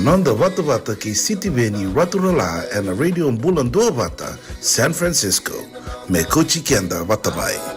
Nanda Vata Vata ki City Veni Raturala and a radio Bula Duavata, San Francisco. Me Kochi Kenda Vatamai.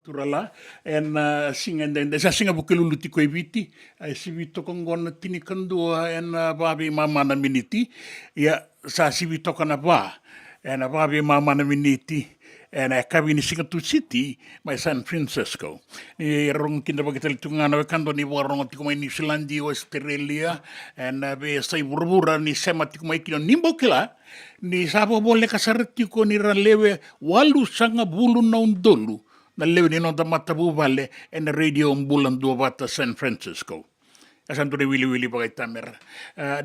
Turala en singa ndende sa singa bukelulu ti koe viti si vito kongona tini kandua en babi mamana miniti ya sa si vito kana ba en babi mamana miniti en kawini singa tu city mai San Francisco ni rong kinda bagital tungana kando ni warong ti komai New Zealand Australia en be sai burbura ni sema ti komai kino nimbo kila ni sabo boleh kasarati ko ni ralewe walu sanga bulu na undolu na leo ni nonda matabu vale e na radio Bula Duavata San Francisco. Asantore wili bagai tamera.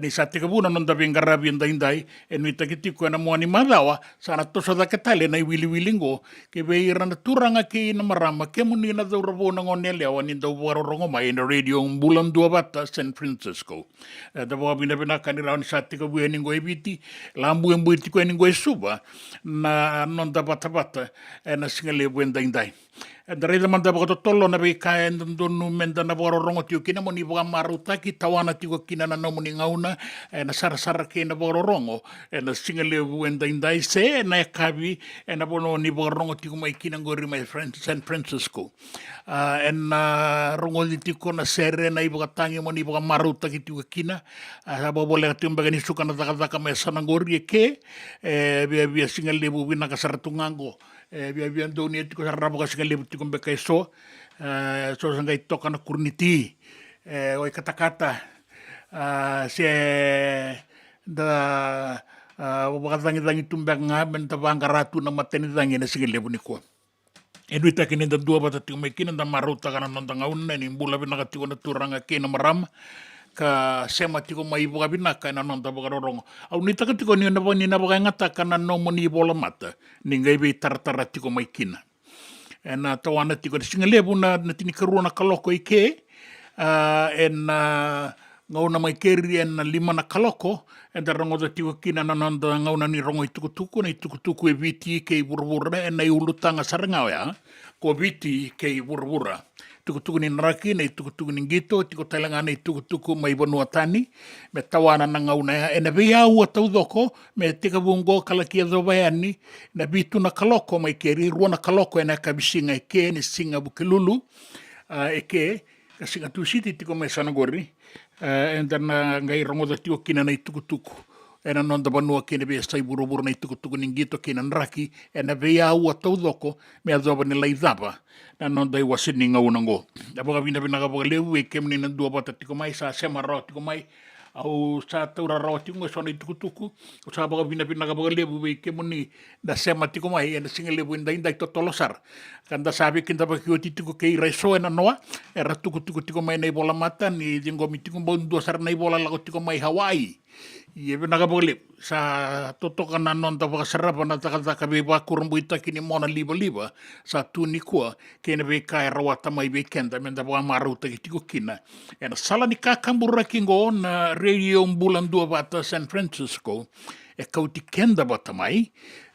Ni sa tika buna nonda vingarabi indai e nui takitiku na moani madawa sana tosa da katale na wili ngo ke veira na turanga ke na marama ke muni na daura bona ngone leo ni do warorongo mai na radio Bula Duavata San Francisco. Da bo bina kanira ni sa tika bu ngo ebiti lambu embu tiko ngo suba na nonda bata e na singale bu indai. Da reida manda bako tolo na be ka ndonu menda na warorongo tio kina moni baka maruta ki tawana tiko kina na nomuni ngauna e na sara ke na warorongo e na singale bu indai se na kabi e na bono ni warorongo tiko mai kina ngori mai San Francisco. E na rongo di tiko na sere na ibu katangi moni baka maruta ki tiko kina a bole ka tiumba ni suka na taka mai sanangori e ke bia singale bu bina ka saratungango bia ndoni tiko sarabo ka singale bu tiko mbeka so sangai toka na kurniti oi kata se da wakatangi tumbek nga benta bangaratu na mateni tangi na singale bu niko edui takini da dua bata tiko mekina da maruta kana nonda ngauna ni mbula bina ka tiko na turanga ke na marama ka sema tiko mai buka bina ka na nonda buka rorongo au ni taka tiko ni na buka ngata kana nomo ni bola mata ni ngai be tartara tiko mai kina e na tawana tiko na singalebu na tini karua na kaloko ike e na ngauna mai keri e na lima na kaloko e da rongo da tiko kina na nonda ngauna ni rongo i tukutuku na i tukutuku e viti ke i burubura e na i ulutanga sarangao ya ko viti ke i burubura tukutuku ni naraki na i tukutuku ni ngito tiko tailanga na i tukutuku mai vanua tani me tawana na ngauna ya e na vea ua taudoko me tika vungo kalakia dhovayani na vitu na kaloko mai keri rua na kaloko e na kabisinga e ke ni singa bukilulu e ke ka singa tusiti tiko mai sanagori e na ngai rongo da tiko kina na i tukutuku e na nonda vanua kene vea sai buruburu na i tukutuku ni ngito kina naraki e na vea ua taudoko me a dhova ni laidhapa na nonda i wasini ngauna ngo. Apaka vina ka paka lewu e kemni na dua bata tiko mai sa sema rao tiko mai au sa taura rao tiko mai sona i tukutuku o sa apaka vina ka paka lewu e kemni na sema tiko mai e na singa lewu inda i totolosar kanda sabi kinta pa kioti tiko kei raiso e na noa e ra tukutuku tiko mai na i bola mata ni jingomi tiko mbau ndua sar na i bola lago tiko mai Hawaii i e vina ka paka lewu sa totoka na nonda paka sarapa na taka be wakurumbu itaki ni mona liba sa tuni kua kena be kai rawata mai be kenda menda paka maruta ki tiko kina e na sala ni kakambura kingo na radio Bula Duavata San Francisco e Kauti kenda bata mai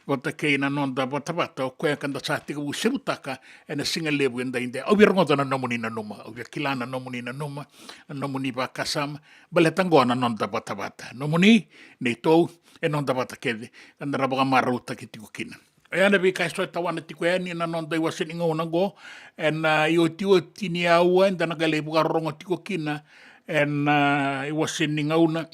bata kei na nonda bata o koe kanda sa tika u serutaka e na singa lebu enda au virongo na nomuni na numa au kilana nomuni na numa nomuni ba kasam baletango na nonda bata nomuni nei tou e nonda bata kede kanda rabaka maruta ki tiko kina e ana be kai soe tawana tiko e ni na nonda i wasini ngona go e na i o tini aua enda na gale buka rongo tiko kina e na i wasini ngauna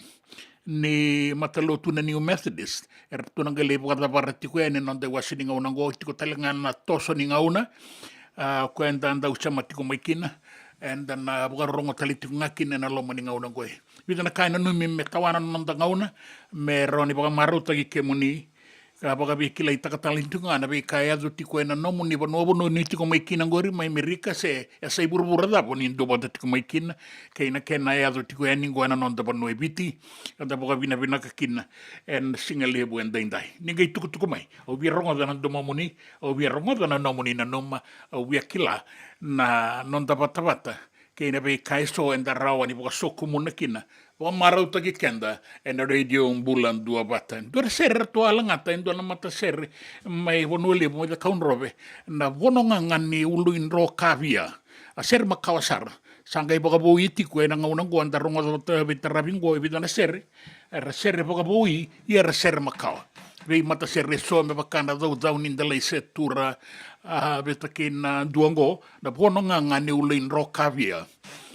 ni matalo tuna New Methodist tuna gale buka tapara tiko e ni nonda i wasini ngauna go tiko talenga na toso ni ngauna ko enda anda usama tiko maikina enda na buka rongo tali tiko ngakina na loma ni ngauna go e vita na kaina numi me tawana nonda ngauna me roni buka maruta ki kemuni ka baka be kila itaka talintunga na be kaya do tiko ena nomu ni bono ni tiko mai kina ngori mai Amerika se ya sai burbura da boni ndo bata tiko mai kina kaina kena ya do tiko eni ngona non da bono ebiti da baka vina ka kina en singa lebu en dai ni ngai tuku mai o bi rongo da ndo mamuni o bi rongo da nomuni na noma o bi kila na non da bata kaina be kai so en da rawa ni boka soku muna kina o marauta ki kenda e na radio Bula Duavata. Dua ser to alangata endo na mata ser mai wono le mo da kaunrobe na wono ngani ulu inro kavia. A ser makawasar sangai boka boi tiku e na ngauna go anda rongo da bitarabingo e bidana ser. Era ser boka boi i era ser makawa. Vei mata ser so me bakana do down in the lace tura betakin duango da wono ngani ulu inro kavia.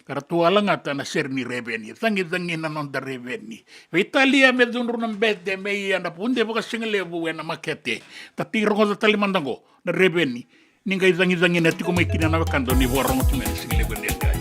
Kara tuala ngata na ser ni reveni tangi na non da reveni Italia me dunru na bede me ia na punde boka singale bu na makete ta tiro ko tali mandango na reveni ninga tangi na tiko mai kina na kando ni borong tu me singale bu ne kai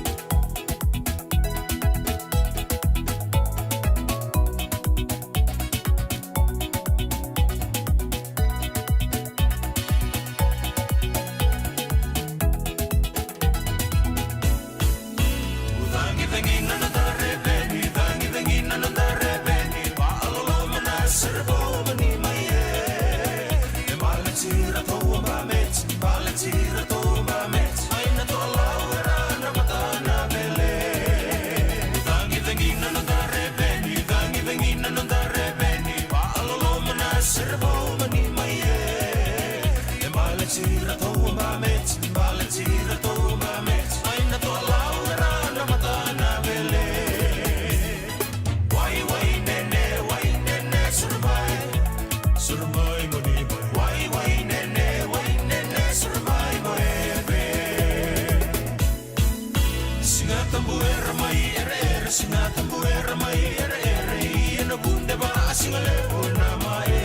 Singatambuera mai ere ere, singatambuera mai ere ere, iena bunde ba singale bona mai.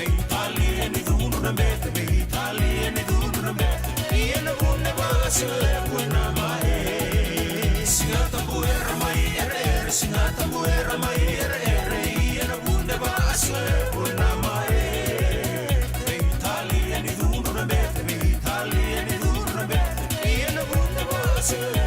Italia ni dunu na mete, Italia ni dunu na mete, iena bunde ba singale bona mai. Singatambuera mai ere ere, singatambuera mai ere ere, iena bunde ba singale bona mai. Italia ni dunu na mete, Italia ni dunu na mete, iena bunde ba singale.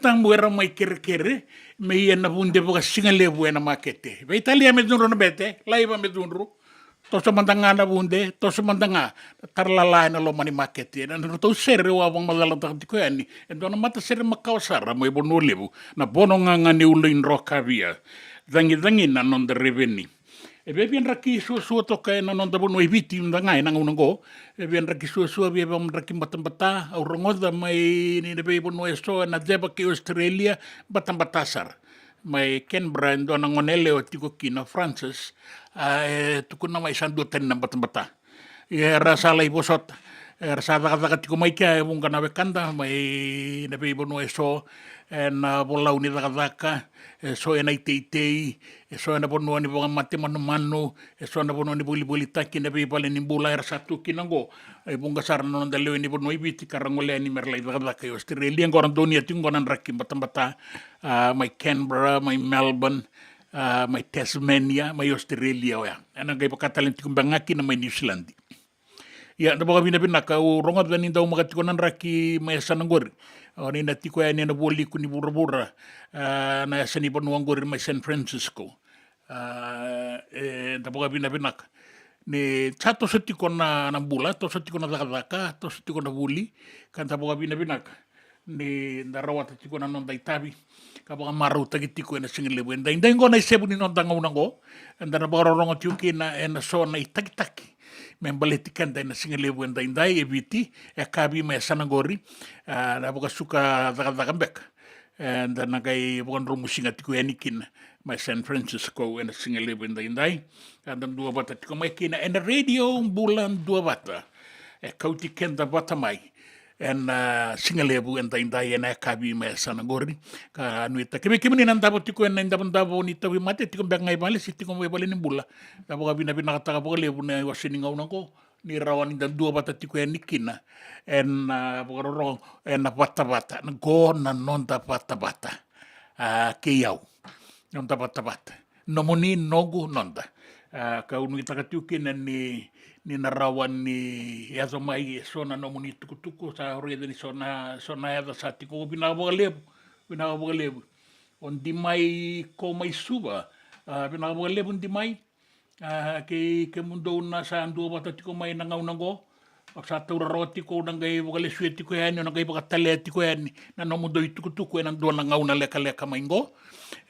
Tang buera mai kere me iena bunde boga singale buena makete. Ve Italia me dunro na bete, laiva me dunro. Tosa mandanga na bunde, tosa mandanga tarlala na lo mani makete. Na to serre wa wang malala tiko yani. E dona mata serre makawasara mo ibono lebu na bono nga ni ulin roka via. Dangi na non de reveni. E be bien raki so toka na non da bono eviti ndanga na unango. E bien raki so be bam raki batambata au rongoda mai ni de be bono eso na deba ki Australia batambatasar. Mai Canberra ndona ngonele o tiko kina Francis tukuna mai sandu ten na batambata. E rasa lai bosot rasa daga tiko mai kia bunga na bekanda mai na be bono eso na bola uni daga so ena itei so ena bono ni bonga mate manu so ena bono ni boli taki na be pale ni bula era satu kinango e bunga sarna non daleo ni bono ibiti karangole ni merlai daga Australia ngoran donia tingonan rakim batambata mai Canberra mai Melbourne mai Tasmania mai Australia ya ana gai pakatalan tikumbangaki na mai New Zealand ya na boga bina ka o ronga dani daw makatikonan raki mai sanangor o ni na tiko ni na boli kuni bura na sani bono angor mai San Francisco da boga bina ka ni chato setiko na bula to setiko na daka to setiko na buli kan ta boga bina ka ni darawata tiko na non dai tabi ka boga maru tagi tiko na singile buen dai ngona isebu ni non tanga unango andana boga ronga tiuki na so na itaki membaletikan dai na singile buen dai eviti e kabi me sanangori na boga suka daga bek and then nagai boga rumusinga tiko enikin mai San Francisco and singile buen dai and then Duavata tiko mai kina and radio Bula Duavata e Kauti Keda Vata mai en singalebu en dai en kabi me sanangori ka nuita kemi ni nanda botiko en nda banda boni tawi mate tiko bang ngai bale sitiko me bale ni bula da boga bina kata boga lebu ne wasini ngau ko ni rawan dan dua bata tiko en nikina en boga ro en bata ngona non da bata ke yau non da bata nomoni nogu nonda ka unuita katukin ni narawan ni yaso mai sona no muni tuku sa rede ni sona ya sa tiko binabogaleb on di mai ko mai suba binabogaleb on di mai ke mundo na sa ando bata tiko mai na ngaunango sa taura roti ko nangai bogale sueti ko yani nangai bagatale tiko yani na no mundo tuku na do na ngauna leka maingo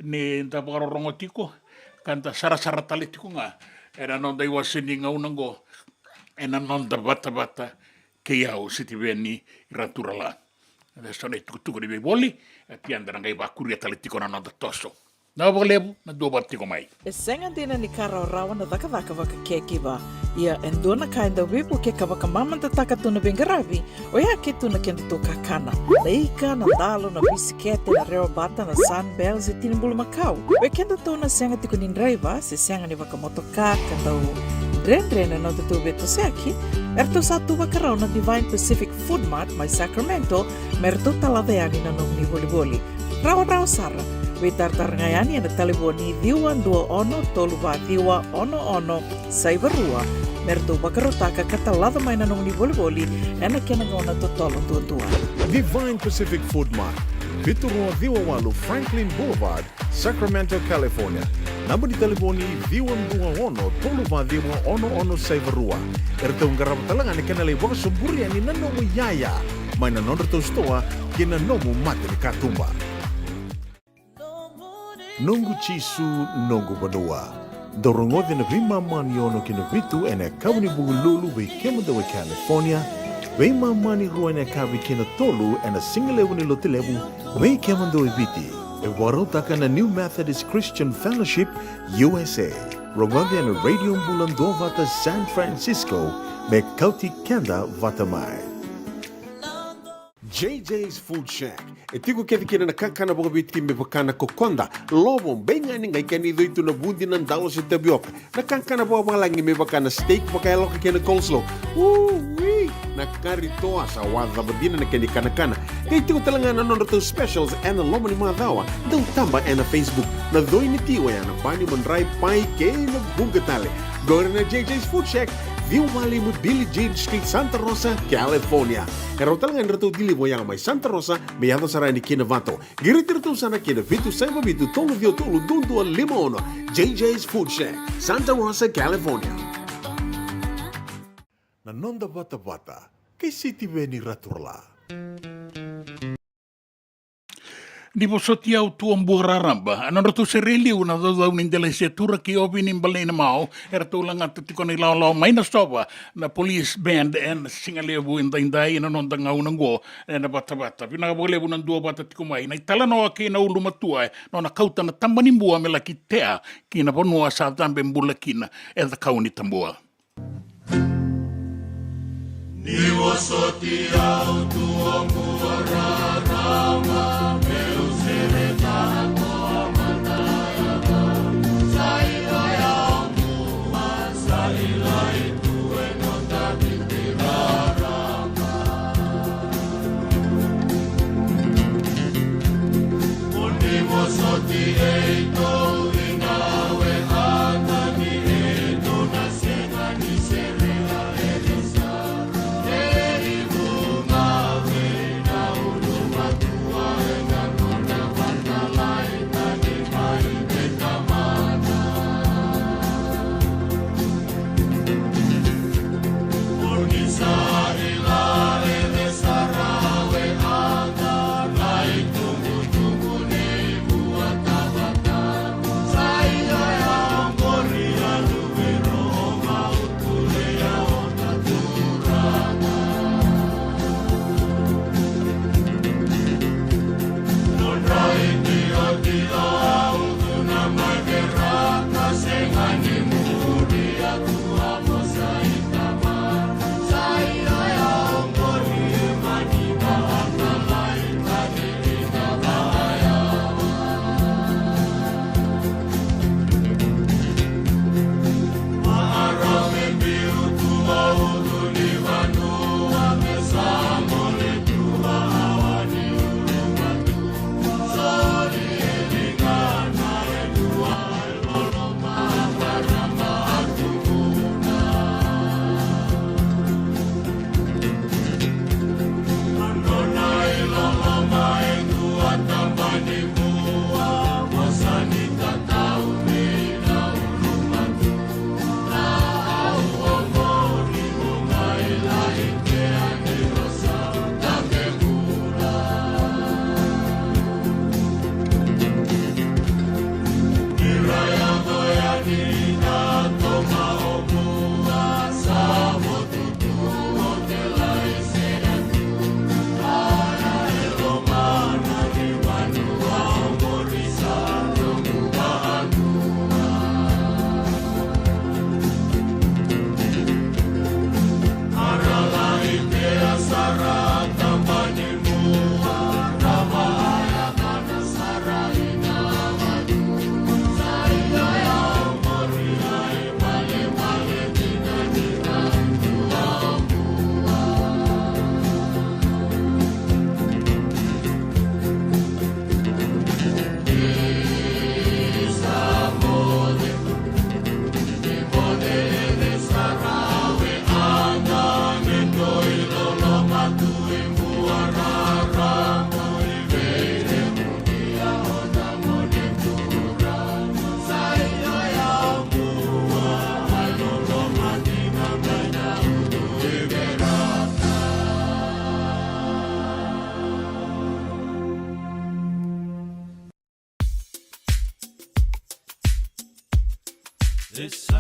ni ta bagarongo tiko kanta sara tale tiko nga era non dai wasini ngaunango ena non da bata ke iau siti veni raturala. So nei tukutuku ni boli, tiandara ngai bakuri atale tiko na nanda toso. Na walebu, na dua tiko mai. E senga dina ni kara rawa na daka waka kekiwa. Ia endona kainda wipu ke kawaka mamanta taka tuna bengaravi, o ia ke tuna kenda tō kakana. Na ika, na dalo, na bisikete, na rewa bata, na sunbells e tinimbulu makau. We kenda tō na senga tiko ni nreiva, se senga ni waka motoka, kanda o Ren no te beto seki, erto satu wakarau na Divine Pacific Food Mart mai Sacramento, merto talaveani na nong ni voliboli. Rawa sara, we tartarangayani na taliboni diwa dua ono toluwa diwa ono saivarua, merto wakarotaka katalada mai na nong ni voliboli, ena kenangona totolo tua. Divine Pacific Food Mart, Viturua Viwawalu Franklin Boulevard, Sacramento, California. Namba di telefoni Viwan Dua Ono, Toluwa Diwa Ono Saivarua. Erto ngarap talangan ikan alai waka sumburi ani nanomu yaya. Mai nanondo to stoa kina nomu mate ni katumba. Nongu chisu nongu badua. Dorongo na vima mani ono kina vitu ene kawni bugululu we kemadawa California. Vima mani rua ene kawi kina tolu ene singalewu ni lotilewu we kemadawa viti. E warotaka na New Methodist Christian Fellowship, USA. Rongode na Radio Bula Duavata, San Francisco, me Kauti, Keda, Vata mai. JJ's Food Shack. E tiku kena kakana boga biti me pakana kokonda. Lobo benga ni ngai kani doitu na bundi na dalo se tapioca. Na kakana boga malangi me pakana steak pakai loka kena coleslaw. Wee! Na kari toa sa wadha badina na kani kana. Kay tiku talangana nondo to specials and lomo ni madawa. Dau tamba na Facebook. Na doi ni tiwa ya na pani mandrai pai kena bungatale. Gore na JJ's Food Shack. Viu Valley mo Billie Jean Street, Santa Rosa, California. Karo talangan rato dili mo yang may Santa Rosa, may yato sarani kina Vato. Giritir to sana kina Vitu Saiba Vitu Tolo Vio Tolo Dundu Limono. JJ's Food Shack, Santa Rosa, California. Nanonda Vata, kay City Veni Raturla. Di posoti au tu ambuararamba. Ano tu sereli una dodau nindela setura ki obi nimbale na mau. Era tu langa tutiko ni lau mai na stopa. Na police band and singalebu indai na nonda ngau nango. Na bata. Pina bolebu na dua bata tiko mai. Na itala no ake na ulu matua. No na kauta na tambani mbua me la kitea. Kina ponua sa tambe mbula kina. E the kauni tambua. Ni wasoti au tu ambuararamba. I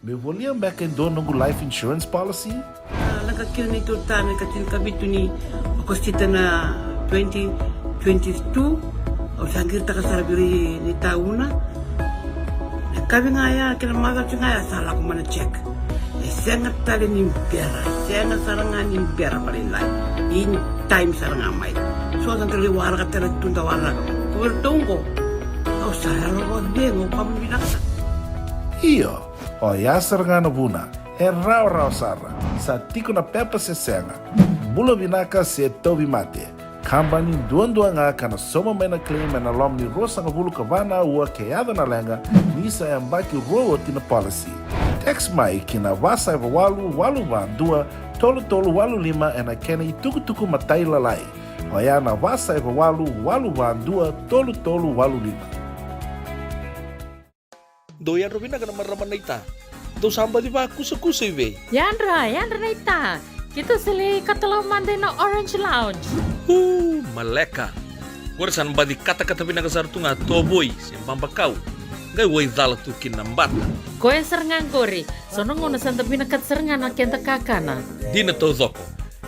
Me voliam back in do nungu life insurance policy? Nakakira ni tutana katil kabitu ni okostita na 2022 o sangir takasarabiri ni tauna. Kami ngaya kira maga ngaya salah ko mana check. Sangat tali ni pera, sangat sarangan ni pera paling lain. In time sarangan mai. So ang terliwara ka tala tunda wala. Kung tungko, au sarang ko dengo kamu binaksa. Iyo, o yasar nga na buna, e rau sara, sa tiko na pepa se senga, bula binaka se tobi mate, kambani duan nga kana soma mena claim na lom ni rosa nga bulu kavana ua keada na lenga, nisa e mbaki roa tina policy. Text mai kina wasa e walu van dua, tolu walu lima e na kena i tuku matai lalai, o ya na wasa e walu van dua, tolu walu lima. Doyan Robina ka naman raman na ita. Do samba di ba kusa-kusa iwe? Yandra na ita. Kita sili katalaw manday na Orange Lounge. Maleka. Warasan ba di kata-kata pinagasar tu nga toboy, siyang pambakaw. Ngay way dala tu kinambat. Koe serengan kori, sonong una santa pinakat serengan na kenta kakana. Di na to zoko.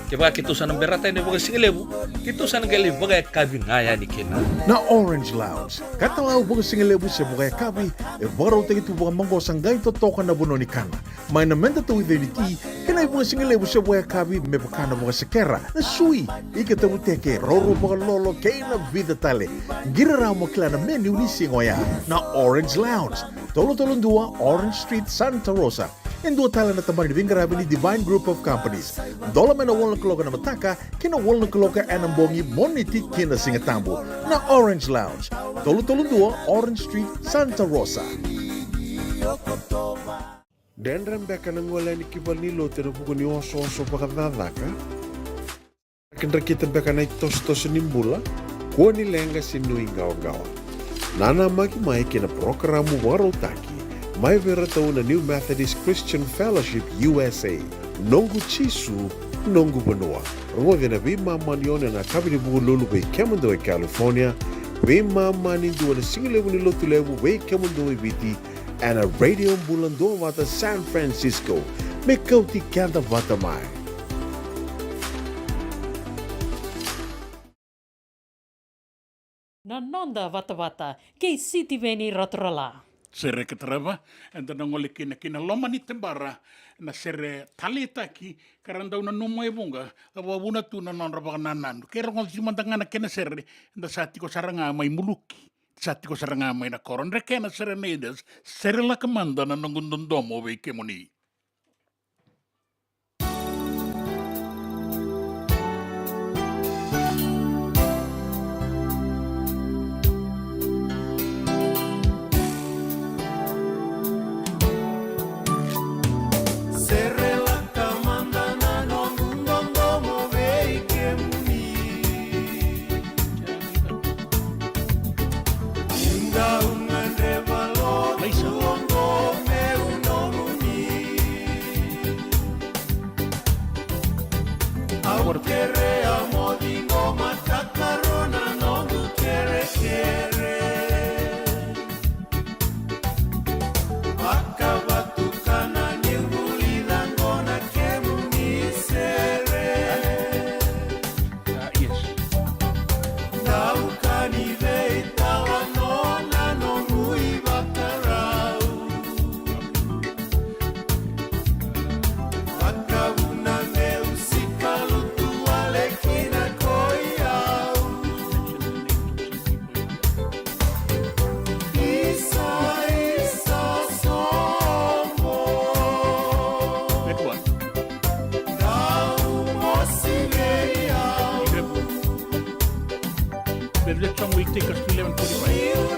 Kaya kita sana berata ni baga singalebu, kita sana gali baga kabi ngaya ni kena. Na Orange Lounge, katalaw baga singalebu siya baga kabi, e baro te itu baga manggo sanggay to toka na buno ni kana. May namenda to with ti, kena baga singalebu siya baga kabi me bakana baga sekera, na sui, ikatabu teke, roro baga lolo, kaya na vida tale. Gira raw mo kila na menu ni singoya, na Orange Lounge, tolo-tolong dua, Orange Street, Santa Rosa. En dua tala na tamari ni Vingarabi ni Divine Group of Companies. Dola mena walna kaloka na mataka, kina walna kaloka anambongi moniti kina singatambo. Na Orange Lounge. Tolo-tolong dua, Orange Street, Santa Rosa. Dendram beka nang wala ni kibal nilo tira buko ni oso pakadadaka. Kendra kita beka na tos ni bula, kuha ni lenga sinu ingaw-gawa. Nana magi mai kina programo waro taki. Mai vera tau na New Methodist Christian Fellowship USA. Nongu chisu, nongu banoa. Rongo na vima manione na kabini buko lulu be Kemando e California. Vima mani dua na singilevu ni lotu levu be Kemando e Viti. And a radio Bula Duavata San Francisco. Me Kauti Keda Vata mai. Nanonda Vata, kei siti veni rotrola. Sere ketrava, enda nangole kina loma ni tembara, na sere talitaki, karanda una numo e bunga, awabuna tu na non rabaka nanan. Kera ngol si mandangana kena sere, enda satiko saranga mai muluki, satiko saranga mai na koron, rekena sere nedes, sere la kamanda na nangundondomo ve kemoni. Let's song we take us to 11:45.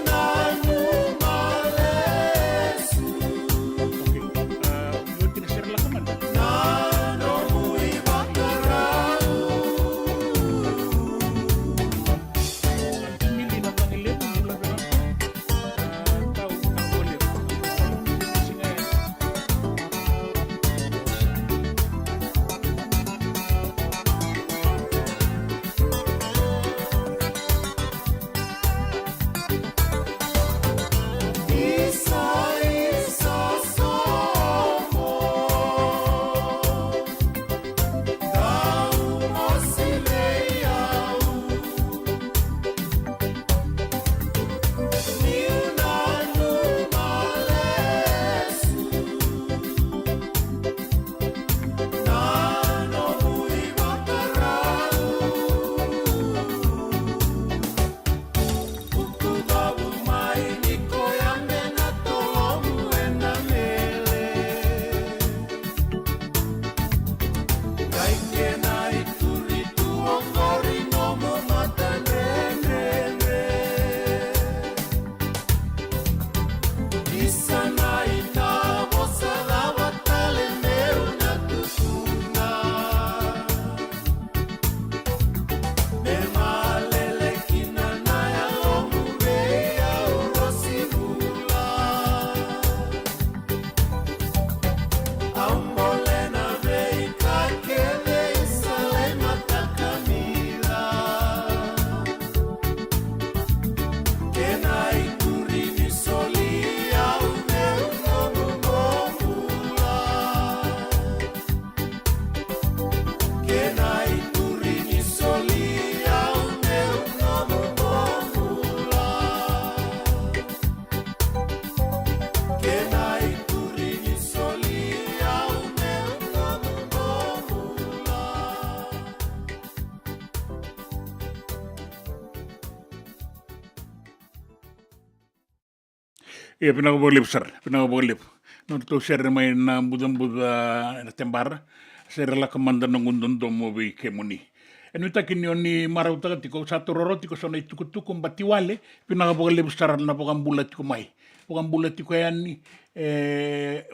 Ia pinakabolip sir, pinakabolip. No to share mai na buda na tembara, share la kamanda ng undon mo bi kemuni. Enu takini oni marau taga tiko satu roro tiko sona tuku batiwale pinakabolip sir na pokang bulat ko mai. Pokang bulat ko yan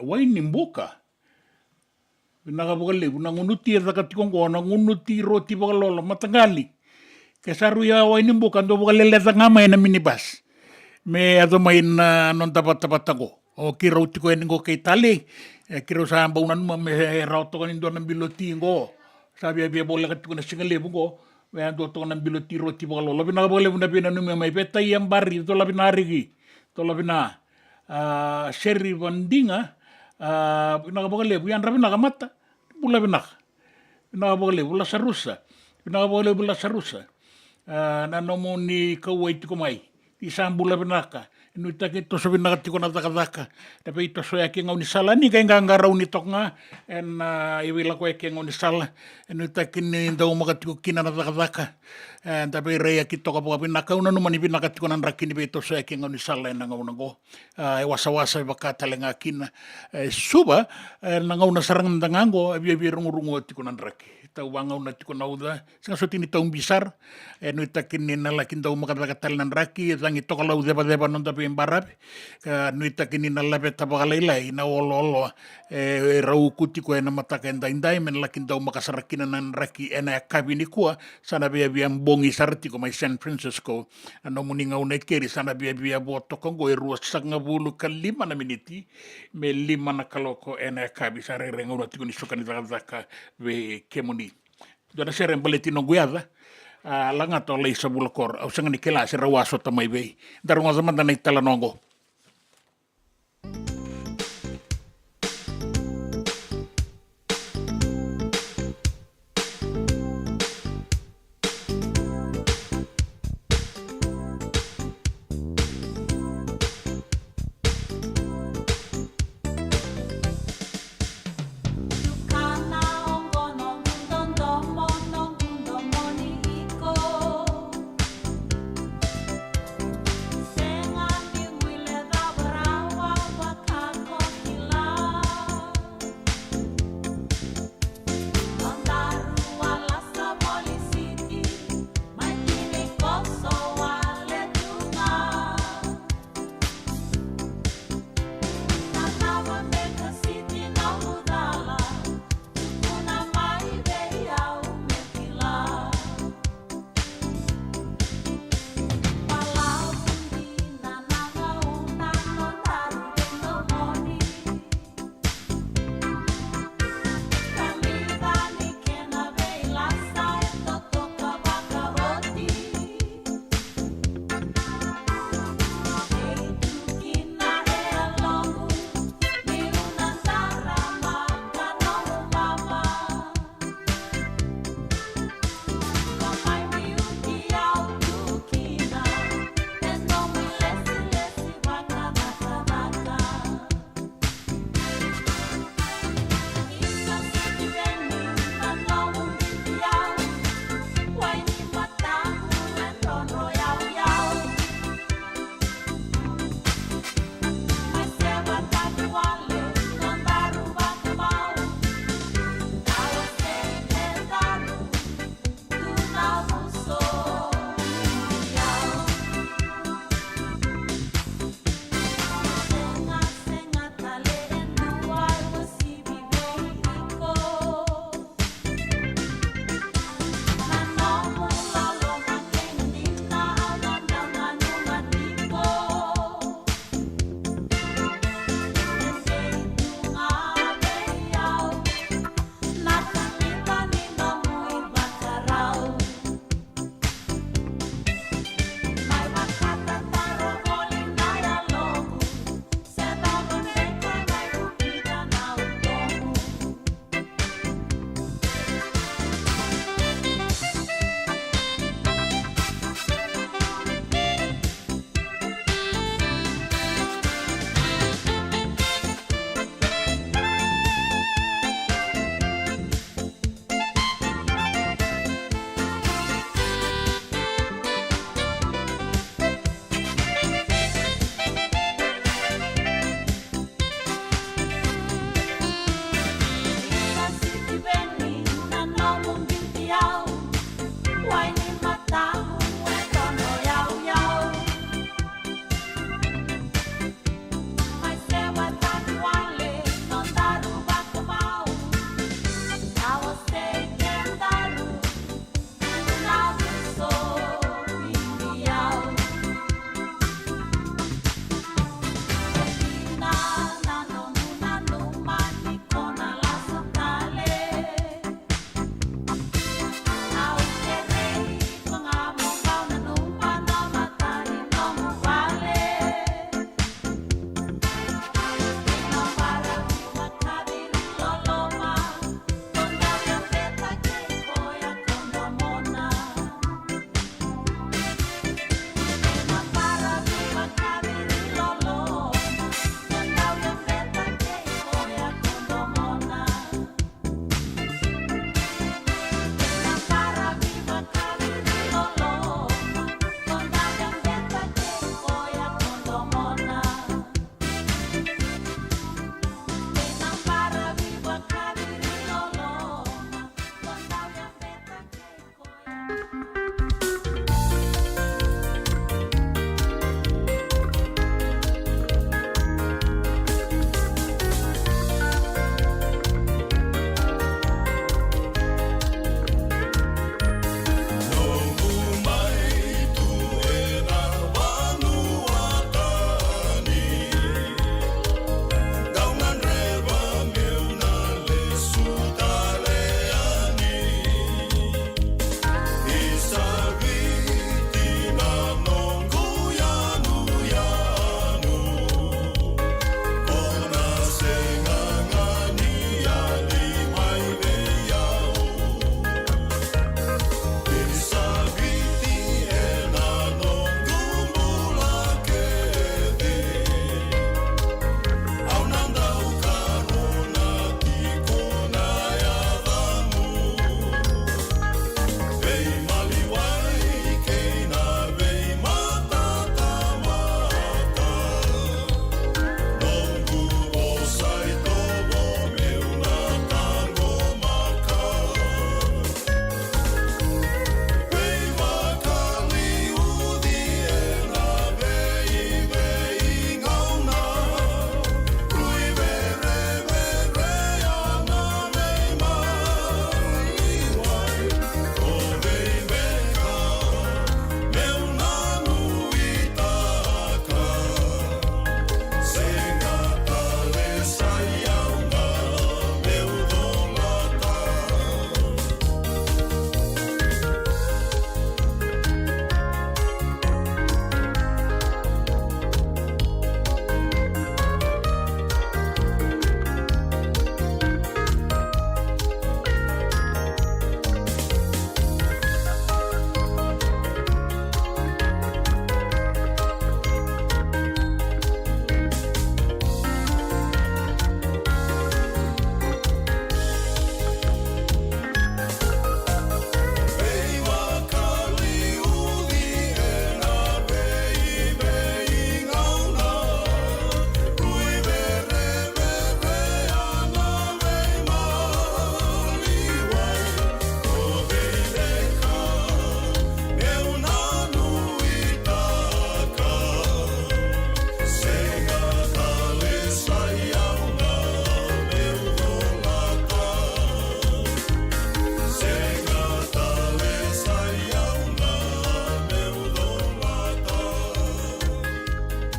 wai nimbuka. Pinakabolip nangunuti taga tiko ko nangunuti roti pakalolo matangali. Kesaru ya wai nimbuka ndo pakalele tangama na minibus. Me ato mai na non tapat ako. O kira uti ko ko kay tali. Kira sa baunan mo me rauto kanin do ng biloti ngo. Sabi abi bola kat ko na singalebu ko. Me ando to ng biloti roti bo lo. Labi na bola na pinanu me mai peta yang bari to labi na rigi. To labi na sherry bandinga pinakabogale yan rabi na kamata. Bula binak. Pinakabogale bula sarusa. Pinakabogale bula sarusa. Nanomo ni kawai ko mai. Isang bula binaka. Inu itake to so binaka tiko na takataka. Tapi ito so yake ngau ni sala ni kay ngangaraw ni tok nga. En iwila ko yake ngau ni sala. Inu itake ni daw makatiko kina na takataka. Tapi raya kito ka po binaka. Una naman ni binaka tiko na rakini pa ito so yake ngau ni sala en ngau nango. Wasa-wasa baka talenga kina. Suba ngau na sarang nangango. Abi rungu-rungu tiko na raki. Tau wangaw na tiko na uda. Sanga so tini taong bisar. Enu itake ni nalakin daw makatakatal ng raki. Tangi to kalau deba-deba non tapi embarab ka nuita kini na labe tabagalailai na olo rau kuti ko na mataka indai men lakin daw makasarakina nan raki ena kabini kuwa sana bia bongi sarti ko mai San Francisco ano muninga una keri sana bia boto kongo ruas sanga bulu kalima na miniti me lima na kaloko ena kabi sare rengo na tikuni sukani zaka be kemuni dona sere boletino guiada langa to lei sa bulakor au sanga ni kela se rawaso tamai bei darunga zaman na itala nongo Senga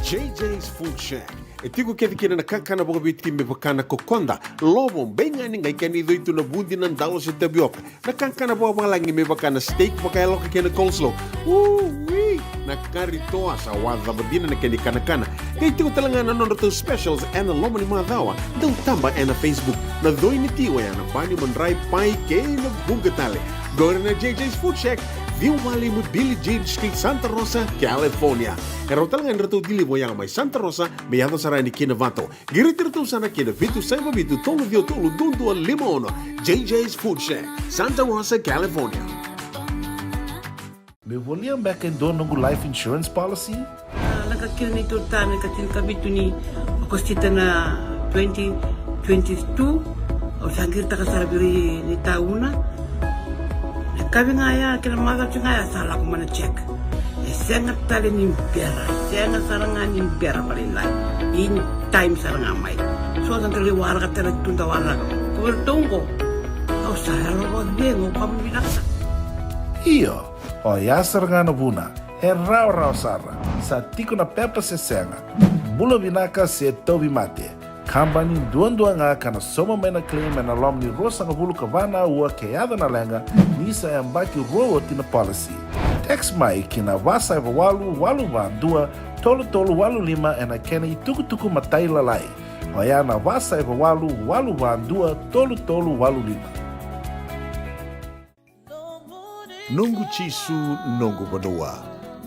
JJ's Food Shack. E tiku kevi kina na kakana boka biti me pakana kokonda. Lobon benga ni ngai kani doitu na bundi na ndalo se tabioka. Na kakana boka malangi me pakana steak pakai loka kena coleslaw. Wee! Na kari toa sa wadha badina na kani kana. Kay tiku talangana non to specials and lomani madawa. Dau tamba na Facebook. Na doi ni tiwa ya na bani manrai pai kay na bunga tale. Gore na JJ's Food Shack. Viu Valley mo Billy Jean Street, Santa Rosa, California. Karo talagang rato dili mo yang may Santa Rosa, may ato sarani kina Vato. Giritirto sana kina Vitu Saiba Vitu Tolo Dio Tolo Dundu Limono. JJ's Food Shack, Santa Rosa, California. Me voliam back and don't know life insurance policy? Nakakira ni Turtana katil kabitu ni akostita na 2022 o sangir takasarabiri ni tauna. Kami ngaya kira maga ngaya salah aku mana cek. Sangat tali ni biara, sangat sarangan ni biara paling lain. Ini time sarangan mai. So dan terli warga terli tunda warga. Kau tunggu. Kau saya lo bengo kamu binasa. Iyo, o ya sargana buna, rau sarra, sa tiko na pepa se senga. Bula binaka se tobi mate. Kambani duan nga kana soma mena claim na lom ni rosa nga bulu kavana ua keada na lenga nisa ya mbaki roa tina policy. Text mai kina wasa eva walu van dua tolu walu lima ena kena tuku matai lalai. Hoya na wasa eva walu van dua tolu walu lima. Nungu chisu nungu banua.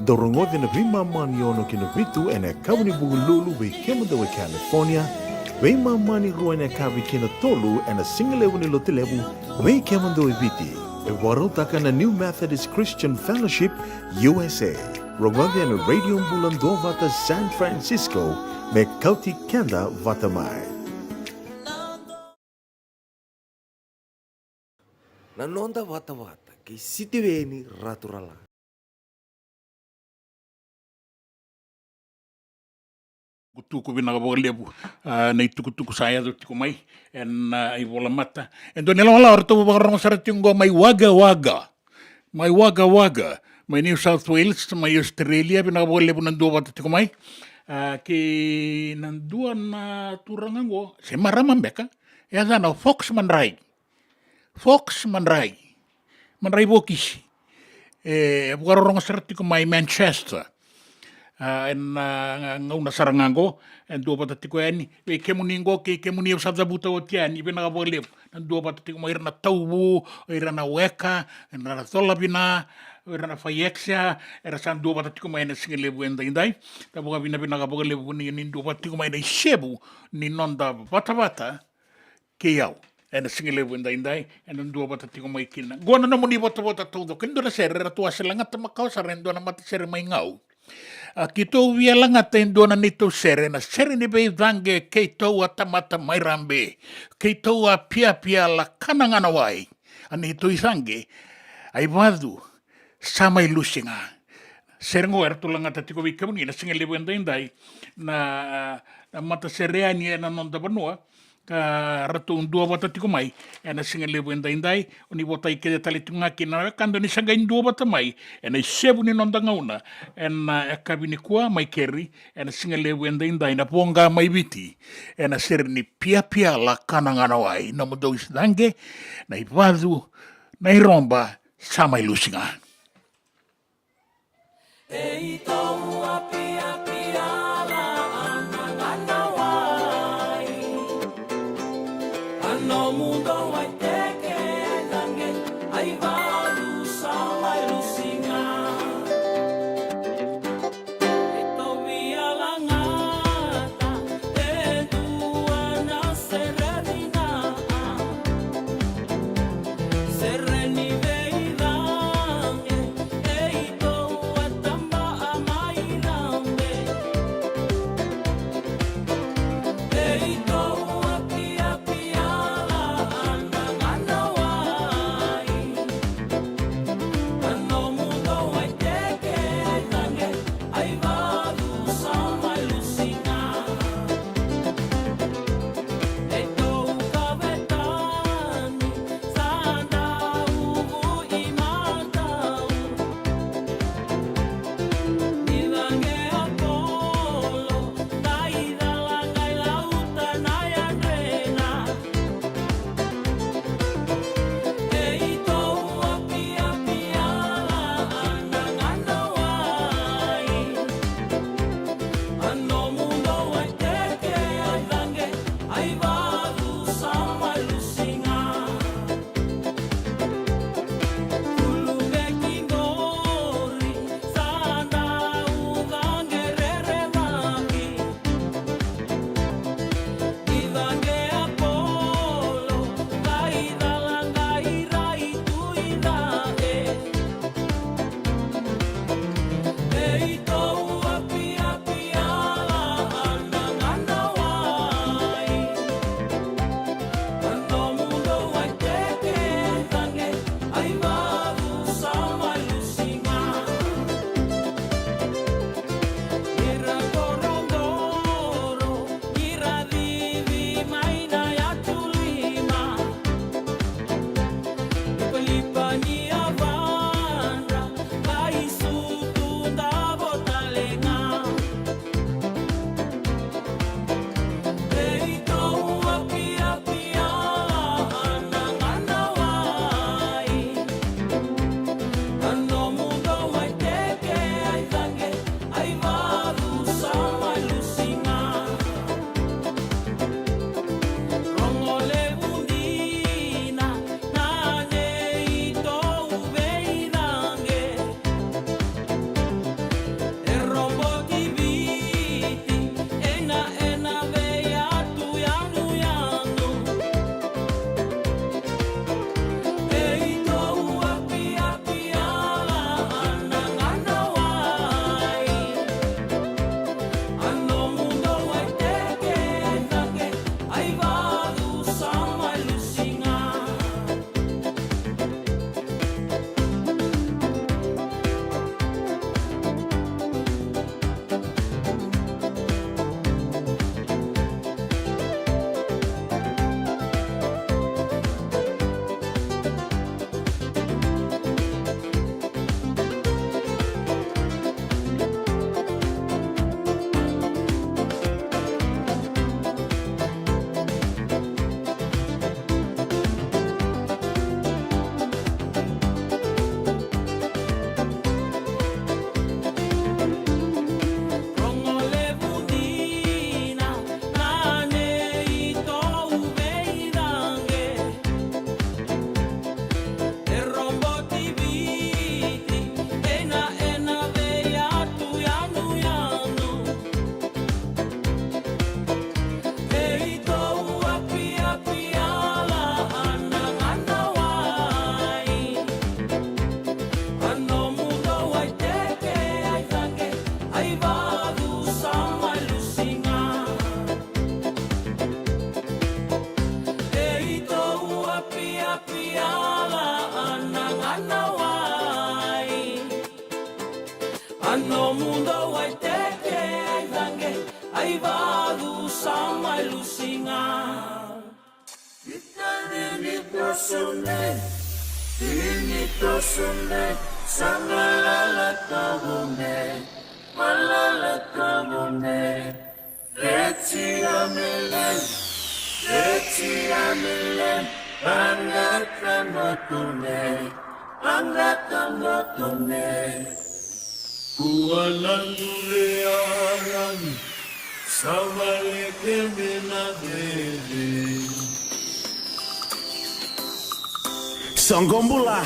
Dorongode na vima maniono kina vitu ena kawani bugululu we kemudawe California. Wei mamani ruane kavi kina tolu and a single level lotilebu, wei kemando eviti, e warotaka na New Methodist Christian Fellowship, USA. Rogode na Radio Bula Duavata, San Francisco, me Kauti Keda, Vata mai. Nanonda Vata, kay sitiweni raturala. Tuku bina ka lebu na tuku saya do tiko mai en ai bola mata en do nela wala orto ba rong saratingo mai waga mai New South Wales mai Australia bina ka lebu nan do bata tiko mai ke nan do na turangango se marama beka ya na Fox manrai bokis bukan rong saratiko mai Manchester en ngauna sarangango en do bata tiko ani we kemuningo ke kemuni sabza buta otiani bena bolep en do bata tiko mai na taubu na weka en na tola bina na fayexia era san do bata tiko mai na singelebu endai ta boga bina ka bolep ni do bata tiko mai na shebu ni nonda bata ke yau en singelebu endai en do bata tiko mai kina gona no moni bota todo kendo na serra tua selangata makau sarendo na mata ser mai ngau Kito wia langa tendo na nito sere ni bei vange kei tau atamata mai rambe kei tau a pia la kanangana wai ani to isange ai vadu samai lusinga serengo erto langa tatiko wika muni na singele bendai na mata sereani na nonda banua ka ratu undua bata tiko mai ena singele bendai oni bota ike tali tunga kina kando ni sanga indua bata mai ena sebu ni nonda ngauna ena kabini kua mai keri ena singele bendai na ponga mai biti ena ser ni pia la kanangana wai na mudo isdange na ivadu na iromba sama ilusinga No mundo vai ter que dangue, aí vai do sol, vai lucinha. Então via langata, e tua na serenina, sereni vei dangue, e tua tamba amai no mundo ai teke ai dange ai vadu sama lusinga Itani prosone sangalala kabune malala kabune Reci amelen Angkat motune Kualan leangan Samale kemena dede Songombula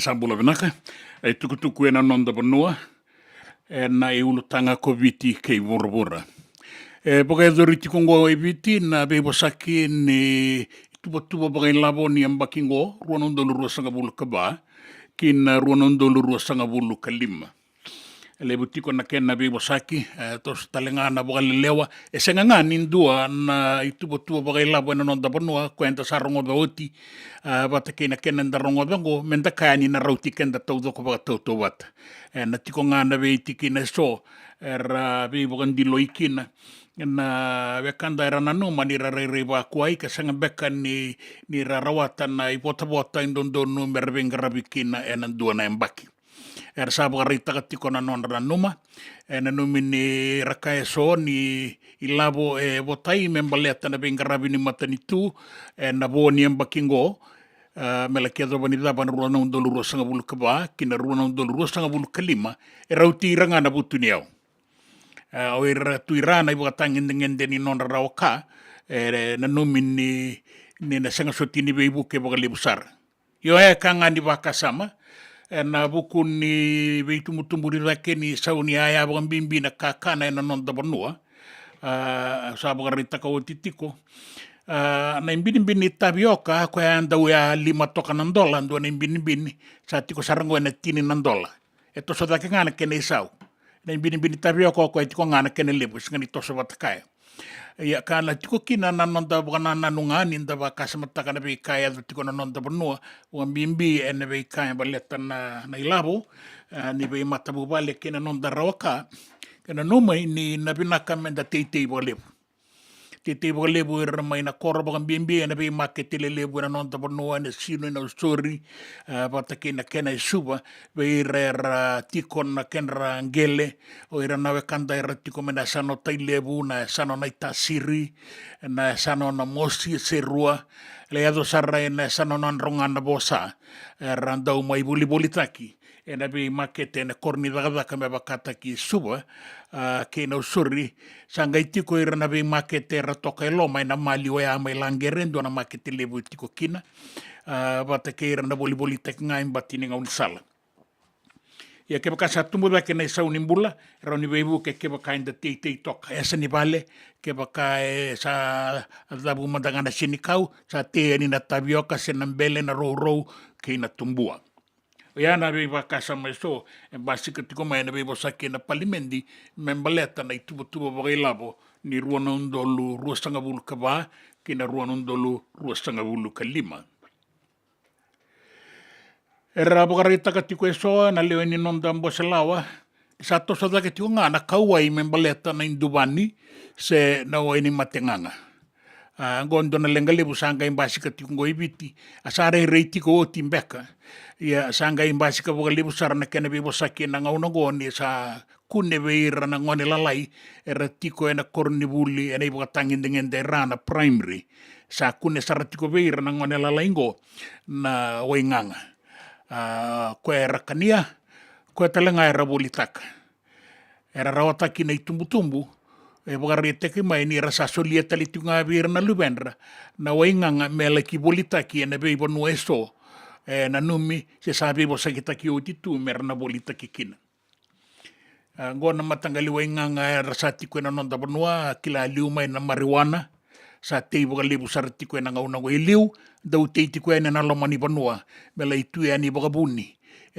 Isa Bula Duavata, e tukutuku e na nonda panua, e na e ulutanga ko viti kei vorvora. E poka e doriti kongo e viti, na bebo saki ni tupa pakai labo ni ambakingo, ruanondolu ruasanga bulu kaba, kin ruanondolu ruasanga bulu kalima. Le butiko na kena bebo saki, tos talenga na boka lewa, e senga nga nindua na itupa pakai labo na nonda panua, kuenta sarongo baoti, Vata kena kena nda rongo dango, menda kaya ni na rauti kenda tau doko baka tau Vata. Na tiko nga na vei tiki na so, vei boka ndilo ikina, na vekanda era na numa ni rarere wa kuai, ka sanga beka ni rarawata na i bota indondonu mervenga rabikina e nandua na embaki. Saboka reitaka tiko na nonra na numa, na numi ni rakae so ni ilabo e votai membaleta na venga rabini matani tu, na vo ni embakingo, mela kia doba ni daba na ruana undolu rua sanga bulu kaba, kina ruana undolu rua sanga bulu kalima, e rauti iranga na butu ni au. O ira tuirana i waka ngende ni nonra rao ka, na numi ni na sanga sotini veibu ke waka lebusara. Yo e ka ngani waka sama, na buku ni veitumutumburi rake ni sauni aya waka mbimbi na kakana e na nonda banua, saboka ritaka o titiko, na imbini tapioca ko andau ya 5 toka ng dola ando na imbini sa tiko sarango na tini ng dola eto so dake ngana kene isau na imbini tapioca ko tiko ngana kene lebus ngani to so batakaya ya kana tiko kina na nonda bana nanungani nda baka samataka na be kaya tiko na nonda banua o mbimbi ene be kaya baleta na ilabo ni be matabu bale kena nonda rawaka kena numai ni nabinaka menda teitei bolebu Tete boka lebu era mai na kora boka mbimbi na be makete le lebu na nonta panua na sino na story Vata kena kena i suba be era tiko na kenra ngele o era na kanda era tiko mena sano tai lebu na sano na itasiri na sano na mosi serua le ado sarra na sano na ronga na bosa era ndau mai buli taki e na be makete na korni daga me bakata ki suba ke na usuri sanga itiko ira na be makete ra toka loma na mali o ya mai langerendo na makete lebu tiko kina Vata ke ira na boli tek ngai batini ngau sala ya ke baka sa tumbu ke na sauni mbula ra ni bebu ke baka inda tei toka esa ni vale ke baka sa dabu madanga na sinikau sa te ni na tabioka se na mbele na rou ke na tumbua ya na be vakasa mai so e basika tiko mai na be bosaki na palimendi membaleta na itubu bagai labo ni ruana undolu ruasanga bulu kaba kina ruana undolu ruasanga bulu kalima era bokarita ka tiko so na leo ni nonda mboselawa sa to so da ke tiko ngana kauai membaleta na indubani se na o ni matenganga ngondo na lengali busanga imbasika tiko ibiti asare reiti ko timbeka ya sanga imbasika boka libu sarana kena bibo saki na ngau ngoni sa kune beira na ngone lalai era tiko ena korni buli ena ibo tangin dengan rana primary sa kune saratiko beira na ngone lalai ngo na wainganga ko era kania ko talenga era bolitak era rawataki na itumbu e bokarete ke mai ni rasa solia talitunga bir na lubendra na wainganga melaki bolitaki ena be bonu eso na numi se sabi bo sakita ki utitu merna bolita kikina ngona matangali wainganga rasati ko na nonda banua kila liu mai na marijuana sa tei boka libu sarati ko na ngauna go liu dau tei ti ko na lomani banua mela itu ya ni boka buni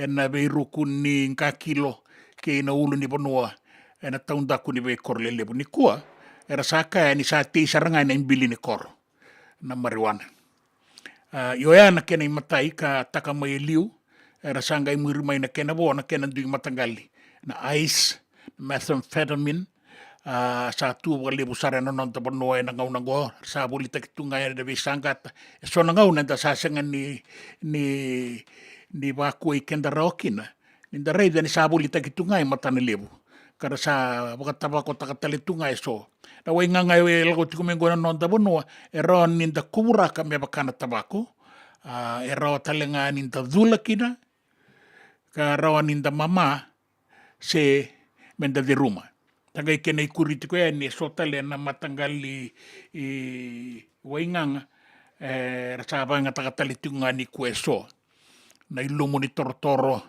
na be rukuni ka kilo ke na ulu ni banua na taunda ku ni be korle lebu ni kuwa era saka ni sa tei saranga na imbili ni kor na marijuana Yoya na kena matai ka taka mai liu era sanga muri mai na kena bo na kena dui matangali na ice methamphetamine sa tu wale busara na nonta bono na ngau ngo sa bolita kitunga ya de sangata so na ngau na sa sanga ni ba ko ikenda rokina ni da rei ni sa bolita kitunga matana lebu kara sa baka tabako takatale tunga so na wainganga e lago tiko mengo na nonta bono e ron ninda kubura ka me bakana tabako e rawa talenga ninda dhula kina ka rawa ninda mama se menda de ruma tagai kena ikuriti ko ni sotale na matangali wainganga rasa banga takatale tunga ni kueso na ilumo ni torotoro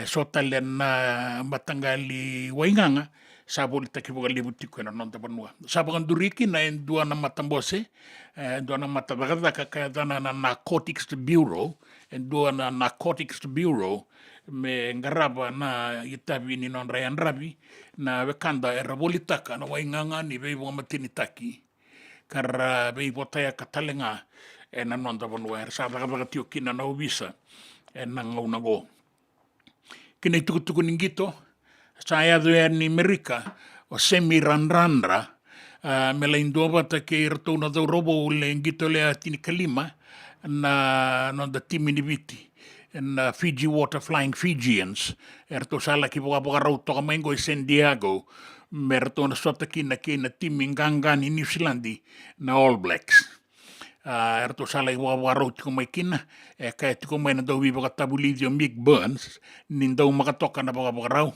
sotale na matangali wainganga sabo li takibuga libutiko na nonta banua sabo kanduriki na endua na matambose endua na matabagada kaya dana na Narcotics Bureau endua na Narcotics Bureau me ngaraba na itabi ni non rayan rabi na wekanda erabolitaka na wainganga ni beibo matinitaki kara beibo taya katalenga na nonta banua sabo kabaga tiokina na ubisa na ngaunago kina tukutuku ningito saya doa ni Amerika o semi ranrandra me la Duavata ke irto na do robo le ngito le atini kalima na no da timini viti na Fiji Water Flying Fijians erto sala ki boga boga rau toka maingo i San Diego merto na sota kina timi ngangani New Zealandi na All Blacks erto sala i boga boga rau tiko mai kina kaya tiko mai na do vi boga tabulidio Mick Burns nindau makatoka na boga boga rau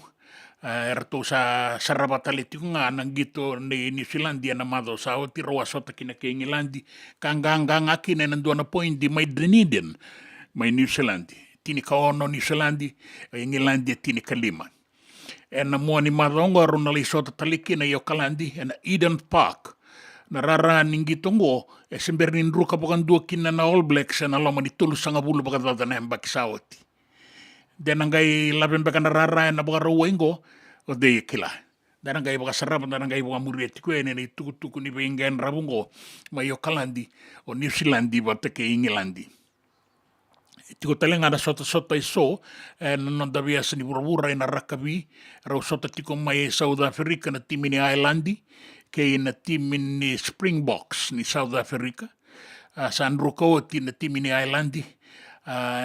erto sa sarabatali tiko nga nang gito ni New Zealandia na mado sa o tiro wasota kina ke Engilandi kanganga kina nandua na point di may Dunedin may New Zealandi tini kaono New Zealandi Engilandi tini kalima na mo ni madongo ronali sota taliki na Yokalandi na Eden Park na rara ninggito ngo semberin ruka bukan dua kina na All Blacks na lama ni tulus sanga bulu baka dada na hembak sawati dan ngai laben baka na rara na baka rawengo o de kila dan ngai baka sarap dan ngai baka murieti ko ene ni tuku ni bengen rabungo ma Yokalandi o New Zealandi bata ke Engilandi tiko talenga na sota iso na non da biasa ni burabura na rakabi rau sota tiko mai South Africa na timini Islandi ke na timini Springboks ni South Africa San Rukoti na timini Islandi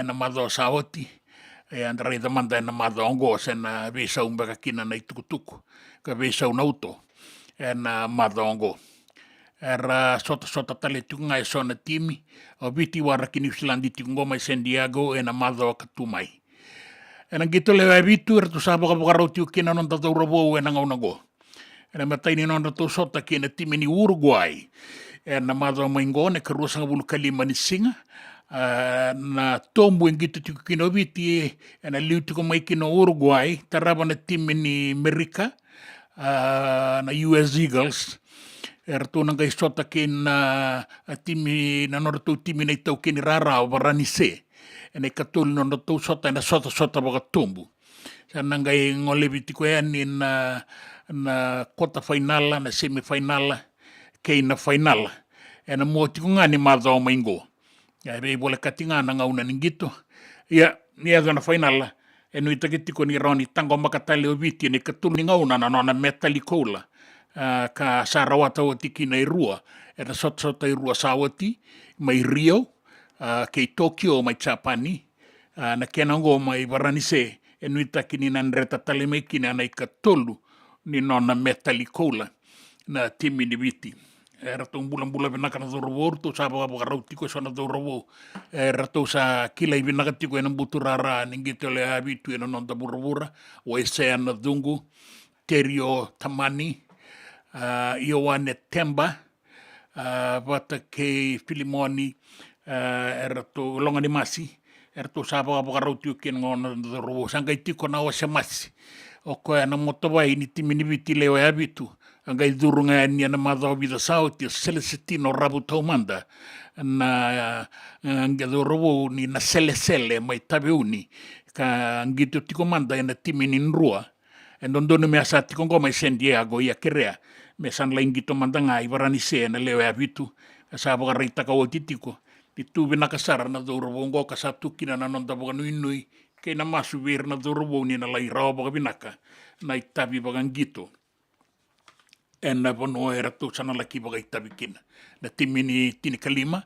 na mado sawati andrai da manda na madongo na vesa umbaka kina na itukutuku ka vesa unauto na madongo era sota tale tunga e sona timi o biti wara ki New Zealand tingo mai San Diego na mado katumai na gito le vitu er tu sabo ka bogaro tiu kina non ta robo na ngaunago na matai non to sota kina timi ni Uruguay na mado maingo ne karusa bulu kalima ni singa na tombu ngito tiko kino viti na liu tiko mai kino Uruguay taraba na timi ni Amerika na US Eagles erto nang kay sota kin timi na norto timi na itaw kin rara o baranise na katul no norto sota na sota baga tombu sa nang kay ngole viti ko yan na kota final na semi final kay na final na mo tiko nga ni mado maingo ya be bola katinga na ngauna ningito ya ni na final no itakitiko ni roni tango makatale viti ni katul ni ngauna na metallicola ka sarawata o tiki na irua na sota irua sawati mai Rio kei Tokyo mai Japani na kenango mai Varanise no itakini na nreta tale mai kina na ikatolu ni nona metallicola na timi ni viti rato bulan vinaka na dorobo to sa baka rautiko sa na dorobo rato sa kilay vinaka tiko na buturara ningito le habitu na nonta burubura o ese na dungu terio tamani Ioane Temba Vata ke Filimoni rato longa ni masi rato sa baka rautiko kin ngona dorobo sangai tiko na o se masi o ko na motovai ni timi ni viti leo habitu angai durunga ni na madho vida sauti Celestino Rabutomanda na ngedorobo ni na sele mai tabeuni ka ngito tiko manda na timi ni nrua endondo me asati kongo mai San Diego ya kerea me san laingito manda ngai Varanise na leo habitu sa boga rita ka otitiko itu bina kasara na dorobo ngo ka satu kina na nonda boga nui ke na masubir na dorobo ni na lai rawa boga binaka na itabi boga ngito na bono era tu sana laki bagai tabikin na timini tini kalima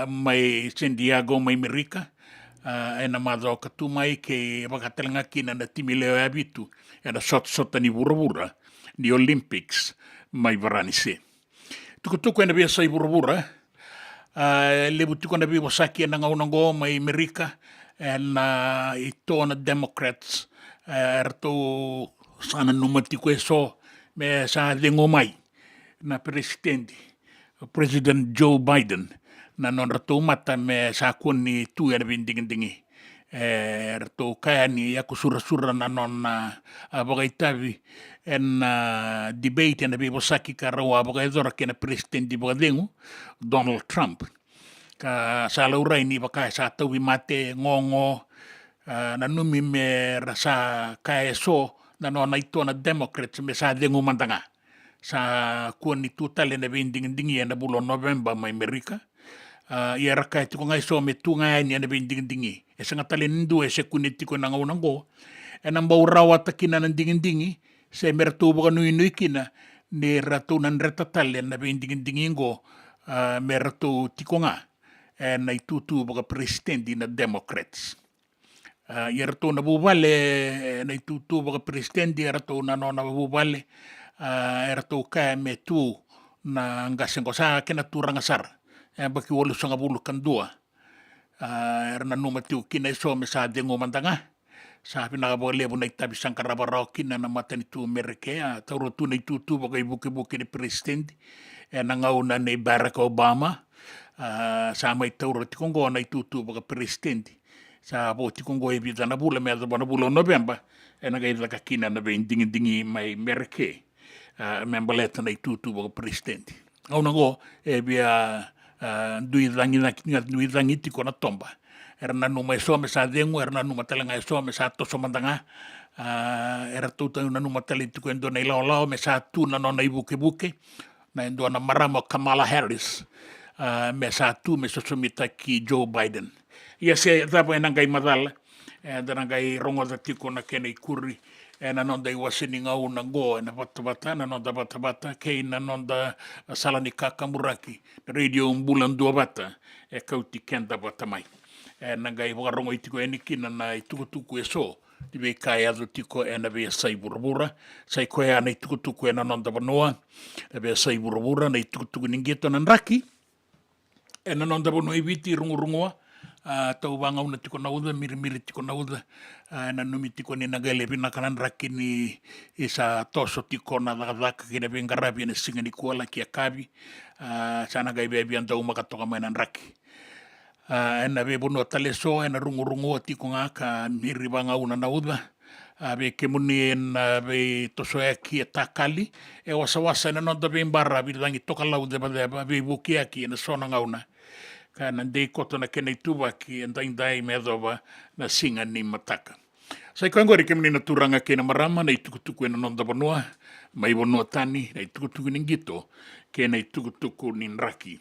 mai San Diego mai Amerika na mado katumai ke bakatelanga kina na timi leo habitu na sota ni burabura ni Olympics mai Varanise tukutuku na biasa i burabura lebu tuku na biasa saki na ngaunango mai Amerika na ito na Democrats erto sana numatiko eso me sa lengo mai na presidente President Joe Biden na non rato mata me sa kuni tu ya binding dingi Rato kayani ya kusura-sura na nona abagaitavi en debate na bibo saki karawa abagaidora kena presidente bagadengu Donald Trump ka sa laurai ni baka sa tawi mate ngongo na numi me rasa kaya so na nona ito na Democrats me sa dengu mandanga sa kuan ni tutale na binding-dingi na bulo November may Amerika ia raka iti ko ngai so me tunga ni na binding-dingi sa nga talindu se kuniti ko nangaw-nanggo nang baurawa takina ng dingin-dingi sa mertubo ka nui-nui kina ni ratu nan retatalen na binding-dingin ko mertu tiko nga na itutubo ka presidente na Democrats. Yarto na bubale na itutubo ka presidente yarto na no na bubale yarto ka metu na ngasen ko sa kinaturang asar baki walo sa ngabulu kandua na numatiu kina iso me sa dengo mandanga sa pinakabagalevo na itabi sang karabarao kina na mata ni tu Amerike tauro tu na itutu baka ibuki-buki ni presidente nangauna ni Barack Obama sa may tauro ti Kongo na itutu baka presidente sa po ti Kongo ibida na bula meda ba na bula November nagaida ka kina na ba dingi may Amerike membaleta na itutu baka presidente au nango bia dui rangi tiko na tomba erna numa so me sa dengu erna numa talanga so me sa to so mandanga era tuta na numa tali tiko endo na lao me sa tu na nona ibuke na endo na marama Kamala Harris me sa tu me so sumita ki Joe Biden ia se tapa enangai madala danangai rongo da tiko na kene kuri na nonda I wasini ngau na go na Vata na nonda Vata kei na nonda salani kakamuraki radio Bula Duavata Kauti Keda Vata mai nangai wakarongo itiko enikina na itukutuku so di be kai ado tiko na be sai burabura sai koe ana itukutuku na nonda Vanoa be sai burabura na itukutuku ningeto na raki na nonda Vanoa ibiti rungu tau wanga una tiko na uda miri tiko na uda na numi tiko ni nagale pina kanan raki ni isa toso tiko na daka kina bengarabi na singa ni kuala kia kabi sana gai bebi anda umakatoka mainan raki na be bono taleso na rungu tiko nga ka miri wanga una na uda be kemuni na be toso eki takali wasa na nonda bembara bilangi toka laude be buki aki na sona ngauna ka nandei koto na kena ituwa ki andai me adowa na singa ni mataka. Sa ikangori kemini na turanga kena marama na itukutuku na nonda Vanoa, mai Vanoa tani na itukutuku ningito kena itukutuku ni raki.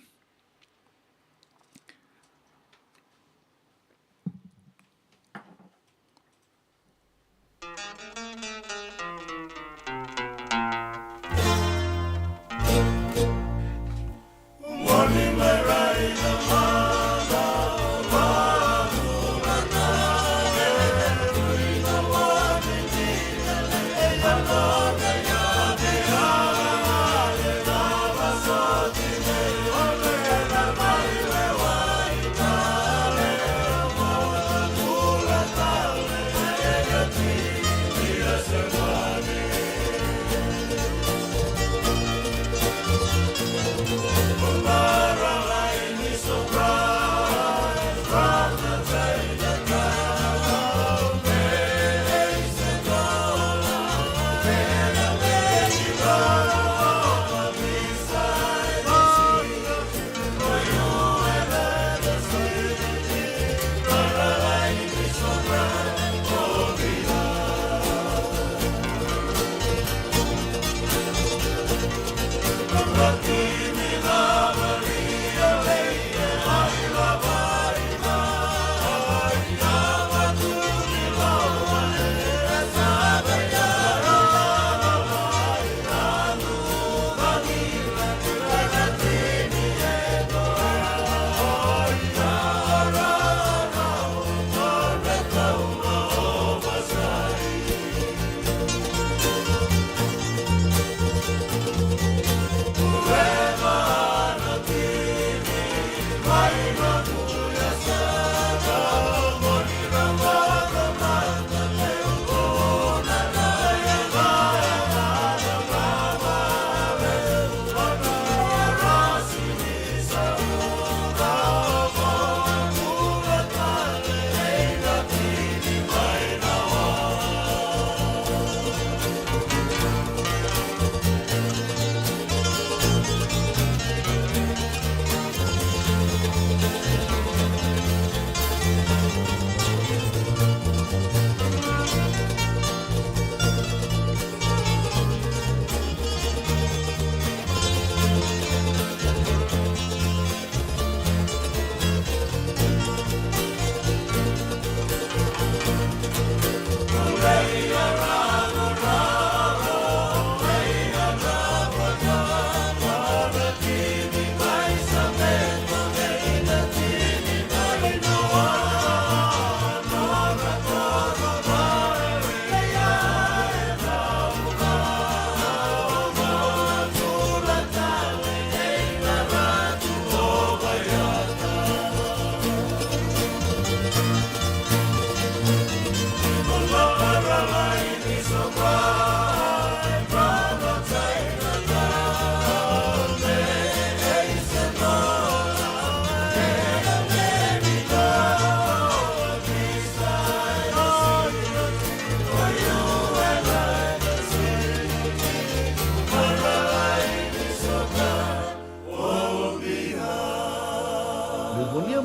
Oh,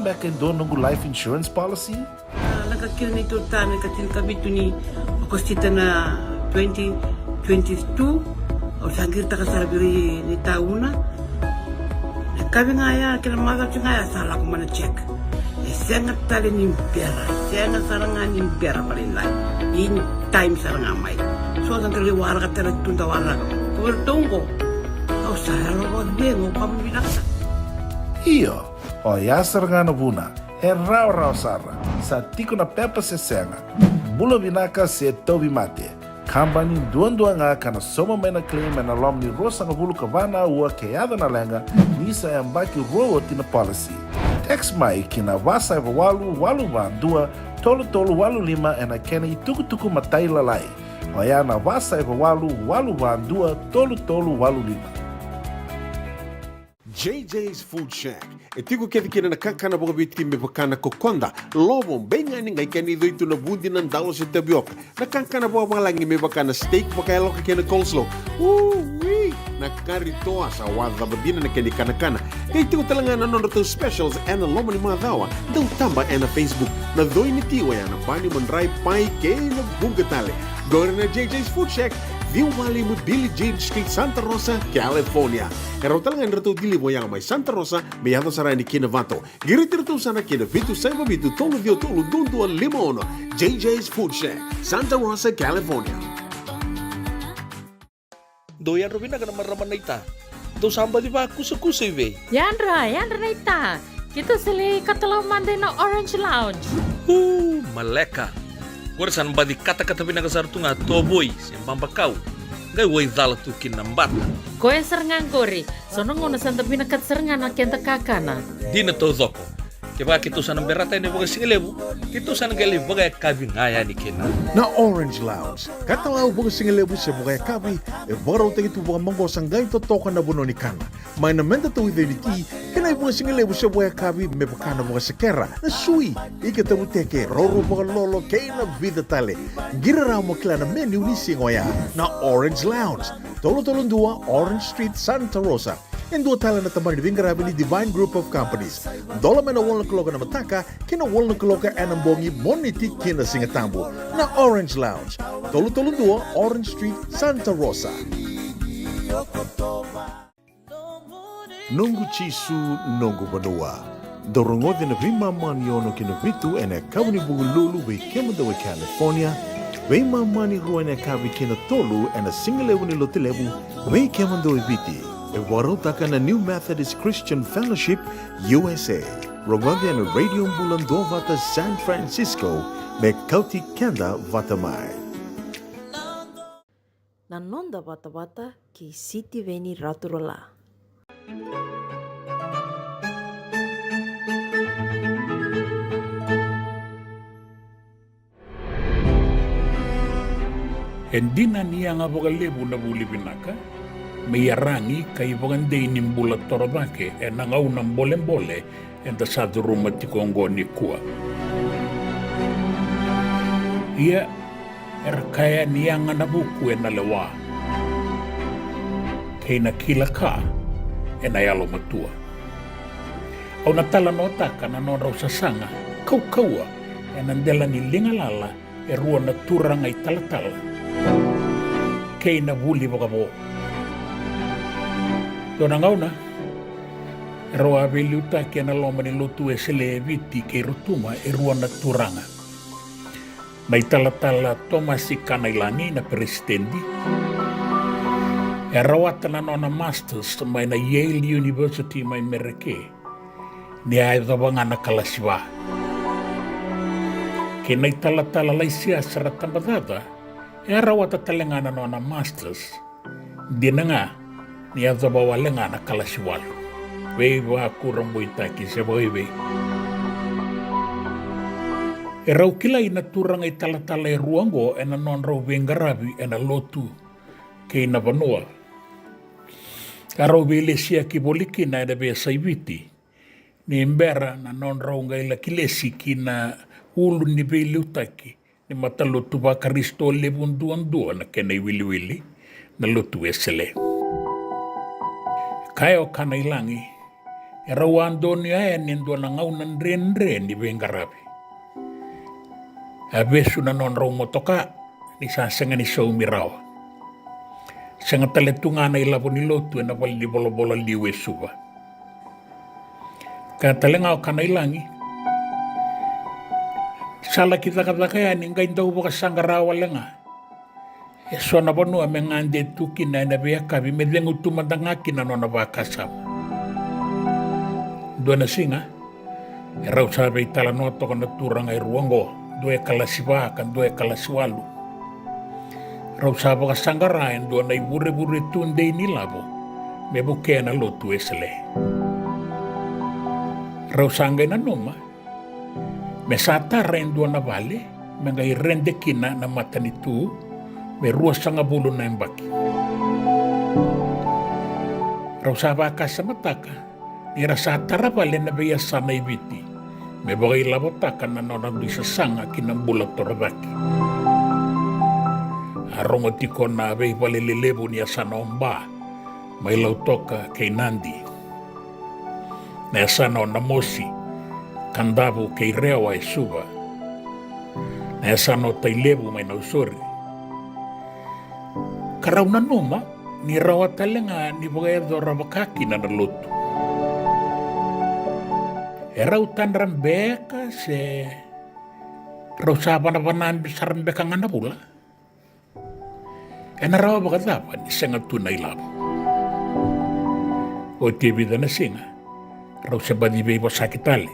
meka indo nungu life insurance policy? Laka kira ni tutana katil kabitu ni okostita na 2022 o sangir takasarabiri ni tauna. Kami ngaya kira maga ngaya salah ko mana check. Sangat tali ni impera, sangat sarangan impera paling lain. In time sarangan mai. So ang kaliwara ka tala tunda wara. Tunggu. Oh saya lo bengo kamu binasa. Iyo, o yasar ngana buna, rau sara, sa tiko na pepa se senga, bula binaka se tobi mate, kambani duan nga kana soma mena claim na lom ni rosa nga bulu kavana ua keada na lenga, nisa yang baki roa tina policy. Text mai kina wasa eva walu van dua, tolu walu lima ena kena tuku matai lalai, o ya na wasa eva walu van dua, tolu walu lima. JJ's Food Shack. E tiku kete kina na kakana boka biti me pakana kokonda. Lobon benga ni ngai kani doitu na bundi na dalo se tabioka. Na kakana boka malangi me pakana steak pakaya loka kena coleslaw. Wee! Na kari toa sa wadha badina na kani kana. Kaya tiku talanga na nono specials ena loma ni madawa. Dau tamba ena Facebook. Na doi ni tiwa ya na bani mandrai pai kena bungatale. Gore na JJ's Food Shack. Viu Valley mo Dili Jade Street, Santa Rosa, California. Karo talaga nrato dili mo yang may Santa Rosa, may yato sarani kina Vato. Giritirto sana kina Vitu Saiba Vitu Tolo Vio Tolo Dundu Limono. JJ's Food Shack, Santa Rosa, California. Doyan Robina ka naman raman na ita. Do samba di ba kusa-kusa iwe? Yandra na ita. Kita sili katalaman din na Orange Lounge. Maleka. Kuarsan ba di kata-kata pinakasartunga toboy siyang pampakaw. Ngay way dala tukin ng bata. Koe serangan kori. Sono ngono santa pinakat serangan na kenta kakana. Di na to zoko. Kaya kitusan ng berata ni baga singalebu, kitusan ng gali baga kabi ngaya ni kina. Na Orange Lounge, katalaw baga singalebu siya baga kabi, e baraw tayo ito baga manggosang gayon totokan na buno ni kana. May namenta to with niti, kanay baga singalebu siya baga kabi, may baka na baga sakera, na sui, ikatabuteke, roro baga lolo, kaya na vida tale. Giraraw mo kila na menu ni singoya, na Orange Lounge, tolo-tolong dua, Orange Street, Santa Rosa. Yung dua tala na tamang ni Grabe ni Divine Group of Companies. Dola may na wala kaloka na mataka, kina wala kaloka anambongi moniti kina singatambo na Orange Lounge. Tolo-tolong dua, Orange Street, Santa Rosa. Nungu chisu nungu banua. Dorongode na vimaman yono kina vitu ene kawni bugululu be kemadawa California. Be mamani ruwa ene kavi kina tolu ene singalewu ni lotilewu be kemadawa viti. E warotaka na New Methodist Christian Fellowship, USA. Rongode na Radio Bula Duavata, San Francisco, me Kauti, Keda, Vata mai. Nanonda Vata ki City Veni Raturala. Endina niya nga bagalebu na buli binaka. May arangi kay bagandey nimbula torobake e nangaw ng bolembole e dasado rumatikongo ni kuwa. Iya kaya niya nga nabuku e nalawa. Kay nakila ka e nayalo matua. Au natala nota ka na non raw sa sanga, kaukawa e nandela ni lingalala e ruwa na turang ay talatala. Kay nabuli bagabo. Dona ngauna, roa veliuta ke na loma ni lotu e sele viti ke rotuma e rua na turanga. Mai talatala Tomasi Kanailangi na presidendi. E rawata na nona masters mai na Yale University mai mereke. Ni ai dhabanga na kalasiwa. Ke nai talatala laisia saratambadada. E rawata talengana nona masters. Dina nga. Ni adhabawa lenga na kalasiwalu. Wei wa kurambo itaki se wei. E rau kila ina turanga i talatala e ruango e na non rau vengarabi e na lotu ke ina vanua. Ka rau velesia ki boliki na eda vea saiviti. Ni embera na non rau ngaila kilesi ki na ulu ni vele utaki. Ni matalotu wa karisto levunduandua na kena i wili na lotu esele. Kaya o Kanailangi, E rau andoni ae ni ndo na ngau nan ren ni vengarabi. A besu na non rau motoka ni sa senga ni sau mirawa. Senga tale tunga na ilapo ni lotu na wali ni bolo liwe suba. Ka tale ngau kana ilangi. Sala kita kaya ni ngai ndau boka sangarawa lenga. E sona bonua me ngande tuki na ina bea kabi me dengu tumandangaki na nona wakasama. Dona singa, e rau sabe itala noto kana turanga i ruango, due kalasiwa kan due kalasiwalu. Rau sabe ka sangara en dona i bure tunde ni labo, me buke na lotu esele. Rau sangay na numa, me satara en dona vale, me ngai rende kina na mata ni tu, me rua sanga bulu na embaki. Rau sabe akasa mataka, ira sa tarapale na beya sana ibiti. Me bagay labotaka na nonang sa sanga kinambulat torabaki. Arong otiko na abay palililebo niya sa naomba. May lautoka kay Nandi. Na sana na mosi. Kandabu kay Rewa ay suba. Na sana tay lebo may nausuri. Karaw na numa, ni rawa talenga ni bagay dorabakaki na naluto. Era utan rembeka se rosaba na banan bisa rembeka nga na pula. E narawa ba katapan isang tunay labo. O tibida na singa, raw sa badibay po sakitali.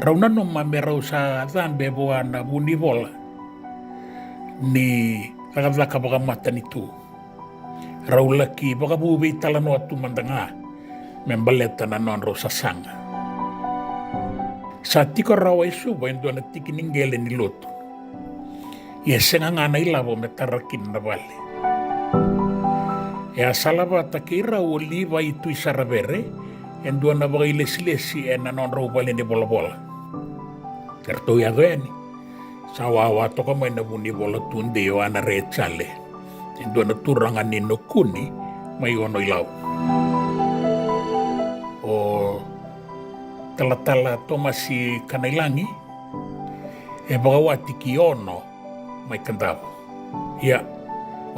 Raw na nung mami raw sa dambe buwan na bunibola ni kakadlaka baka mata nito. Raw laki baka bubay talano at tumandanga membaleta na non raw sa sanga. Sa tiko rawa isuba yung doon at tikininggele ni Loto. Yese nga nga na ilabo metarakin na bali. E asalaba takira oliva itu isarabere yung doon na baka ilesilesi e nanon raw bali ni bola-bola. Kerto yado yan. Sa wawato ka may nabuni bola tunde yo ana rechale. Yung doon na turangan ni Nukuni may ono ilaw. Tala-tala to masi kanailangi e bagawati ki ono may kandaw. Ya,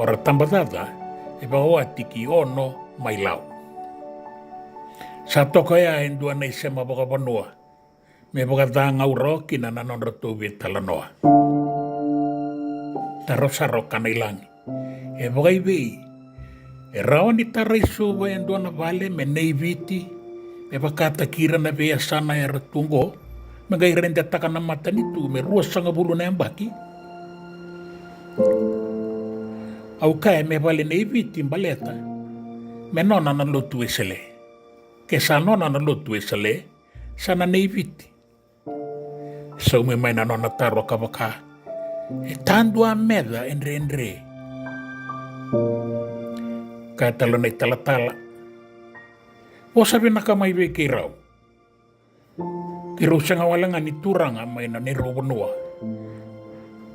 ora tambadada e bagawati ki ono may law. Sa to kaya indua na isema bagabanua me bagada ngauro kinanon ratubi talanoa. Tarosaro kanailangi e bagaybi e rawan itaray suba indua na vale me neiviti me bakata kira na beya sana ya ratungo, magay rende taka na mata nito, me ruwas sa nga bulo na yung baki. Au kaya me bali na ibiti baleta, me nona na lotu esele. Kesa nona na lotu esele, sana na ibiti. So me may na nona taro ka baka, e tando a meda enre. Kaya talo na italatala, o sabi na kamay be kiraw. Kiraw siya nga wala nga ni turang may na nirobonua.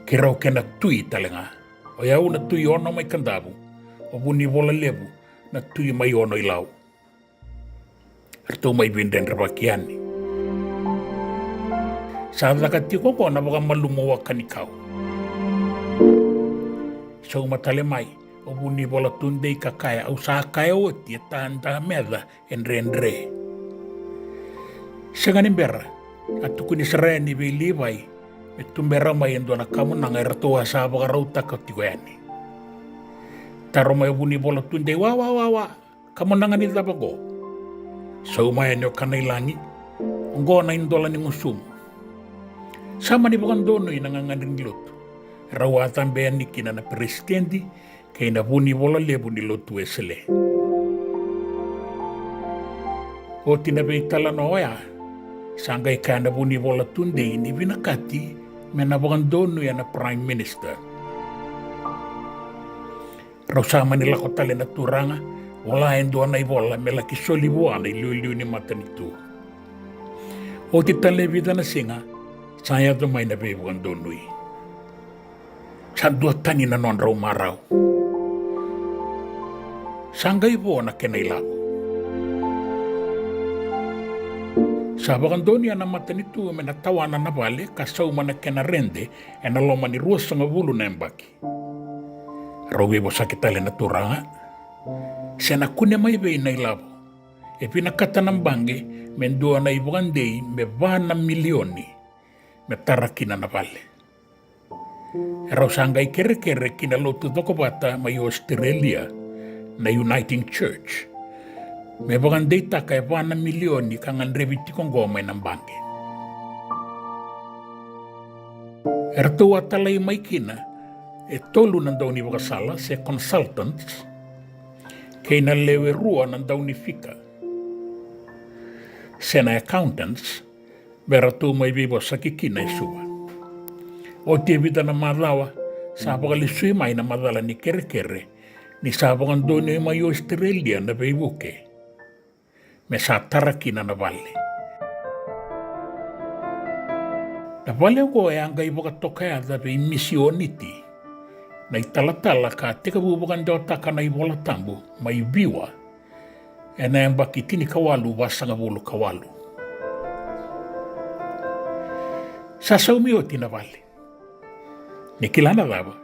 Kiraw ka na tuy talaga. O yaw na tuy ono may kandabo. O buni bola lebo na tuy may ono ilaw. Arto may binden rabakian. Sa lakati ko na baka malumuwa ka ni kao. So matalemay. O buni bola tunde kakaya au sa kaya oti tanda meda enre. Sa ganin bera at kuni sarani be libay at tumbera may endo na kamo nang eratuwa sa bagarauta katiguani. Taro may buni bola tunde wa kamo nang anita bago. Sa umayan yo kanailangi unggo na indola ni musum. Sama ni bagan dono nanganganing luto. Rawatan bayan ni kina na presidente kay nabuni bola lebu ni Lotu esele. O tinabi talano ya, sangay ka nabuni bola tunde ni binakati menabandono yan na Prime Minister. Rausama nila ko tali na turanga, wala yung doon na ibola, melaki solibuan ay liu ni mata nito. O titalebida na singa, saya dumay na bebandono eh. Sa duwatan ni nanon raw maraw. Sanggay po na kinailaw. Sa wakandoni ana matanitu me na tawana na vale ka saumana kena rende e na loma ni rua sanga vulu na embaki. Rawe bo sakitale na turanga. Se na kune mai vei na ilavo. E pina kata nambange me ndua na ibwandei me vana milioni me tarakina na vale. E rau sangai kere kina lotu doko Vata mai Australia na Uniting Church. Me wakandei taka e vana milioni kangan reviti kongoma i nambange. E ratu atalai mai kina e tolu nandauni wakasala se consultants kei na lewe rua nandauni fika. Se na accountants me ratu mai vivo sakikina e sua. O te vida na malawa sa wakalisui mai na madala ni kere ni sa wakandoni mai Australia na veivuke. Me sa tarakina na vale. Na vale ko e anga i wakatoka e ada vei misioniti. Na i talatala ka teka bubukan taka na i wola tambu mai viwa. E na embaki tini kawalu wasanga vulu kawalu. Sa saumi o tina vale. Ni kilana lava.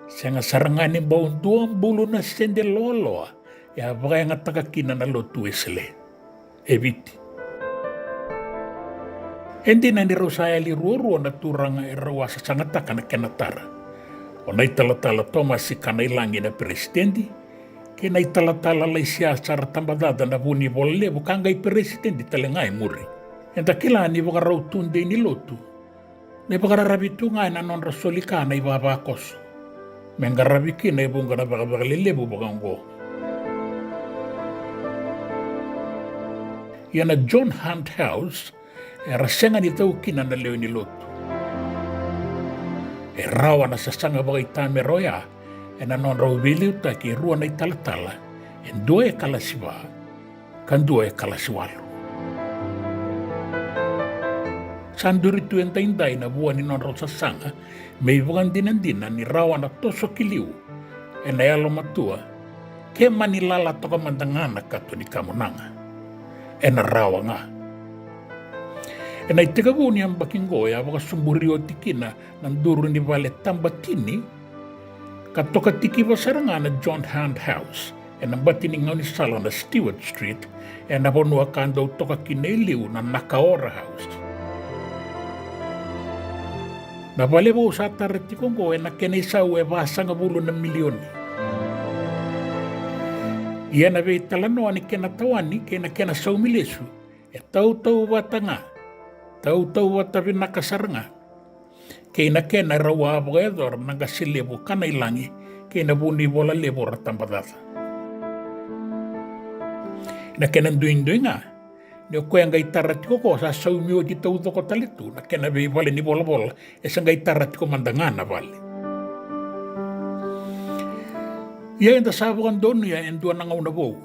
Senga sarangani bau duang bulu na sende loloa. Ya vaya ngataka kina na lotu esele. Eviti. Endi na ni rosaya li ruo na turanga e rawasa sangataka na kenatara. O na italatala Thomas kana ilangi na presidenti, ke na italatala la siasara tambadada na vuni volle bukanga i presidenti talengai muri. Enta kila ni wakarau tunde ni lotu. Ne wakararabitu ngai na non rasolika na ibaba koso. Mengarabiki na ibunga na wakabalelebu bakango. Yana John Hunt House e rasenga ni tau kina na leo ni lotu. E rawa na sasanga bagai tame roya e na non rau vili uta ki rua na italatala e dua e kalasiwa kan dua e kalasiwalu. Sanduri tu entaindai na bua ni non rau sasanga me iwagan dinandina ni rawa na toso kiliu e na yalo matua ke manilala toka mandangana katu ni kamunanga. E na rawa nga. E na iteka vuni ang bakingo ya waka sumburi o tikina ng duro ni vale tambatini katoka tiki wasaranga na John Hunt House e na batini nga ni sala na Stewart Street e na ponua kando toka kineliu na Nakaora House. Na vale bo sa tarati kongo e na kenesau e vasanga bulo na milioni. Ia na vei talanoa ni kena tawani kena saumilesu e tau Vata nga. Tau Vata vinakasaranga. Kena rawa abogador nanga silebo kana ilangi kena buni bola lebo ratambadata. Na kena duing nga. Ni o koe ngai tarati ko sa saumio ki tau toko talitu na kena vei vale ni bola e sa ngai tarati ko mandangana vale. Ia enda sabukan donu ya endua nanga una bou.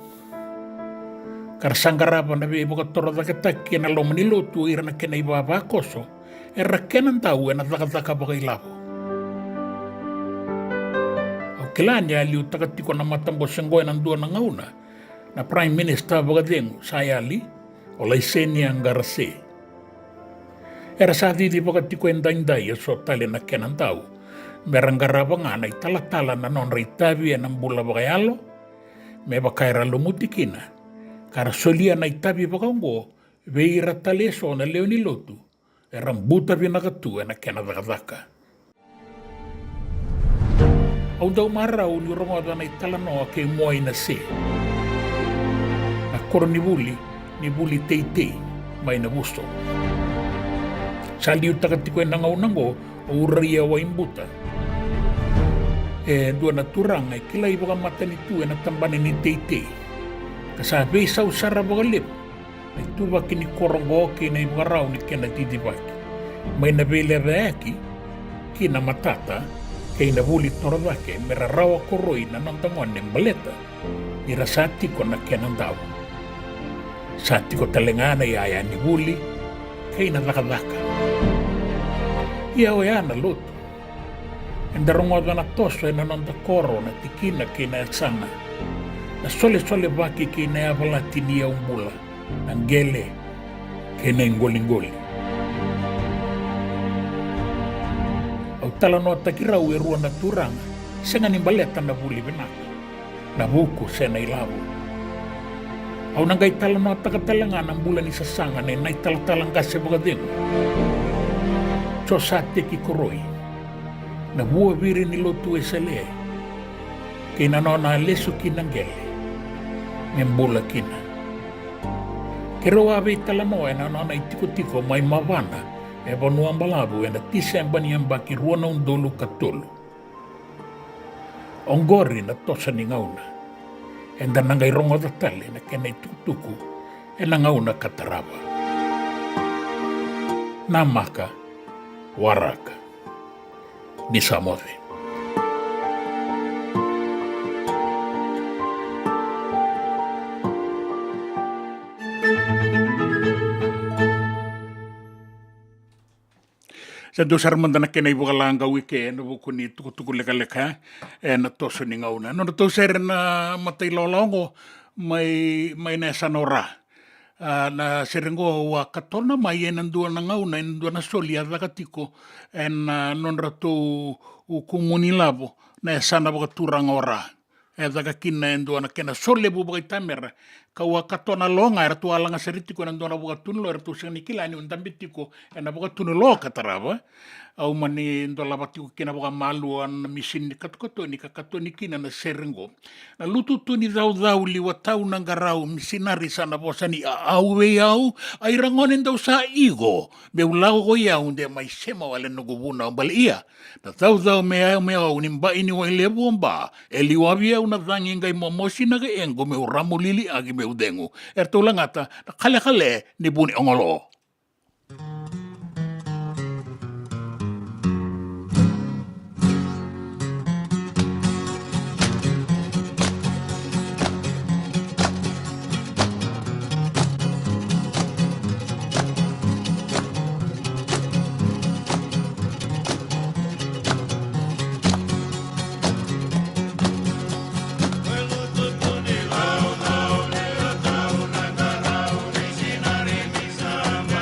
Karsangarapa na be boka toro takataki na loma ni lotu ira na kena ibaba koso e rakenan tau e na takataka baka ilabo. O kilanya liu takatiko na matambo senggoy ng dua nanga una na Prime Minister baka dengu sayali o Laisenia Ngarase. Era sa di baka tiko endainday so tali na kenan tau. Meranggaraba nga na italatala na non reitabi e ng bula bakayalo, me bakaira lumutikina, kara solia na itabi bakango, veira taleso na leo ni lotu, e rambuta vinakatu e na kenadakadaka. Au daw marau ni rongoda na italanoa ke moay na se. Na koro ni buli teitei, may na gusto. Saliu takatiko e nangaw-nango, o uraria wa imbuta. E dua na turanga e kila iba ka mata ni tu e na tambane ni teitei. Kasabi sa usara baka lip. Ay tuba kini korongo kina iba ka raw ni kena didibaki. May nabele reaki kina matata kay nabuli torodake mera rawa koroi na nantangon ng baleta. Ira sati ko na kenang daw. Sati ko talengana yaya ni buli kay nadakadaka. Iyaw na luto. Endarongoda na toso e nanonda koro na tikina kina sana. Na sole baki kina yavala tinia umbula. Nang gele. kena ngoli-ngoli. Au tala no takirau e rua na turanga, senga ni baleta na buli benaka, na buku sena ilabu. Au nangai tala no takatalanga ng bula ni sasanga na nai talatalang kase bagadengo. So sate ki koroi, na bua viri ni lotu e sele, kina no na lesu kinangele, membula kina. Kero awe tala no e na no na itiko-tiko mai mavana, e vanuang balabu e na tisemba ni ambaki ruana undolu katulu. Ongori na tosa ni ngauna, e na nangai rongo tatale na kena itukutuku e na ngauna kataraba. Namaka, waraka, ni samove. Sa dosar mandana kena ibu kalanga wike na buku ni tuku leka-leka na toso ni ngauna. No na toser na matai lolongo mai na sanora. Na serengo wa katona mai nandua na ngauna nandua na soli adakatiko non rato kumuni labo na sana baka turang ora. Dagakina nandua na kena sole bu baka tamera. Kawa katona longa era tu alanga seritiko nandua na baka tunlo era tu senikila ni undambitiko na baka tunlo kataraba. Au mani ndo labatiko kena baka maluan misin ni katokato ni kakato ni kina na serengo. Na lututu ni dau liwa tau nangarau misinari sana bosa ni au ay rangonin daw sa igo. Beulau ko yaw de may sema wala nagubuna bal iya. Na dau mea nimba ini wa ilebo ba. Eliwabi na dangin kay momosi na kaengo me uramu lili agi me udengu. Erto lang ata na kale ni buni ongolo. Sinari misame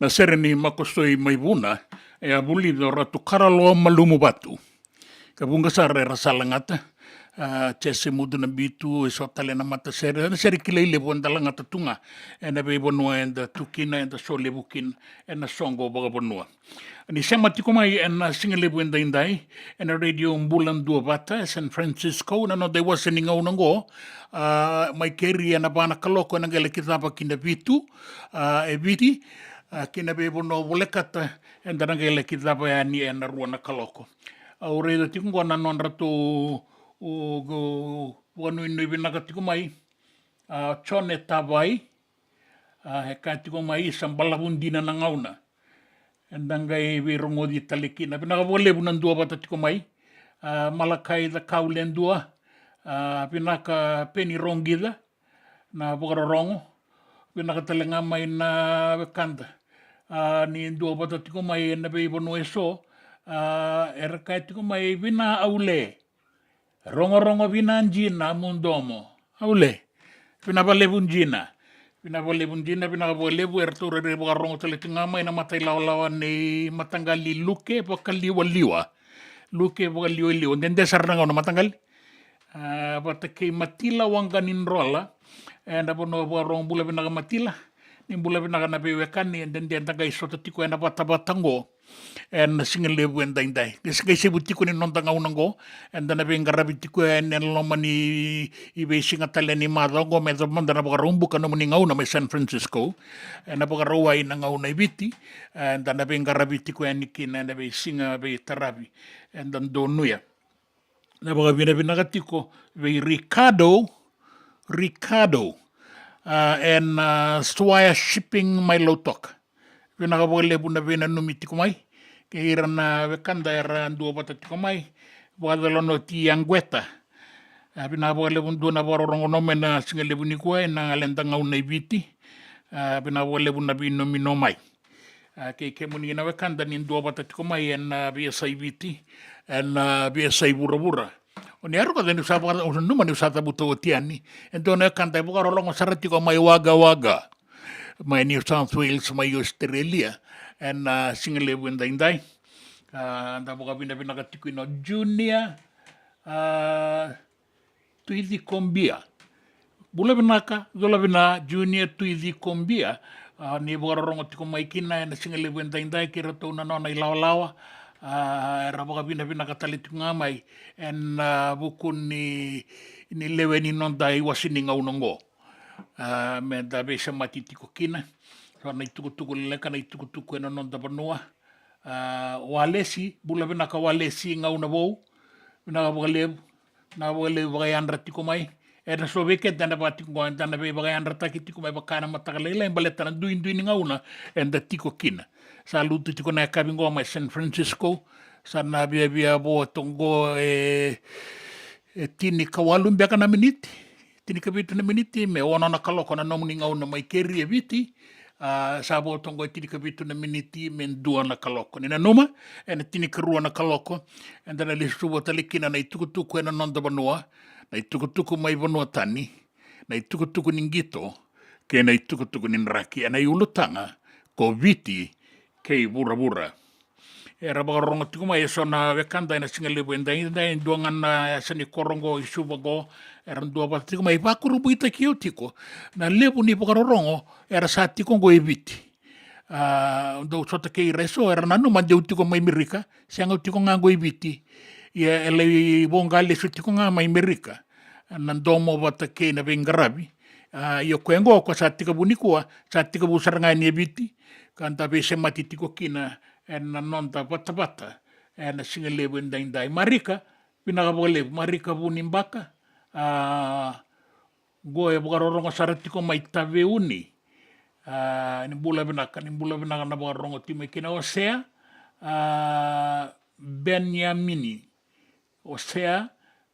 na sereni makostoi mai vuna e a buli do ratu karaloa malumu batu. Ka bunga sare rasalangata, tese mudu na bitu e sotale na mata sere, na sere kile ile buanda langata tunga, e na bei bonua e na tukina e na sole bukin e na songo baga bonua. Ni sema tiko mai e na singale buenda indai, e na radio Bula Duavata e San Francisco, na no de wasa ni ngau nango, mai keri e na bana kaloko e na gale kitapa kina bitu, e biti, kina bei bonua volekata e na gale kitapa e ani e na rua na kaloko. Au reida tiko ngona non rato o wanu inu vinaka tiko mai chone tawai he ka tiko mai sambalahundina na ngauna endangai virongo di talikina vinaka vole bunan dua bata tiko mai malakai da kaulen dua vinaka peni rongida na bogarongo vinaka talenga mai na vekanda ni dua bata tiko mai na be bono eso era kai tiko mai vina aule rongo vina njina mundomo aule vina balebun jina vina balebun ertura re rongo tele tinga mai na matai lawa ni matangali luke pakaliwa luke pakaliwa ndende sarnanga no matangali batake matila wanganin rola enda bono rong bula vina matila ni bula vina na bewekani ndende ndanga isota tiko ena bata-batango en singale buenda indai gesgai sebutiko ni nontanga unango and then benga rabitiko en lomani ibe singa taleni madongo me mandana bagarumbu kana muninga una me San Francisco en bagarowa ina ngauna ibiti and then benga rabitiko en kina na be singa be tarabi and then donuya na bagavina binagatiko be Ricardo and Swire Shipping my lotok vinagabole buna vina numitiko mai ke irana vekanda era dua bata tiko mai wadalono ti angweta vinagabole bundu na borongo no mena singale buniko na alendanga una ibiti vinagabole buna bino mino mai ke muni na vekanda ni dua bata tiko mai en biasa ibiti en biasa ibura oni aro ka denu sapa o numa ni usata buto tiani entone kanta bogarongo saratiko mai waga my New South Wales, my Australia, and singale wenda indai. And aboga bina katiko no junior tuizi kombia. Bula binaka, zola bina junior tuizi kombia. Ni boga rongo tiko maikina and singale wenda indai kira to na nona ilawa. Raboga bina katali tunga mai and bukun ni leweni non dai wasininga unongo. Me da besa mati tiko kina so na tuku leka na tuku ena non da banua walesi bula bina ka walesi ngau na bo na bogale bagayandra tiko mai era so veke dana bati ko dana be bagayandra taki tiko mai bakana matakale le baleta na duin ngau na enda tiko kina salutu tiko na kabingo mai San Francisco sana bia bo tongo tini kawalum bia kana miniti tini kabitu na miniti me ona na kaloko na nomuni ngau na mai keri e viti sabo tongo tini kabitu na miniti men dua na kaloko ni na noma ena tini karua na kaloko enda na lisu botalikina na itukutuku ena nonda banua na itukutuku mai banua tani na itukutuku ningito ke na itukutuku ninraki ena iulutanga ko viti ke bura era bagarongo tiko mai so na vekanda ina singale buenda inda duangan na sani korongo isubago era dua bata tiko mai bakuru buita kio tiko na lebu ni bagarongo era sa tiko go eviti do sota ke reso era nanu mandeu tiko mai mirika sianga tiko ngango eviti ia ele bongale su tiko nga mai mirika nandomo bata ke na vengarabi io kwengo ko sa tiko bunikua sa tiko busaranga ni eviti kanta be semati tiko kina en nonta bata en singale wenda indai marika pinagabole marika bunimbaka goe bogarongo saratiko mai taveuni ni bula binaka na bogarongo time kina osea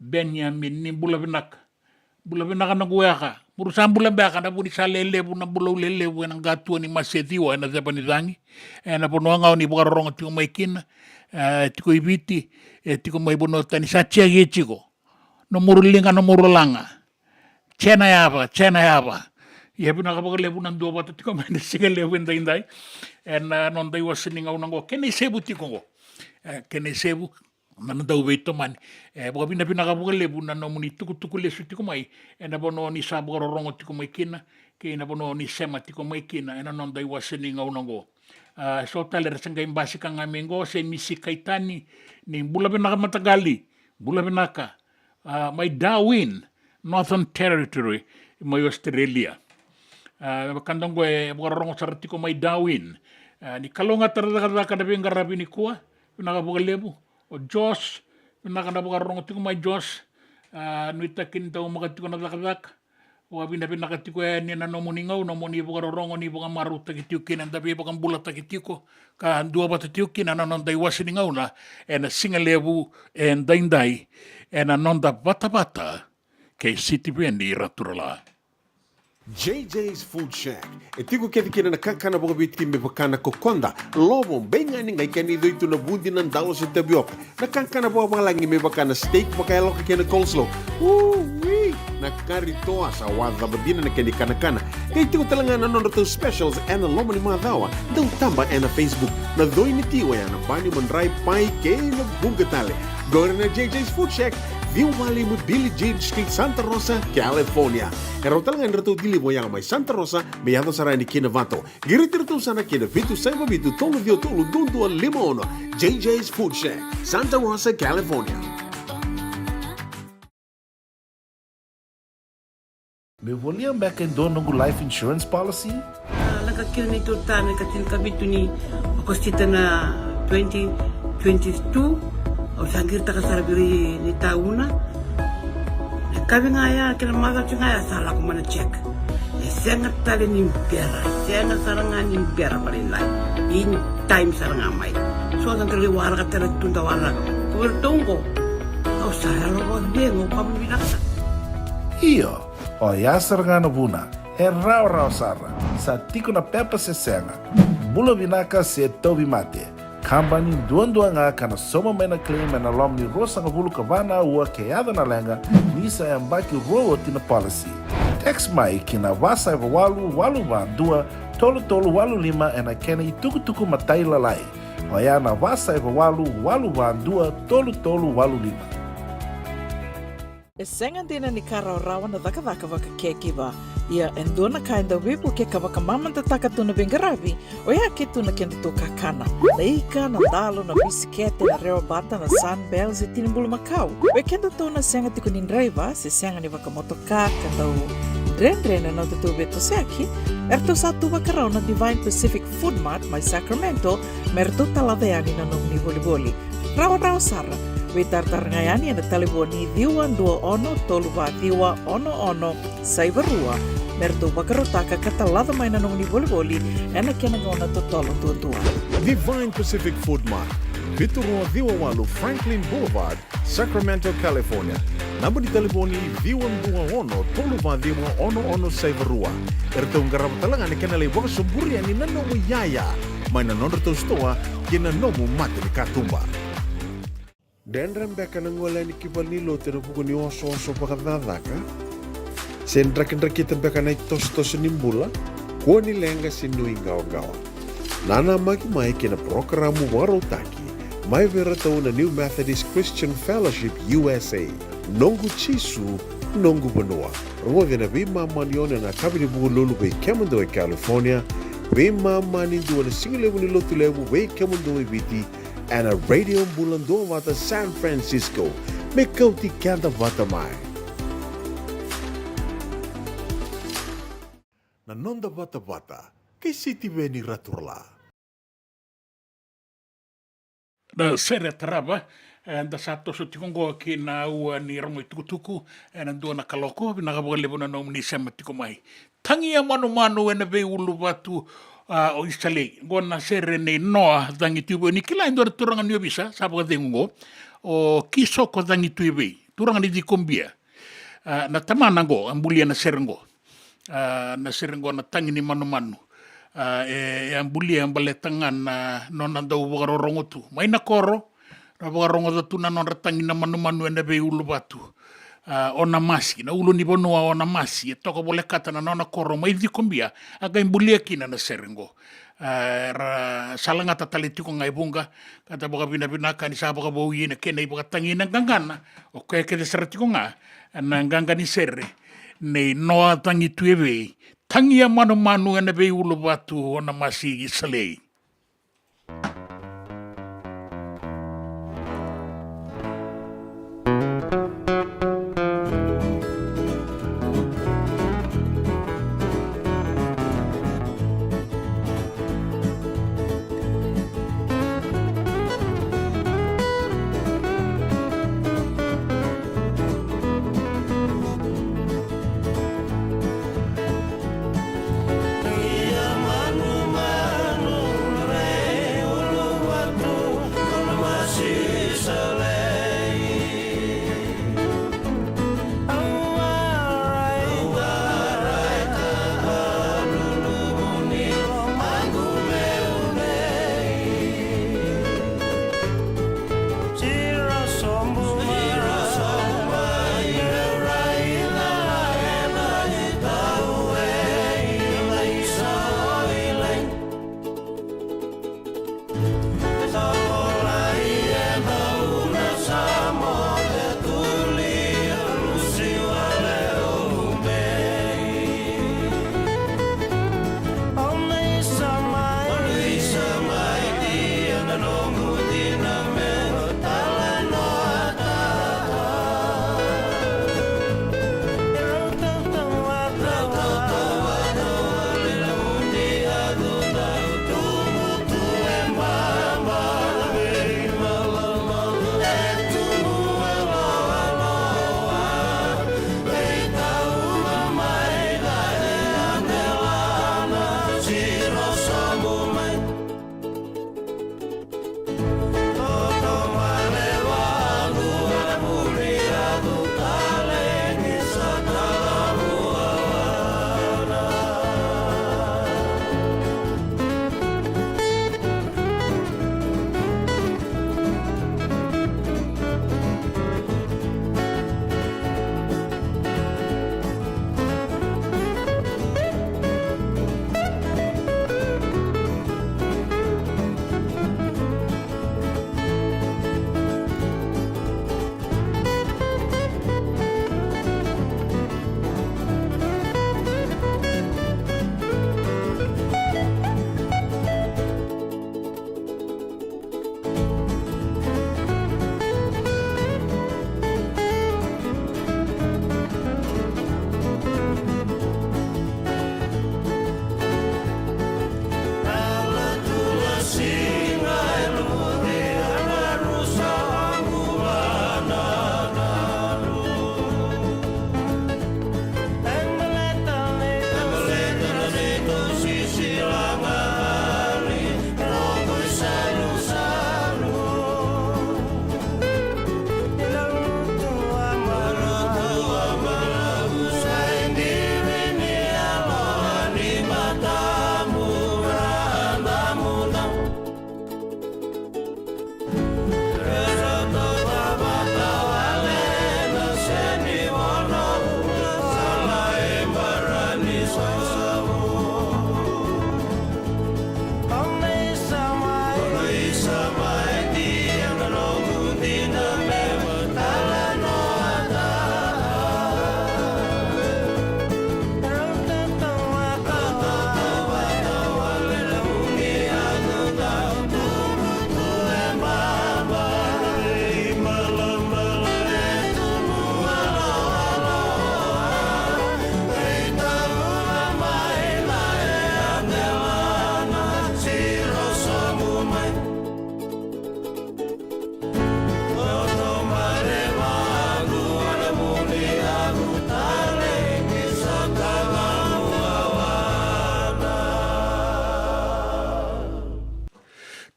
Benyamin ni bula binaka na gueaka Burusan bula baka na buni sa lele na bula lele na gatua ni masetiwa na zabanizangi na pono ngau ni bogarongo tiko mai kina tiko ibiti tiko mai bono tani sa chege chiko no murulanga chena yaba Ia pina kapaka levu nan dua wata tiko mai singa levu en daindai. En non dai wasininga unango. Kene sebu tiko ngo. Kene sebu. Nana tau veito mani. Boka pina kapaka levu nana muni tuku lesu tiko mai. Ena bono ni sabu rongo tiko mai kina. Ke ena bono ni sema tiko mai kina. Ena non dai wasininga unango. So tale rasanga imbasi ka ngamengo se misi kaitani. Ni bula pinaka matagali. Bula pinaka. Mai Darwin. Northern Territory. Mai Australia. Kandang gue rongo saratiko mai Darwin. Ni kalonga taradaka kada bengarabi ni kuah. Pinaka lebu. O Jos. Pinaka rongo tiko mai Jos. Nuita kintau makatiko na dakadak. Wa pinaka tiko ni na nomoni ngau nomoni rongo ni buka maru takitiko kinan tapi bukan bula takitiko. Ka dua bata tiko kinan non dai wasi ngau na. En singa lebu en daindai. En non da Vata. Kei City Bendi raturala. JJ's Food Shack. E tiku kevi kina na kakana boka biti me bakana kokonda. Lobo benga ni ngai kani doitu na bundi nan dalo sa tabioka. Na kakana boka malangi me bakana steak baka eloka kena coleslaw. Wee! Na karitoa sa wadha badina na kani kana. Kaya tiku talanga na nono specials and lomo ni mga dawa. Daw tamba na Facebook. Na doi ni tiwa ya na bani manray pai kaya na bungatale. Go na JJ's Food Shack. Viu Valley mo Billy Jane Street, Santa Rosa, California. Karo talagang rato dili mo yang may Santa Rosa, may ato saray ni Kinavato. Giritirto sana kina Vitu Saiba Vitu Tolo Dio Tolo Dundu Limono. JJ's Food Shack, Santa Rosa, California. Me voliam back in donongu life insurance policy? Nakakira ni tutana katil kabitu ni akostita na 2022. O sangir taka sarabiri ni tauna. Kami ngaya kira maga ngaya salah ko mana check. Sengat tali ni biara, sengat sarangan ni biara paling lain. In time sarangan mai. So ang kali wala ka tala tunda wala. Kuwertongko. O saya lo bengo kamu binasa. Iyo, o ya sarangana buna. E rau sara. Sa tiko na pepa se senga. Bula binaka se tobi mate. Kambani dua nga kana soma mena claim na lom ni rosa nga bulu kavana ua keada na lenga nisa ya mbaki roa tina policy. Text mai kina wasa eva walu van dua tolu walu lima ena kena ituku matai lalai. Hoya na wasa eva walu van dua tolu walu lima. E senga dina ni kara rawa na daka waka kekiwa. Ia endona kainda wipu ke kawaka mamanta taka tuna bengarabi o ia ke tuna kenda tō kakana. Na ika, na dalo, na bisikete, na reo bata, na sunbells e tinimbulu makau. O kenda tō na senga tiko ni nreiva, se senga ni waka motoka, kandau dren na tutu beto seki, erto satu wakarau na Divine Pacific Food Mart mai Sacramento, merto talaveani na nong ni boli. Rawa sara. Witartar ngayani na taliboni diwa dua ono toluwa diwa ono saibarua merto bakarotaka katalada mai na nung ni boli ena kena ngona totolo tua. Divine Pacific Food Mart, Viturua Diwawalu Franklin Boulevard, Sacramento, California. Namba di taliboni diwa dua ono toluwa diwa ono saibarua. Erto ngarap talangan ni kena lewak sumburi ani nanomu yaya. Mai na nonreto stoa kena nomu mate ni katumba. Dendram beka nangola ni kibalilo tena buku ni oso pakadadaka. Sendrakin-drakitan beka na tos nimbula. Kuha ni lenga sinui gawa. Nana magi mai kina programa warotaki. Mai vera tau na New Methodist Christian Fellowship USA. Nongu chisu, nongu banua. Rungo vina bima manione na kabini buku lulu bei kemundo e California. Bima mani dua na singilewu ni lotu lewu bei kemundo e biti. And a radio Bula Duavata San Francisco. Me Kauti Keda Vata mai. Na nonda Vata, kay City Bendi raturla. Da sere taraba, da sato so tikongo ki na ua ni rongo i tukutuku, na dua na kaloko, pinakabuka lepo na nomu ni sema tiko mai. Tangi ya manu ena vei ulu watu, o isale gona sere nei noa dangi tuibo ni kila indora turanga ni obisa sapa ka tengo o kisoko dangi tuibo turanga ni di kombia na tamana go ambulia na serengo na tangi ni manu e ambulia ambale tangan nona dau bogarorongo tu mai na koro na bogarongo tu na nona tangi na manu ena be ulu batu ona masi, na ulo ni bonua ona masi, e toka bole kata na nona koro mai di kombia, aga imbulia kina na serengo. Ra salanga tatale tiko ngai bunga, kata boka bina ka ni sa boka bau yina kena i boka tangi na gangana, o kaya kete sara tiko nga, na ganga ni sere, nei noa tangi tuewe, tangi a manu ena bei ulo watu ona masi i salei.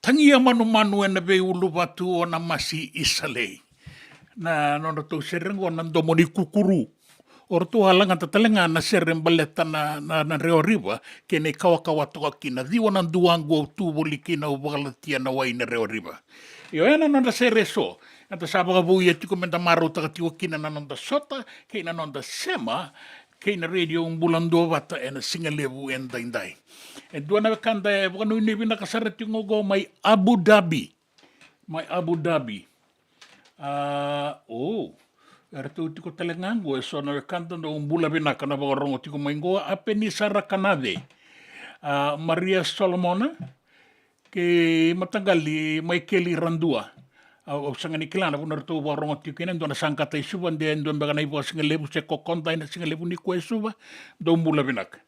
Tangia manu ena vei ulu watu o na masi isalei. Na nona tau serengo na ndomoni kukuru. Ora tu halanga tatalenga na serem baleta na reo riva ke ne kawakawa toka kina. Diwa na duangu au tu boli kina u wakalatia na wai na reo riva. Io ena nona sere so. Ata sabaga vui ati ko menta maro taka tiwa kina nanonda sota, kei nanonda sema, kei na radio Bula Duavata e na singalevu e ndaindai. E dua na kanda e wakanu ini vina kasara tingogo mai Abu Dhabi. Mai Abu Dhabi. Era tu tiko telengango e so na kanda no Bula vinaka na wakarongo tiko maingoa ape ni Sara Kanave. Maria Solomona, ke matangali mai Kelly Randua. Au sanga ni kilana puna ratu warongo tikina ndo na sangkata isuba nde ndo mbagana ibo singa lebu se kokonta ina singa lebu ni ko isuba do Bula vinaka.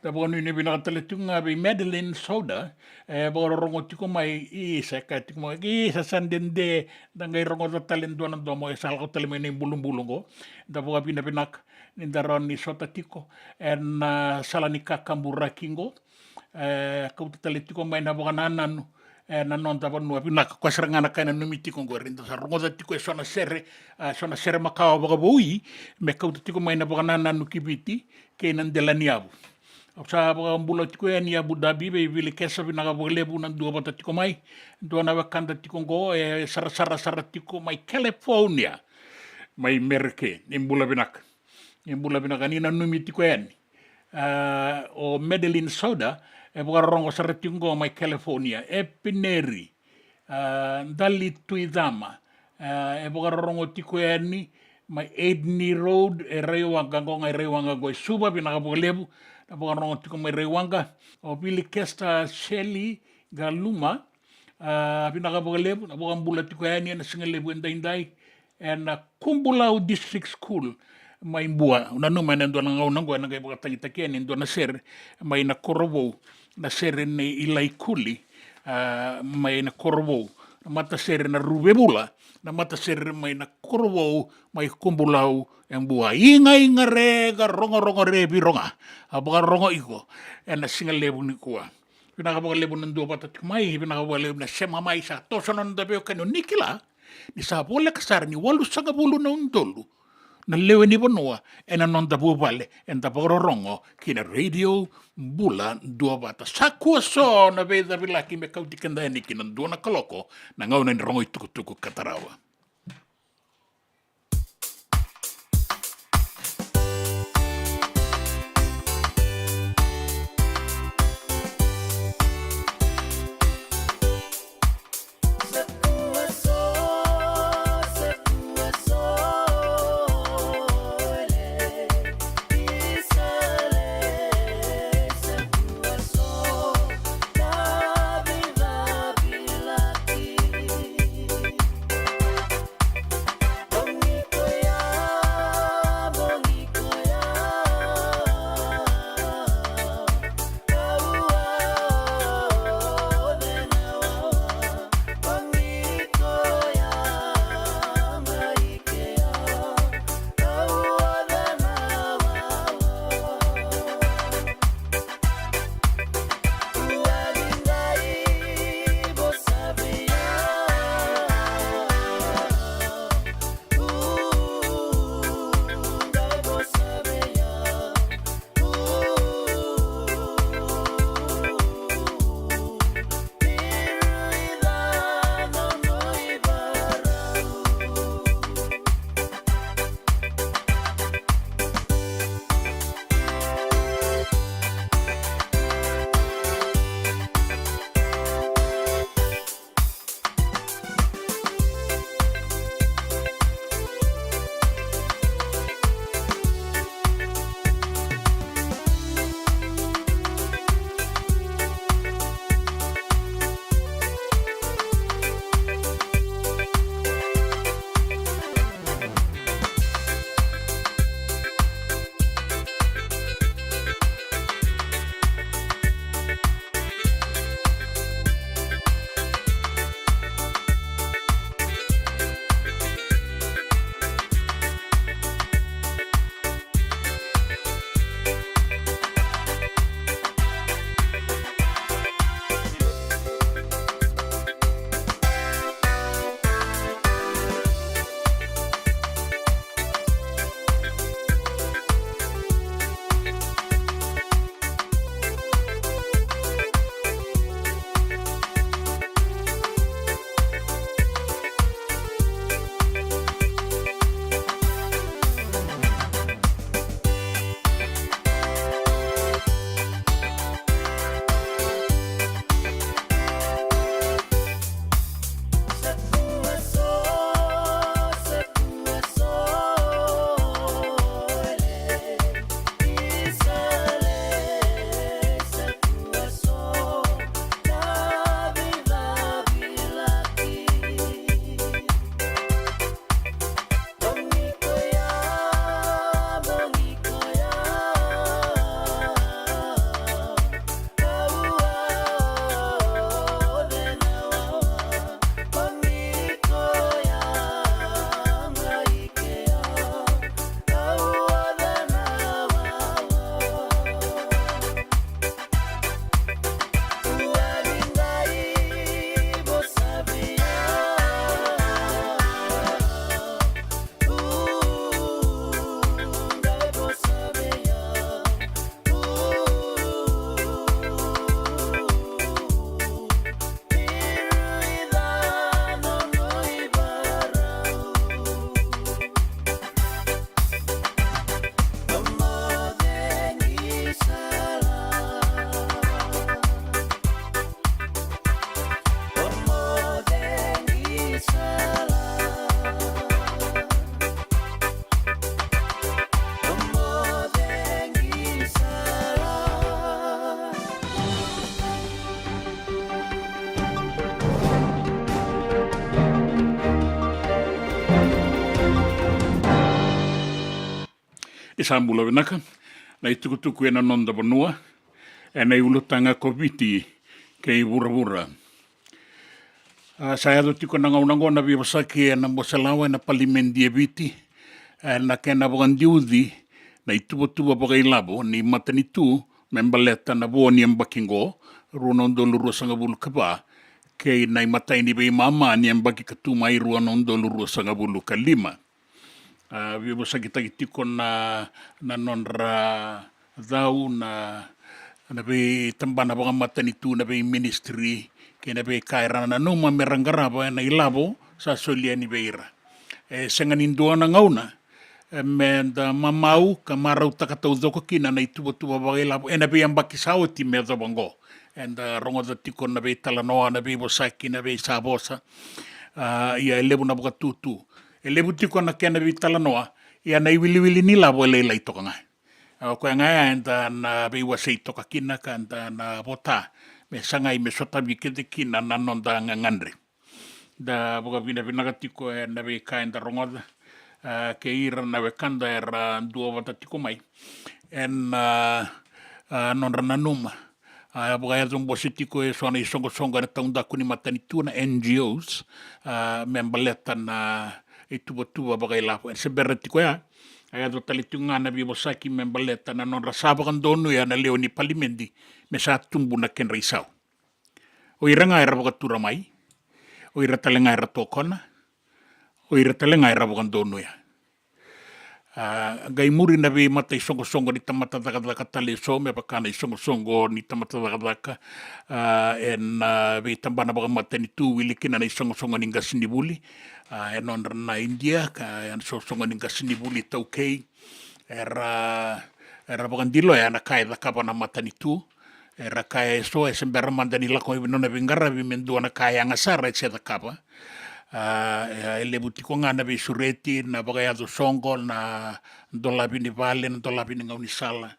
Ta bonu ni vinaka teletunga be Madeline Soda warongo tiko mai I se ka tiko mai I sa sandende dangai rongo ta talendo na do mo salko teleme ni bulungo da boga bina vinaka nindaron ni sota tiko en salanika kambura kingo Kauti tiko mai na boga nananu na nonta vanua vinaka kwa serangana kaina numiti kongo rinda sa rongoda tiko e sona sere makawa boga boi me Kauti tiko mai na boga nananu kibiti ke nandela niabu sa boga Bula tiko e ni Abu Dhabi be vile kesa vinaka boga lebu na Duavata tiko mai do na wakanda tiko ngo e sara tiko mai California mai Merke ni Bula vinaka ni na numiti ko en o Madeline Soda e rongo saratingo mai California e Pineri Dali Tuidama e rongo tiko eni mai Edney Road e Rewanga ngonga Rewanga go suba bina ka lebu e rongo tiko mai Rewanga o Billy Kesta Shelley Galuma bina ka lebu na Bula tiko eni na singa lebu ndai na Kumbulau District School mai Mbua una numa na ndo ngau nango na ga tangita keni ndo na ser mai na Korobo na ser ni Ilaikuli mai na Korobo na mata ser na Rubebula na mata ser mai na Korobo mai Kumbulau Mbua inga re ga rongo re bironga abaga rongo iko na singa lebu ni kuwa pina ka lebu ndo bata mai pina ka lebu na sema mai sa to sono ndo be kanu nikila ni sa bola kasar ni walu sanga bulu na undolu na lewe ni bonua e na non da buwale en da rongo kina radio Bula Duavata sakua so na veda vilaki me Kauti kanda eni kina duana kaloko na ngauna ni rongo itukutuku katarawa. Isa Bula Vinaka, na itukutuku e na nonda vanua, e na ulutanga koviti kei vura. Sa ado tiko na ngaunango na viwasaki e na mosalawa e na palimendi e viti, na kena vandiuthi, na ituwa pakai labo, ni matanitu, membaleta na vuoni ambakingo, ruonondo lurua sanga vulu kapa, kei na mataini bei mama ni ambaki katumai ruonondo lurua sanga vulu kalima. Viwasaki tagitiko na nonra dhau na bei tambana baka matanitu na bei ministry, kei na bei kairana na numa merangaraba na ilabo sa solia ni beira. Senganindua na ngauna, menda mamau ka marau takatau dhoko kina na ituwa baka ilabo, na bei ambaki sauti me dhawango. Rongo da tiko na bei talanoa, na bei wasaki, na bei sabosa, ia elebu na baka tutu. Elebu tiko na kena bei talanoa, ia na iwili ni labo leila itoka ngai. Koe ngai enda na bei wasei toka kina ka enda na Vata, me sangai me sotabi kete kina na nonda ngangandre. Da boka vina tiko e na bei ka enda rongoda, ke ira na wekanda era Duavata tiko mai, nonra na numa. Boka yazong bosi tiko e soana isongo na taunda kuni matanitu na NGOs, membaleta na ituwa boka ilapo. Se bera tiko ya, ayado talitunga na bibosaki membaleta na nonra sabakan donu ya na leo ni palimendi, me sa tumbu na kenra isau. O iranga era boka tura mai, o ira talenga era tokona, o ira talenga era boka donu ya. Gai muri na be mata isongo ni tamata daka tale so me pakana isongo ni tamata daka be tambana baka mata ni tu wili kina na isongo ni ngasini buli on na India ka songo ni ngasini buli taukei era baka ndilo ya na kai daka na mata ni tu era kai so sembera manda ni lako ibinona bingara bimendua na kai angasara se daka ele butiko ngana be sureti na bagayado songo na dolabi ni vale na dolabi ni ngauni sala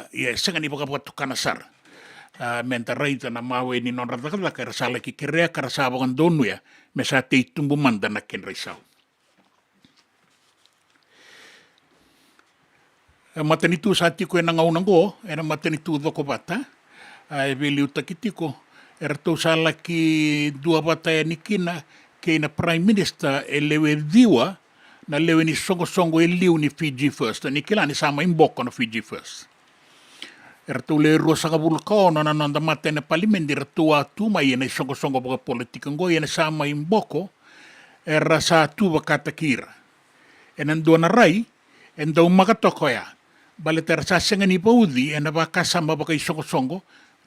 ia senga ni baka tukana sar menta raita na mawe ni non radaka ka sala ki kerea ka sa bagan donu ya me sa te tumbu manda na ken raisau matanitu sa tiko na ngaunango era matanitu doko Vata e veli utakitiko era tau sala ki Duavata e nikina kei na Prime Minister e lewe diwa na lewe ni songo e liu ni Fiji First. Ni kila ni sama imboko na Fiji First. Era tau le rua sanga vulkao na nanda mata na palimendi era tua tuma i na songo boka politika ngo i na sama imboko era sa tuwa katakira. E nandua na rai e ndau makatoko ya. Bale tera sa senga ni paudi e na baka sama baka i songo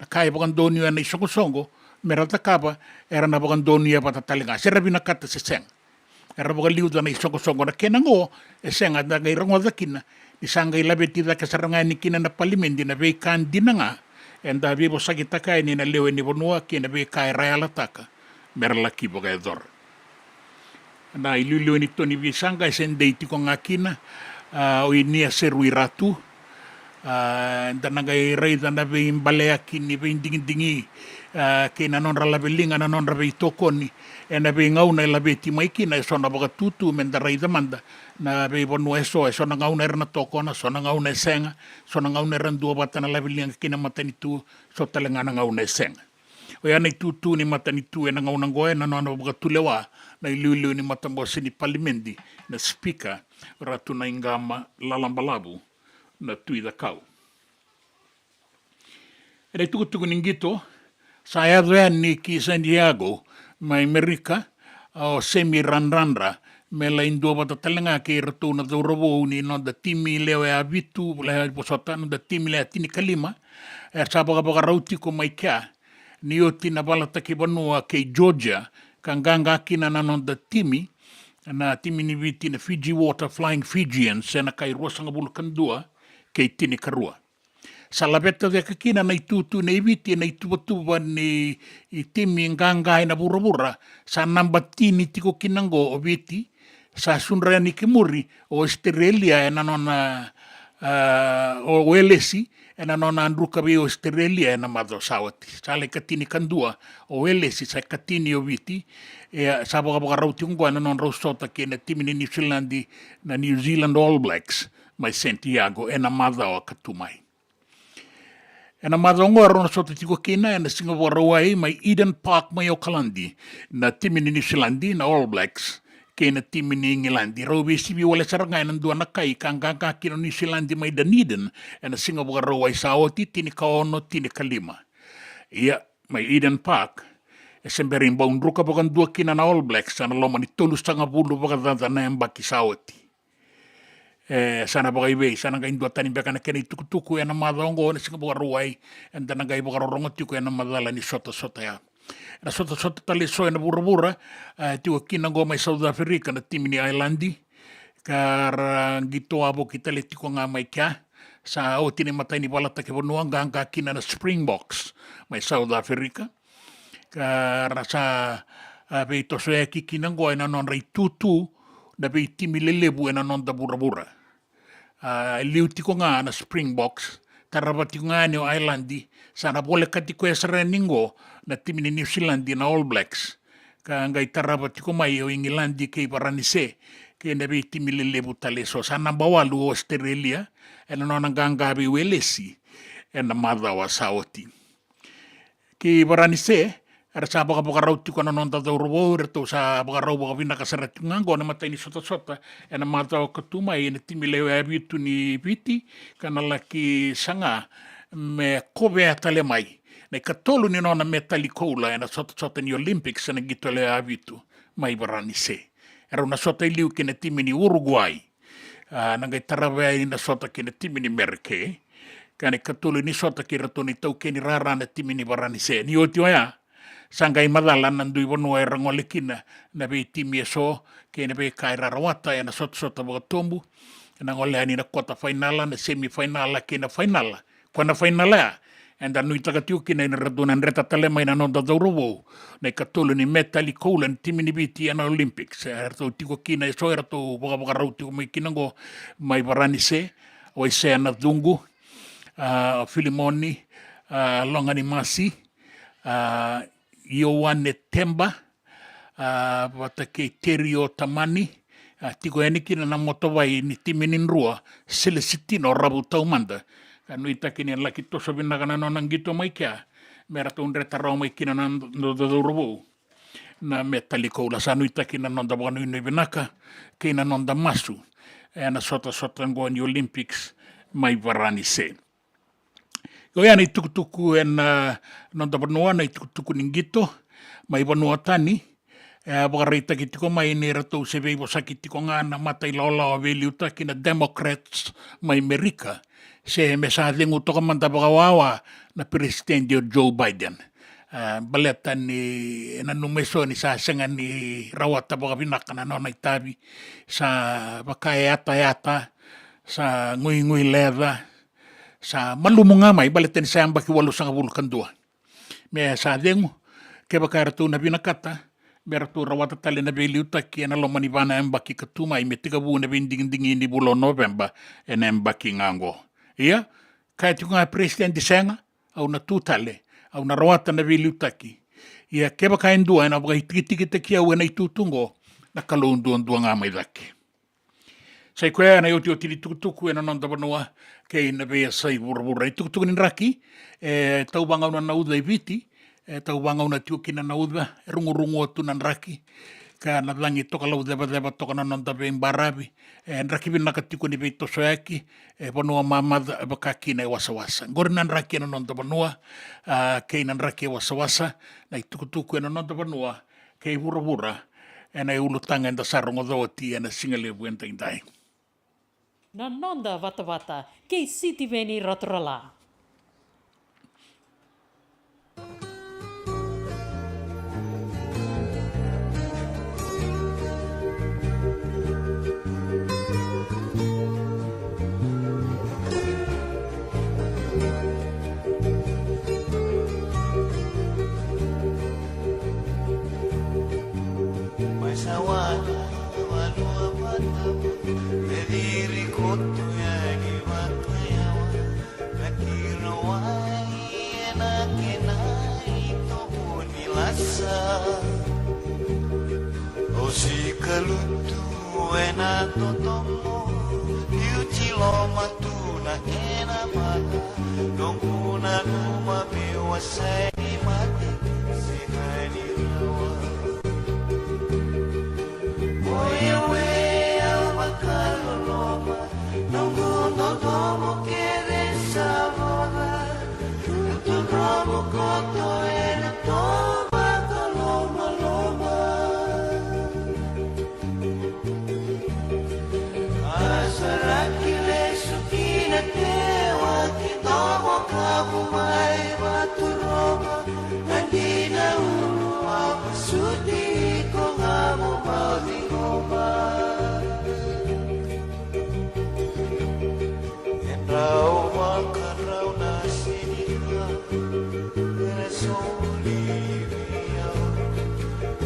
kai bakan donu na isongo merata kapa era na bakan donu ya patatalinga sera bina kata seseng era bakan liu na isongo na kenango senga da ngai rango dakina isanga ilabeti da kasaranga ni kina na palimendi na be kan dinanga enda be bosaki takai ni na lewe ni bonua kina be kai rayala taka merlaki boga dor na ilu ni toni bisanga sendei tiko ngakina o ini seru iratu ndananga rei dana be imbalea kini be dingi ke na non rala belinga na non rabe tokoni e na be ngauna la beti mai kina so na boga tutu menda rei demanda na be bonu eso na ngauna erna tokona so na ngauna senga so na ngauna ran Duavata na la belinga kina matanitu so talenga na ngauna senga o ya nei tutu ni matanitu e na ngauna ngoe na no boga tulewa na ilu ni matambo sini palimendi na speaker ratu na ingama lalambalabu na tui da kau. Era tukutuku ningito, sa yadwea ni ki San Diego, mai Amerika, o semi ranranra, me la Duavata talenga ke ratu na daurawo ni no da timi leo e avitu, la posotano da timi leo tini kalima, e sa boga rauti ko mai kia, ni o tina balata ki banua ke Georgia, kanganga kina na no da timi, na timi ni viti na Fiji Water Flying Fijians, se na kai ruasanga bulu kandua, kei tini karua. Sa labeta de kakina na itutu na ibiti na ituwa ni itimi ngangai na burabura sa nambatini tiko kinango o biti sa sunra ni kimuri o Australia na nona o welesi na nona andruka be Australia na mado sawati sa le katini kandua o welesi sa katini o biti e sa boga rauti ngwa na non rausota ke na timi ni New Zealand na New Zealand All Blacks mai Santiago e na madao katumai. E na madongo arona sota tiko kina e na Singapore wai mai Eden Park mai o Kalandi na timini New Zealandi na All Blacks ke na timini Ngilandi. Rau besibi wale sarangai na dua na kai kanganga kino New Zealandi mai Dunedin e na Singapore wai saoti tini kaono tini kalima. Ia mai Eden Park e semberin baun ruka bagan dua kina na All Blacks sana loma ni tolu sanga bulu baga na mbaki saoti. Sana bagai wei, sana ngai dua tani beka na kena tuku e na madongo na Singapore ruai e na ngai baga rorongo tiku e na madala ni sota ya. Na sota tali so e na bura tiku kina go mai South Africa na timini Islandi kara ngito abo kita le tiku nga mai kia sa o tini matai ni balata ke bonua nganga kina na Springboks mai South Africa kara sa bei to so e kina go e na non rei tutu na bei timi lelebu e na non da bura liu tiko nga na Springboks taraba tiko nga ni o Islandi sana bole katiko e sareningo na timi ni New Zealand na All Blacks ka ngai taraba tiko mai o Ingilandi ke paranise ke na bei timi lelebu tale so sana bawalu o Australia e na non nganga be welesi e na madawa saoti ke paranise era sa baka rau tiko na non da robo reto sa baka rau baka vina ka sarat ngango na matai ni sota e na mata o katuma e na timileo e bitu ni piti kana laki sanga me kobe atale mai na katolu ni nona metali koula e na sota ni Olympics na gitole e bitu mai barani se era una sota iliu ke na timi ni Uruguay na ngai tarawe na sota ke na timi ni Merke kane katolu ni sota ke rato ni tau ke ni rara na timi ni barani se ni otio ya sangai madala nandu iwano e rangolekina na be timi e so ke na be kai rarawata e na sota wakatombu na ngole ani na kota finala na semi finala ke na finala kona finala e na nui takatiu kina ina radunan reta tale mai na nonda daurowo na katolo ni metali koula ni timi ni biti na Olympics e rato tiko kina e so e rato baka rau tiko mai kinango mai barani se o se na dungu Filimoni Longani Masi Ioane Temba, Vata ke Terio Tamani, tiko enikina na motowai ni timinin rua, Celestino rabu taumanda. Kanu itakini laki toso binagana nonang gito mai kia, merato unreta rau mai kina na ndodorubu. Na metaliko la sanu itakina nonda banu ino binaka, kina nonda masu, e na sota ngoa ni Olympics mai varani se. Ko ia nei tukutuku e na nonda banua nei tukutuku ningito mai banua tani wakareita ki tiko mai ne ratou se veivo saki tiko ngā na matai laola o veli uta ki na Democrats mai Amerika se me sa dengu toka manta wakawawa na presidente Joe Biden baleta ni na numeso ni sa senga ni rawata wakawinaka na nona itabi sa wakae ata sa ngui leva sa malumunga mai baleten sa ambaki walu sanga vulkan dua me sa dengu ke baka ratu na binakata me ratu rawata tale na beliuta ki na lomani vana ambaki katuma i me tika bu na binding ni bulo November e na ambaki ngango ia kai tukunga presidente senga au na tutale au na rawata na beliuta ki ia ke baka endua na baka hitiki te au na itutungo na kalondu ndua nga mai dake sai koe na yoti tili tukutuku e na nonda banua ke ina bea sai vura. I tukutuku ni raki, tau banga una nauda i viti, tau banga una tiu kina nauda, rungu atu na raki, ka na langi toka lau deba toka na nonda bea imbarabi, raki vinaka tiku ni bea toso eki, banua mamada baka kina e wasa. Ngori na raki na nonda banua, ke ina raki e wasa, na i tukutuku e na nonda banua, ke i vura, e na i ulutanga enda sarongo dhoti e na singalevu enda indai. Na nonda Vata, kei siti veni raturala. Kalutu ena totomo Piuti loma tuna ena mata Donguna numa mewa saini mati Sekani rawa Oya wea wakalo loma Nonguno domo kere sabora Tuturomo koto ena toma kaloma loma Asaraki lesu kina tewa Kitomo kabu mai batu roma Nandina ulu apa suti ko ngamu mau di ngoma Enrau makan rau nasi dika Kena soli biau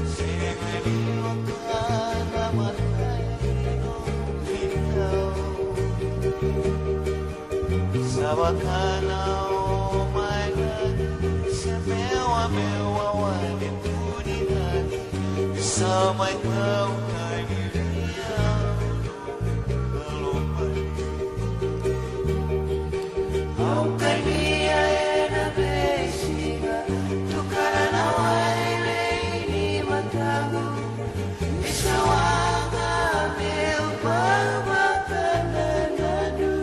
Semeni lokana matai no bintau Sabakana o maina Semewa wale puninani Sama kau kani riau Au kania ena besiga Tukarana waile ini matagu Isawanga meu baba kananadu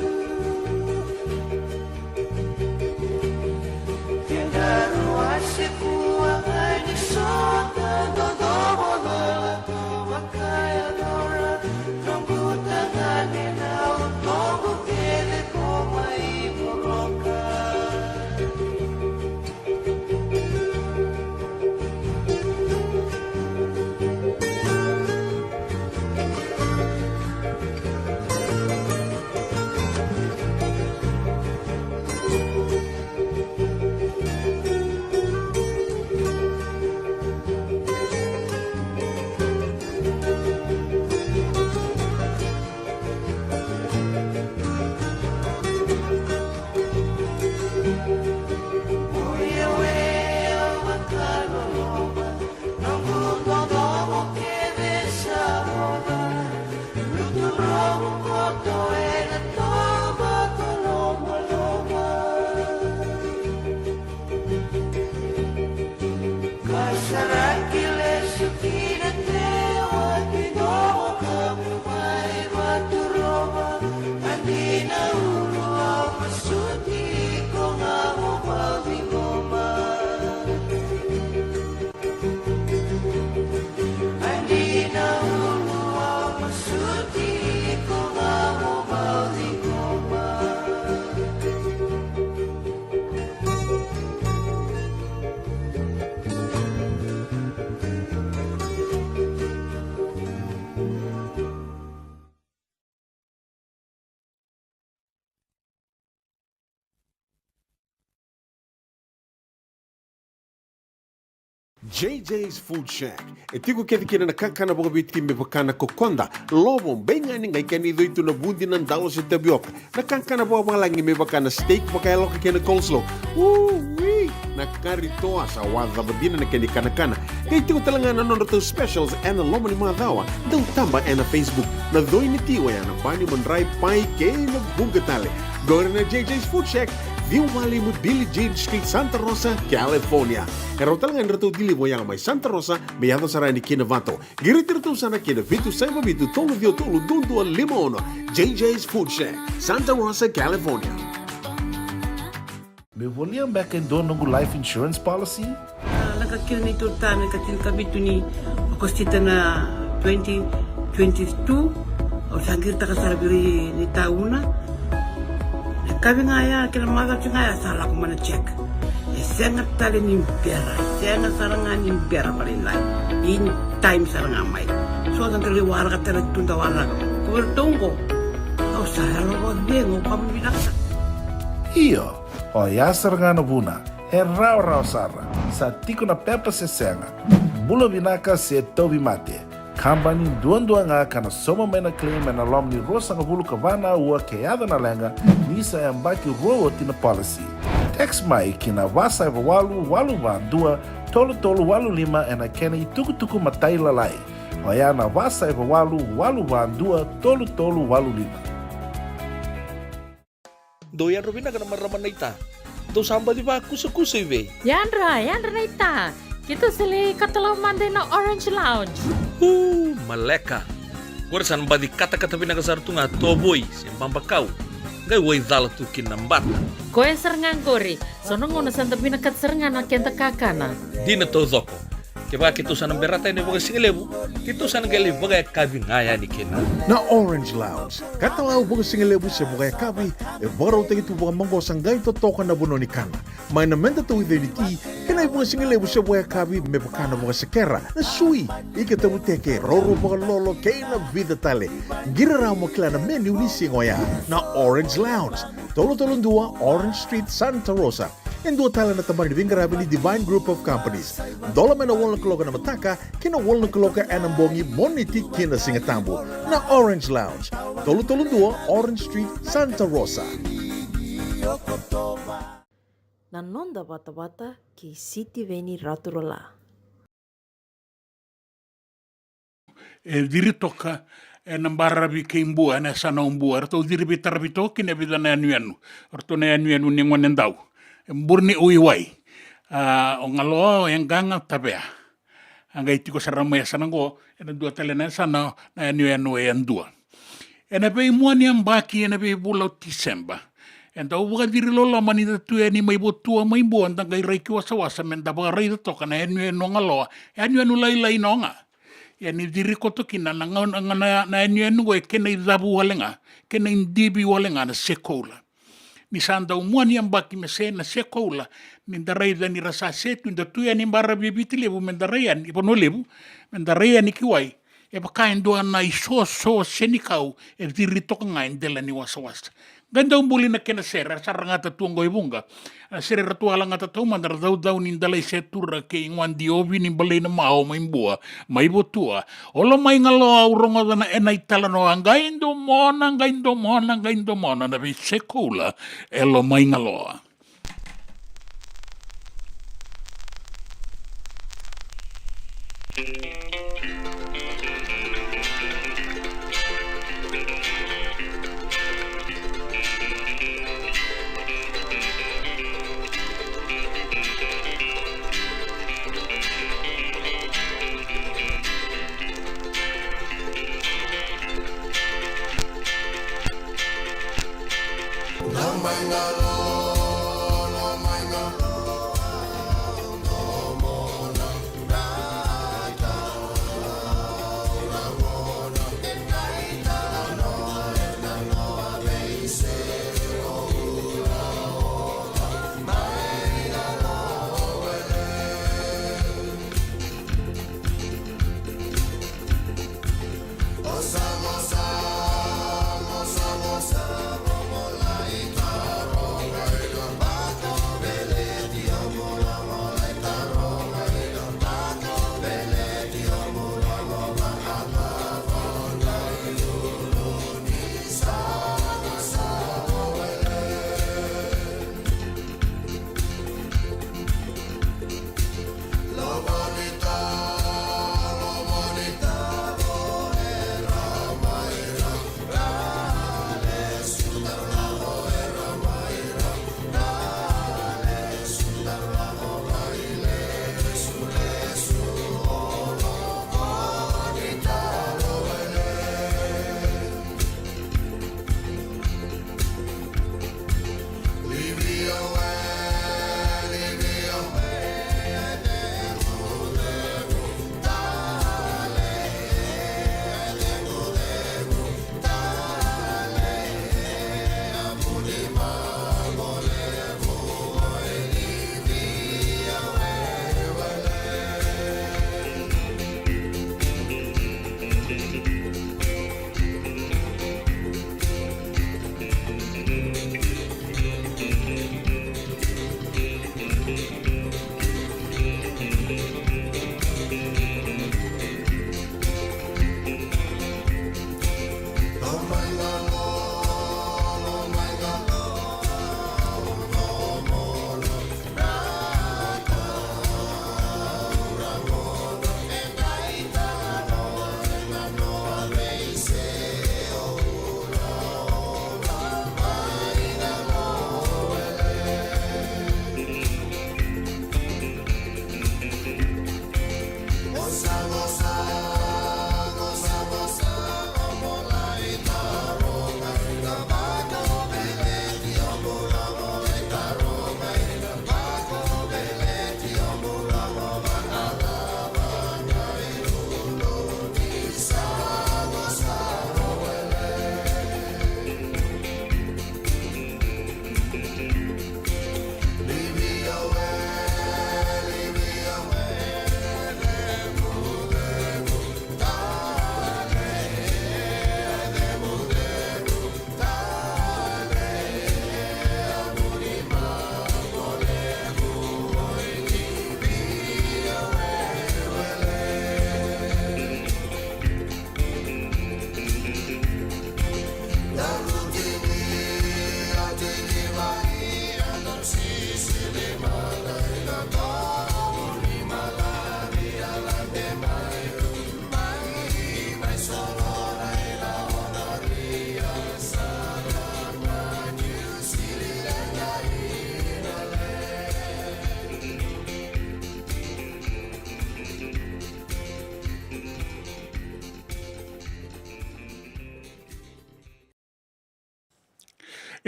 Kendaru asiku angani sota Dodomo dala makaya dora Nunggu tangani nau Nunggu kele koma ibu loka Oya wea wakalo loma Nongu dodomo kebe sabona Lutu romu koto ena toba koloma loma Kasaraki lesu kina tewa Kitomo kamu mai batu roma Andina ulu apa suti ko ngamu mau di ngoma Andina ulu apa suti ko ngamu mau di ngoma JJ's Food Shack. E tiku kete kina na kakana boka biti me pakana kokonda. Lobo benga ni ngai kani doitu na bundi na ndalo se tapioca. Na kakana boka malangi me pakana steak pakaya loka kena coleslaw. Wee! Na kari toa sa wadha badina na kani kana. Kay tiku talangana non to specials and lomo ni madawa. Dau tamba na Facebook. Na doi ni tiwa ya na pani mandrai pai kay na bungatale. Go na JJ's Food Shack. Viu Valley mo Dili Jade Street, Santa Rosa, California. Karo talagang rato dili mo yang may Santa Rosa, may yato sarani kina Vato. Giritirto sana kina Vitu Saiba Vitu Tolo Vio Tolo Dundu Limono. JJ's Food Shack, Santa Rosa, California. Me volia back in dono ng life insurance policy? Nakakil ni Turtana katil kabitu ni Okostita na 2022 o sangir takasarabiri ni tauna. Kami ngaya kila mara ngaya salah ko mana check. Sangat tali ni biara, sangat sarangan ni biara paling lain. In time sarangan mai. So ang kaliwara ka tala tunda wala. Kuwertongo. Kau saya lo dengo kamu binasa. Iyo, o ya sarangan buna. E rau sara. Sa tiko na pepa se senga. Bula binaka se tobi mate. Kambani duan nga kana soma mena claim na lom ni rosa nga bulu kavana ua keada na lenga nisa e ambaki roa tina policy. Text mai kina wasa eva walu van dua tolu walu lima e na kena i tuku matai lalai. Oya na wasa eva walu van dua tolu walu lima. Doyan Robina ka na maraman na ita. Do samba di ba kusa-kusa iwe. Yandra na ita. Kita sili katalaw mande na Orange Lounge. Maleka. Kursan ba di kata-kata pinakasar tu nga toboy siyang pambakaw. Ngay way dala tu kinambata. Koe serengan kori. Sono ngono santa pinakat serengan na kenta kakana. Di na to zoko. Kaya kita sana berata ini bagai singelebu. Kita sana gali bagai kabi ngaya ni kena. Na Orange Lounge, katalaw baga singelebu siya bukaya kabi, baraw tayo ito baga manggosang gayon totokan na buno ni kana. May namenda to with ni ti, kanay baga singelebu siya bukaya kabi, may baka na baga sekera, na sui, ikatabuteke, roro baga lolo, kaya na vida tale. Giraraw mo kila na menu ni singoya, na Orange Lounge, tolo-tolong dua, Orange Street, Santa Rosa. En dua tala na tamang ni Vingarabi ni Divine Group of Companies. Dola may na walong kaloka na mataka, kina walong kaloka anambongi moniti kina singatambo na Orange Lounge. Tolo-tolong dua, Orange Street, Santa Rosa. Nanonda Vata ki City Veni Raturala. Diri toka nambarabi ke imbua na sana umbua. Arto diri bitarabi toki na bida na anuanu. Arto na anuanu ni ngwanendau. Mburni uiwai o ngaloa yang ganga tabea anga itiko sarama ya sanango ena dua talena sana na anu dua ena pe muani ambaki ena pe bulau Disemba enda ubuka diri lola manita tu eni mai botua mai bo anda kai reiki wasa menda ba rei to kana anu ngaloa anu lai nonga yani diri koto kina na anu e kena idabu walenga kena indibi walenga na sekola ni sanda umuani ambaki mesena sekola ni darai da ni rasa setu nda tuya ni mbara bibiti lebu mendarai ni pono lebu mendarai ni kiwai e bakain do na iso senikau e diri toka ngai ndela ni wasa ganda umbuli na kena sera sarangata tuango ibunga sera tuala ngata tu mandar dau ni ndala setura ke ingwan diobi ni balai na mau maimbua mai botua olo mai ngalo aurongo na ena itala no ngaindo mona na be sekola elo mai ngalo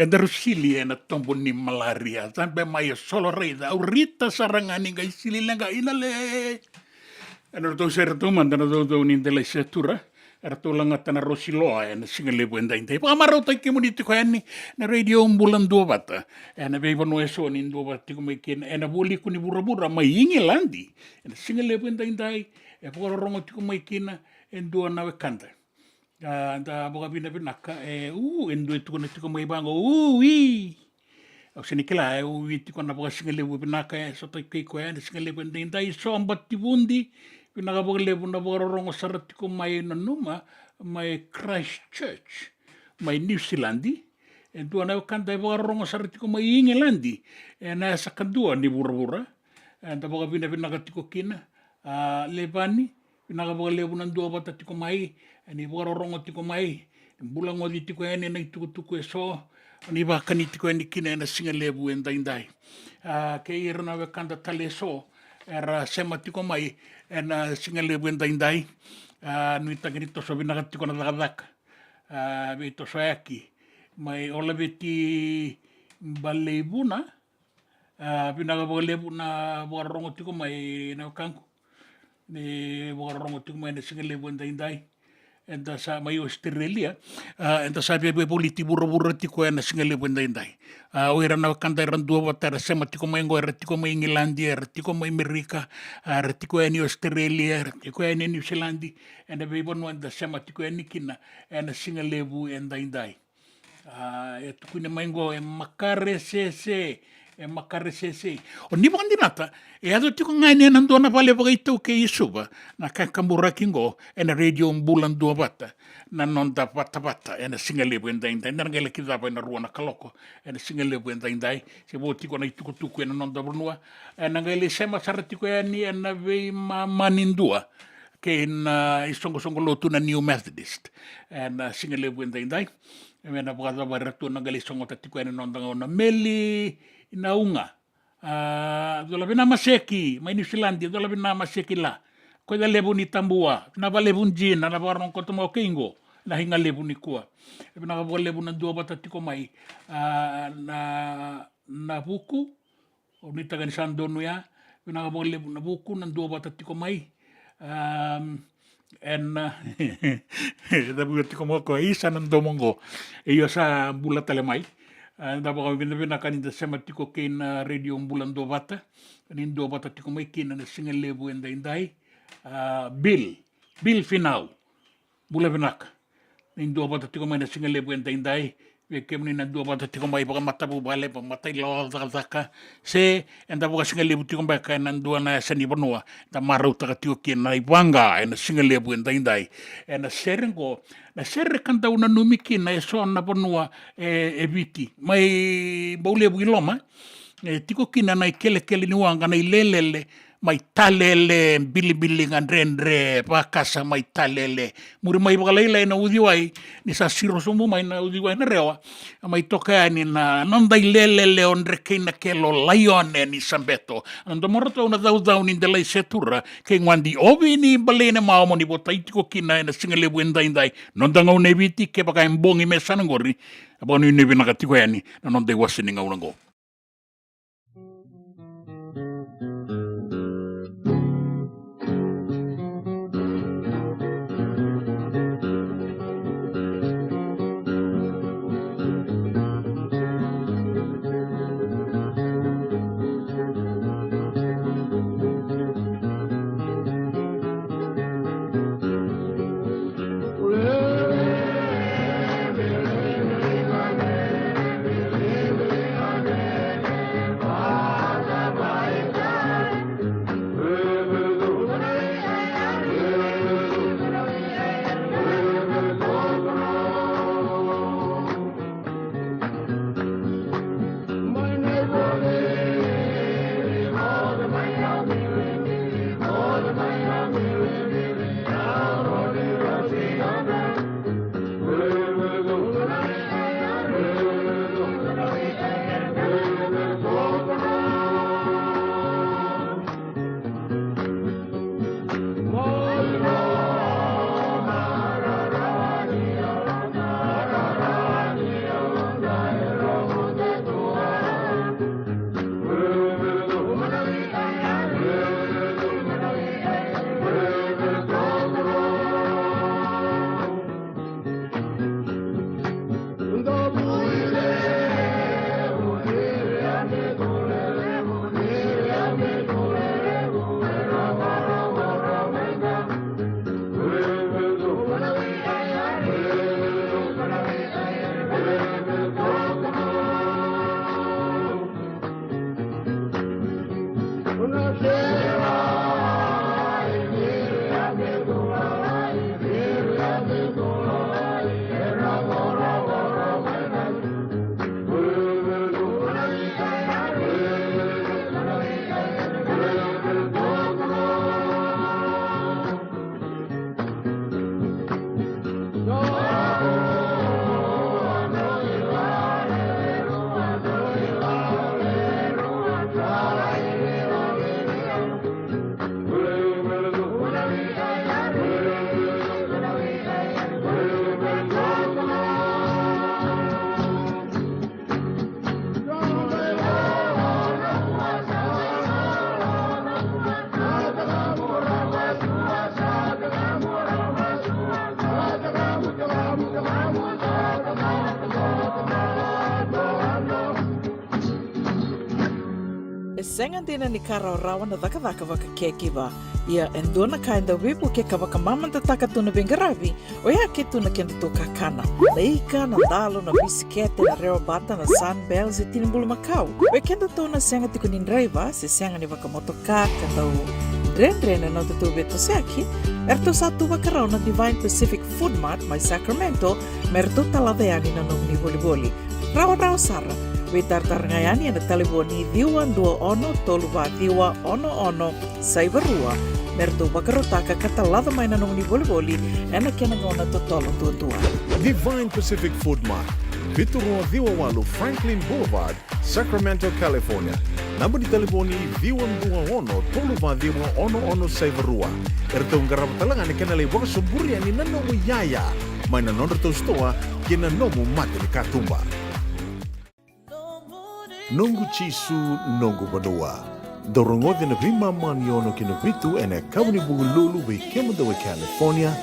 darusili na tombo ni malaria tambe mai solo reida urita sarangani ngai sili lenga inale to ser to mandana do ni de legislatura to langa tana rosiloa na singale buenda inte pa maro tai ke muniti ko ani na radio Bula Duavata na be no eso ni Duavata ko mai ken na boli ku ni burabura mai ingilandi na singale buenda inte por rongo ko mai kina endo na kanda da boga bina binaka endo tu ko tiko mai bango wi o senikela wi tiko na boga singale binaka so tai ke ko ani singale buenda inte so ambati bundi pinaka boga lebu na boga rongo sarati ko mai na numa mai Christchurch mai New Zealandi endo na kanda boga rongo sarati ko mai Ingilandi na sa kadua ni burabura da boga bina binaka tiko kina lebani pinaka boga lebu na Duavata tiko mai ni boga rongo tiko mai bula ngodi tiko ene na tuku so ni ba kani tiko ene kina na singa lebu endai ke irna we kanda tale so era sema tiko mai na singa lebu endai ni tagiri to so binaka tiko na lagak be to so aki mai ola beti balebuna pinaka boga lebu na boga rongo tiko mai na kanku ni boga rongo tiko mai na singa lebu endai enda sa mai Australia enda sa be politi buru tiko na singale bendai o era na kanda ran Duavata sema tiko mai ngo tiko mai Ingilandi tiko mai Amerika tiko ni Australia tiko ni New Zealand enda be bono enda sema tiko ni kina na singale bu endai tiko ni mai ngo makare sese o ni bandi nata ado tiko ngani na ndona vale bagai tau ke isuba na kakamura kingo na radio Bula Duavata na nonda Vata na singale buenda indai na ngale kidaba na ruana kaloko na singale buenda indai se bo tiko na tuku na nonda brunua na ngale sema sarati ko ni na ve manindua ke na isongo lotu na New Methodist na singale buenda indai na bugada baratu na ngale songo tatiko na nonda na meli ina unga dola bina maseki mai New Zealand dola bina maseki la ko da lebu ni tambua na ba lebu jin na ba ron ko tomo kingo na hinga lebu ni kuwa bina ba lebu na Duavata tiko mai na buku o ni tagan sandonu ya bina ba lebu na buku na Duavata tiko mai da bu tiko mo ko isa na domongo iyo sa bula tale mai da boga bina kan da sema tiko ken radio Bula Duavata ni Duavata tiko mai ken na singa lebu endai bill final bula binak ni Duavata tiko mai na singa lebu endai we kemni na Duavata tiko mai boga mata bu bale ba mata lo zaka se enda boga singa lebu tiko mai kan ndua na seni bonua da maru ta tiko ken na ibanga na singa lebu endai na serengo na serre kanta una numiki na so na bonua viti mai bole builoma tiko kina na kele ni wanga na ilelele mai talele bili ngandrendre pakasa mai talele muri mai bagalaila na udiwai ni sa siro sumu mai na udiwai na rewa mai toka ni na nonda ilelele onre kina kelo lione ni sambeto ando morto una dau ni de legislatura ke ngwandi obi ni balene maomo ni botai tiko kina na singale buenda indai nonda ngone viti ke baka mbongi mesana ngori abonu ni binaka tiko yani na nonde wasini ngaunango Senga dina ni kara rawana daka waka kekiwa. Ia endona kainda wipu ke kawaka mamanta taka tuna bengaravi, o ia ke tuna kenda to kakana. Na ika, na dalo, na bisikete, na reo bata, na sunbells e tinimbulu makau. We kenda tona senga tiko nindreiva, se senga ni waka motoka, kandau dren no tutu beto seaki, erto satu wakarau na Divine Pacific Food Mart, mai Sacramento, merto talaveani na nung ni boli. Rawa sara. We tartarngayani na telefoni diwa 21 saibarua merto bakarotaka katalada mai na nung ni boli ena kenangona totolo tutua. Divine Pacific Food Mart, Viturua Viwawalu Franklin Boulevard, Sacramento, California. Namba di telefoni 21 saibarua. Erto ngarapatalangan kenale waka suburi ani nanomu yaya. Mai na nonderto stoa kina nomu mate ni katumba. Nongu chisu nongu badua. Dorongo na vima mani ono kino vitu ene kawni bugululu we kemudawe California.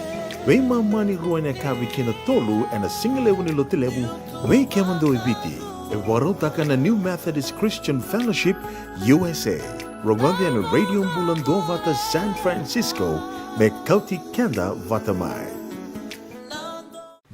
We mani rua ene kawi kina tolu ene singalewu ni lotilewu we kemudawe viti. E warotaka na New Methodist Christian Fellowship USA. Rongode ene Radio Bula Duavata San Francisco me Kauti Keda Vata mai.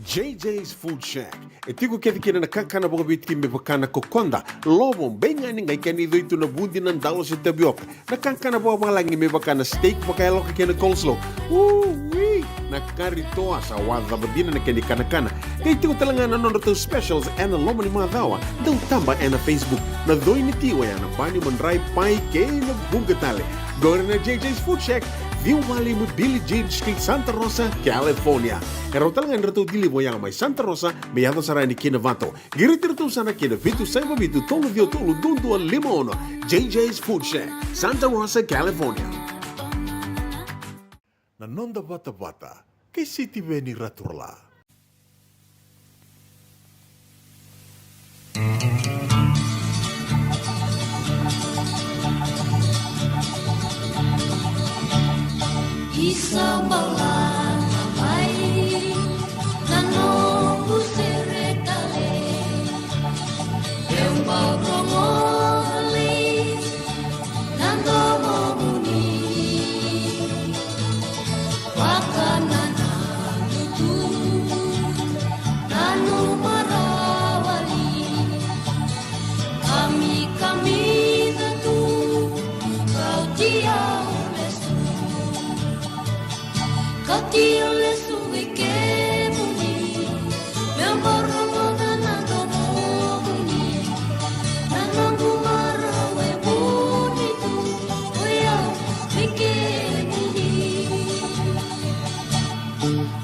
JJ's Food Shack. E tiku kethi kina na kakana boka biti me pakana kokonda. Lobo benga ni ngai kani doitu na bundi na ndalo se tabioka. Na kakana boka malangi me pakana steak pakaya loka kena coleslaw. Wee! Na kari toa sa wadha badina na kani kana. Kaya tiku talangana nono to specials and lomo ni madhawa. Dau tamba na Facebook. Na doi ni tiwa ya na bani mandrai pai kena bungatale. Gore na JJ's Food Shack. Viu Valley mo Billy Jean Street, Santa Rosa, California. Karo talangan rito dilibo yang may Santa Rosa, may yato sarani kina Vato. Giritirito sana kina Vitu Saiba Vitu, tolo dio tolo, dundu al limono. JJ's Food Shack, Santa Rosa, California. Nanonda Vata, kay City Veni Raturla. Isa balan mai nano usere tale eu bagongoli nando moni wakanana tu nanu marawali kami tu kau dia Kauti ole suwe ke muni, meu borro na nando muni, na nangu marawe muni tu, oya ke muni.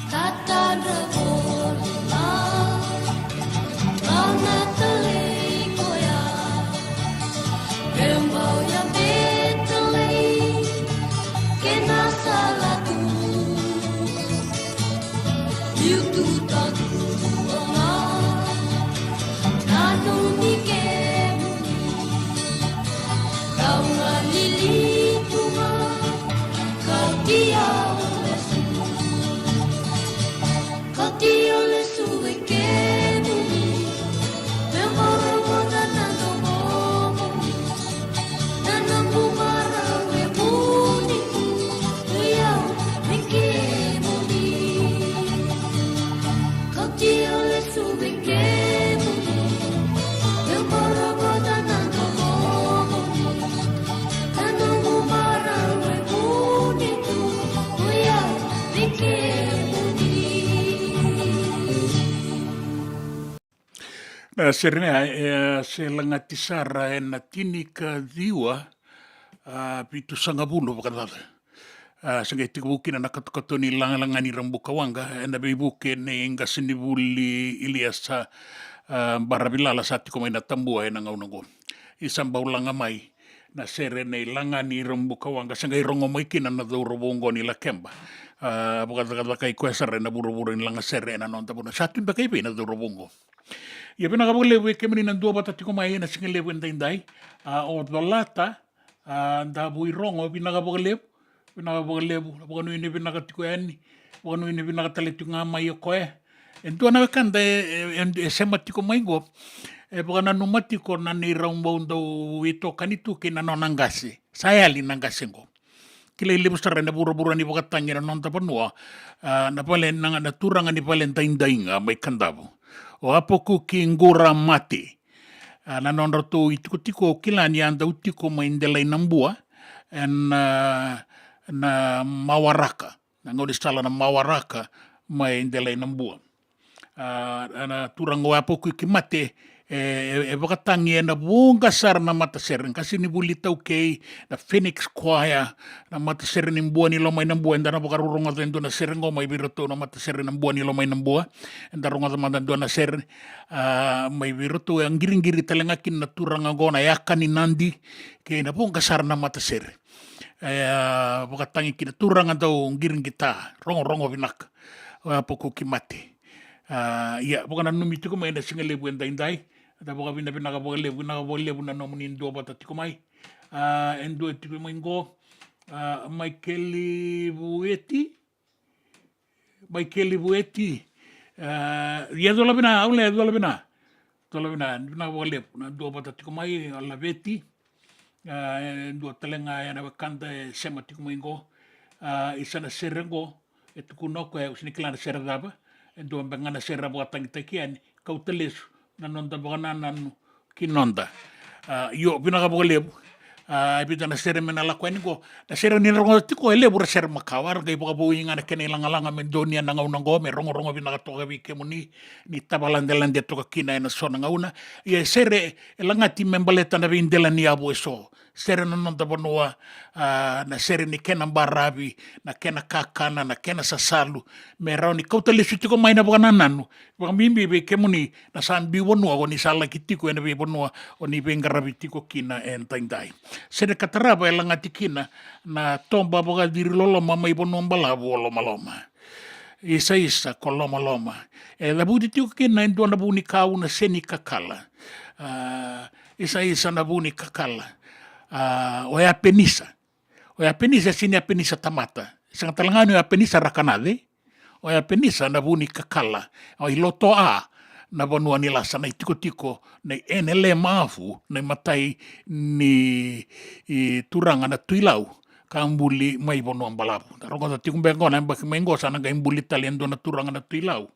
Kata dragola, ana tale koya, rembo ya betale, ke nasala tu. Serena, se langa tisara e na tinika diwa, pitu sangabulo pakadada. Sanga iti bukina na katokato ni langa ni rambukawanga, e na bibuke ne inga sinibuli iliasa barabilala sa tiko may natambua e nangaunango. Isang baulanga mai, na serena langa ni rambukawanga, sanga irongo mo ikina na daurobongo ni lakemba. Pakadada kay kwesare na buro-buro ni langa serena non tabuna. Sa atin ba kayo na daurobongo? Ia pena kapagalewe ke mani nandua bata tiko mai na singa lewe ndai o dolata nda bui rongo pina kapagalewe paganu ini pina katiko yani paganu ini pina katale tunga mai koe entua na kanda e sema tiko mai go e pagana numatiko na ni raumbo ndo ito kanitu ke na nangase saya li nangase go kile ile busara na buru-buru ni pakatanya na nonta panua na pale na turanga ni pale ndaindainga mai kandabu o apoku ki ngura mate. Na nondro to itiko kilani anda utiko maindela inambua na mawaraka. Na ngoni stala na mawaraka maindela inambua. Na turango apoku ki mate e bakatangi na bunga sar na mataserin kasi ni bulitau kay na Phoenix Choir na mataserin ng buwan ni lomay ng buwan na bakarurunga do na serengo may biruto na mataserin ng buwan ni lomay ng buwan endarunga do na ser may biruto ang giring-giri talangakin na turang ngo na yakan ni Nandi kay na bunga sar na mataser bakatangi kinaturang daw giring kita rongo binak poko kimate iya bukan numito ko may na singalebu endai ada boka bina nakapagalebu na nomunin do bata tiko mai endo tiko mai go Michael Bueti ya do la bina nakapagalebu na do bata tiko mai ala beti endo talenga ya na kanta sema tiko mai go isana serengo etukuno ko usini klana seraba endo bangana serra boka tangitakian kautelesu na nonda baka nanu kinonda yo pinakapagalebu ipita na sere menalakuan ko na sere nirongo tiko elebu ra sere makawar kay baka buinga na kanilang-alanga mendonia na ngaunango may rongo pinakatoka wike mo ni tabalandelan deto kakina na so na ngauna iya sere elangati membaleta na bindelan ni abo eso sere na nonda banua na sere ni kena barabi na kena kakana na kena sasalu merau ni kautalisu tiko may na baka nananu baka mimbi ke mo ni na saan biwanua o ni sala kitiko na biwanua o ni bengarabi tiko kina entay sere kataraba elangati kina na tomba baka diri loloma may banua balabu o loma isa ko loma labuti tiko kina endo na buni kau na seni kakala isa na buni kakala o ya penisa sini penisa tamata sang talangano ya penisa rakanade o ya penisa na buni kakala o iloto na banua ni lasa na tiko na enele mafu na matai ni turanga na tuilau kambuli mai banua balabu rongo tiko bengo na mengo sana ga imbuli talendo na turanga na tuilau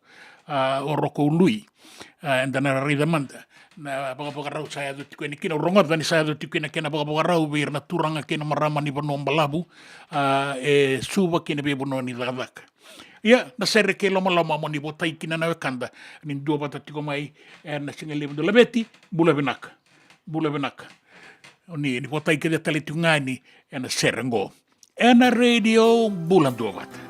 o roko lui na ridamanda na baka rau saya do tiko ni kina rongo tani saya do tiko na kena baka rau bir na turanga kena marama ni banua balabu suba kena be banua ni ladak ya na sere ke loma mo ni botai kina na kanda ni do bata tiko mai na singalebu do labeti bula benak ni botai ke de tali tungani na serengo na radio Bula Duavata.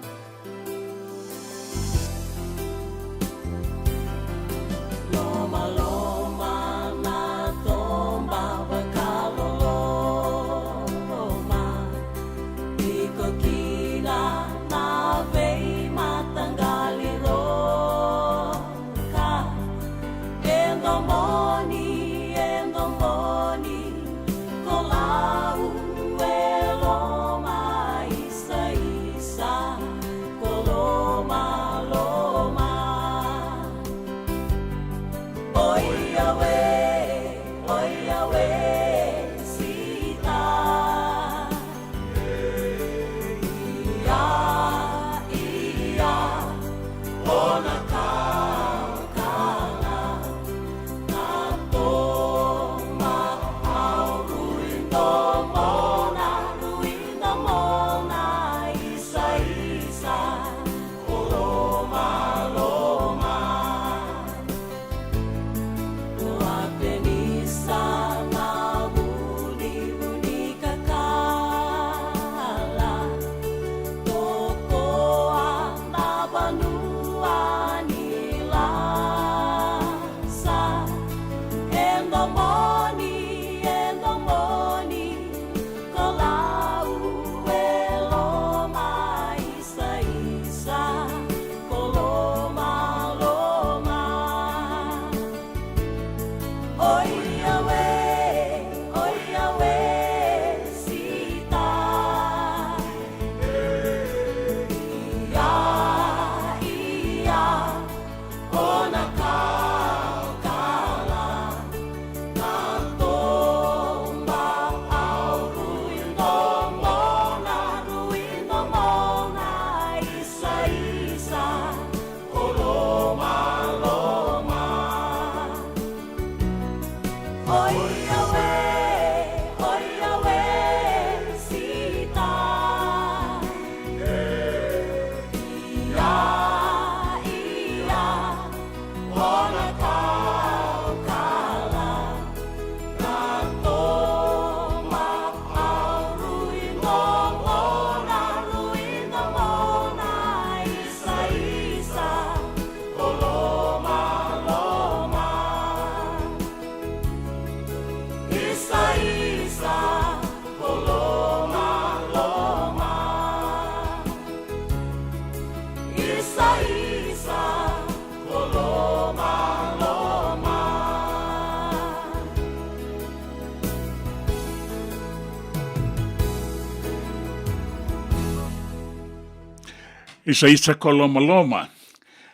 isa ko loma.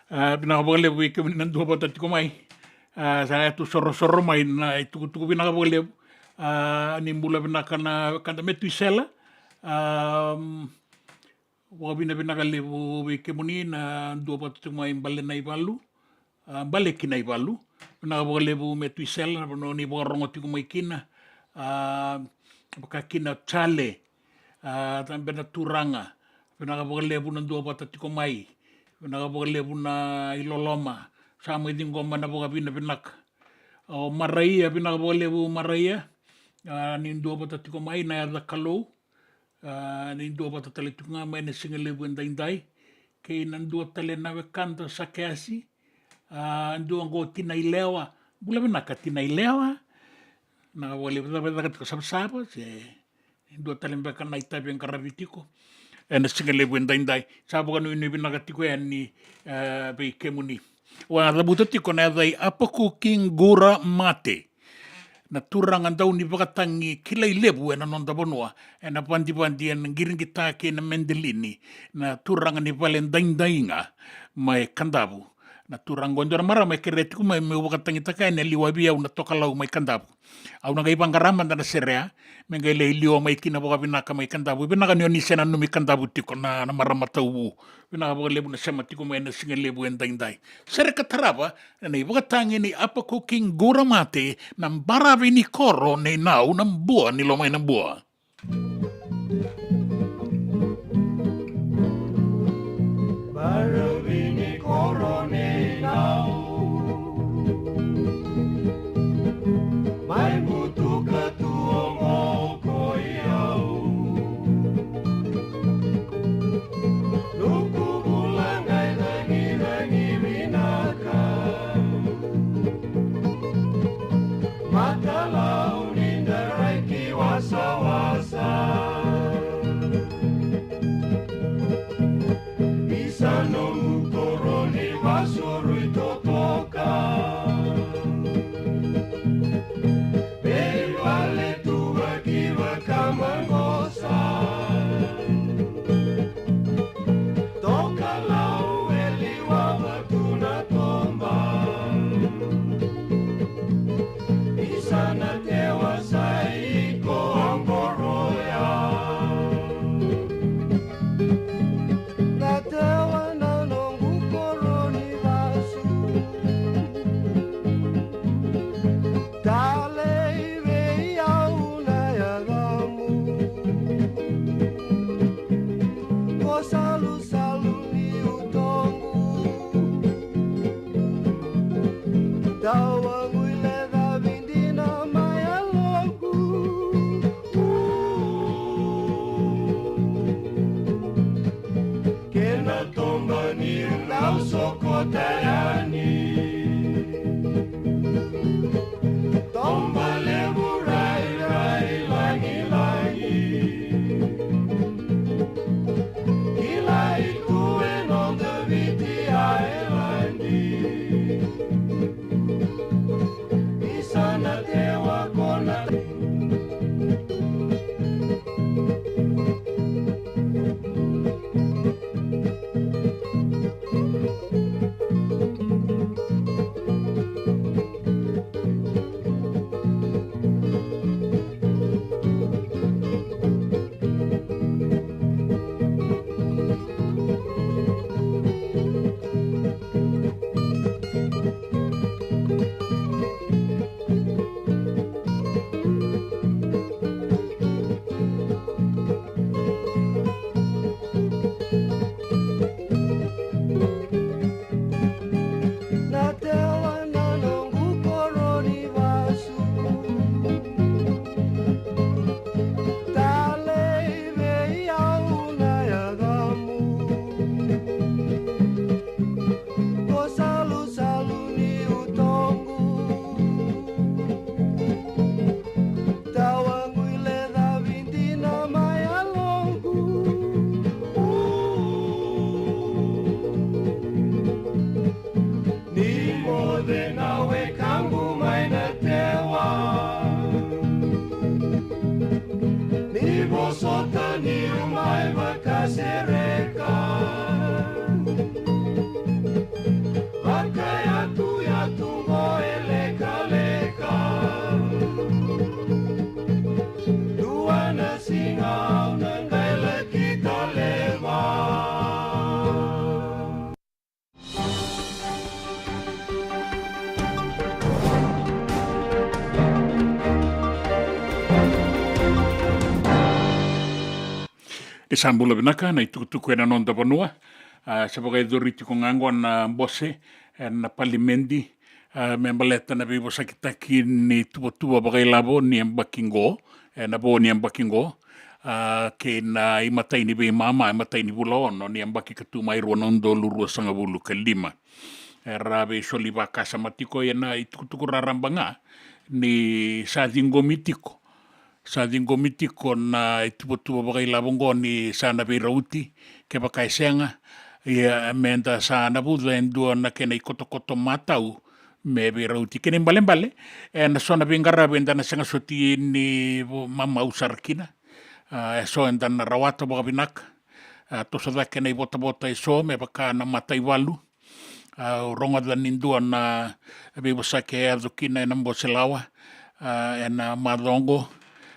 Pinakabole bu ke nan do bata tiko mai. Saya tu soro mai na itu pinakabole ni mula pinakana kanda metuisela. Wabina pinakale bu ke muni na do bata tiko mai bale nai balu. Bale kinai balu. Pinakabole bu metuisela no ni borongo tiko mai kina. Baka kina chale. Tambe na turanga. Pinakabole bu nan do bata tiko mai. Pinakabole bu na iloloma. Sama idin goma na boga pinak. O maraia pinakabole bu maraia. Nin do bata tiko mai na ada kalau. Nin do bata tale tunga mai na singale bu ndai. Kei nan do tale na kanta sakeasi. Ndo ngo tina ilewa. Bula pinaka tina ilewa. Nakabole bata tiko sabsaba. Ndo tale mbeka na itabi ang karabitiko. Na singale bu ndai. Sabo kanu ini pinaka tiko ni bei kemuni. Wa rabuta tiko na dai apako king gura mate. Na turanga dau ni bakatangi kila ilebu na nonda bonua. Na pandi en giring kita ke na mendelini. Na turanga ni valen dainga mai kandabu. Na turanga ndora mara mai keretiku mai me bakatangi taka na liwabia una tokalau mai kandabu. Au na gai bangarama na serea. Menga ile ilio mai kina boka binaka mai kandabu. Binaka ni oni sena numi kandabu tiko na maramata ubu. Binaka boka lebu na sema tiko mai na singa lebu en daindai. Sere kataraba na iboka tangi ni apako king gura mate na mbaravi ni koro ne nau na mbua ni lomai na mbua. Baravi ni koro ne nau mai butu katuongo koiau luku bulangai rangi minaka matalau nindarai kiwasa-wasa bisa nunggu koroni wasurui totoka Sota ni umai makasereka E Sambula Vinaka, na itukutuku e na nonda vanua, sa bagai doriti ko ngango na mbose, na palimendi, me mbaleta na vivo sakitaki ni tuwa bagai labo ni ambakingo, na bo ni ambakingo, ke na imatai ni be mama, imatai ni bula ono, ni ambaki katumai ruanondo lurua sanga bulu ke 5. Rabe soli vakasa matiko e na itukutuku rarambanga, ni sa dingo mitiko. Sa dingo mitiko na ituputua bagai labongo ni sana be rauti ke bakai senga ia menda sana buda endua na kena ikoto matau me be rauti kene mbale na sona bengara benda na senga soti ni mama usarkina so enda na rawata baga binak to sada kena bota so me baka na matai walu ronga da nindua na be bosake azukina na mboselawa na madongo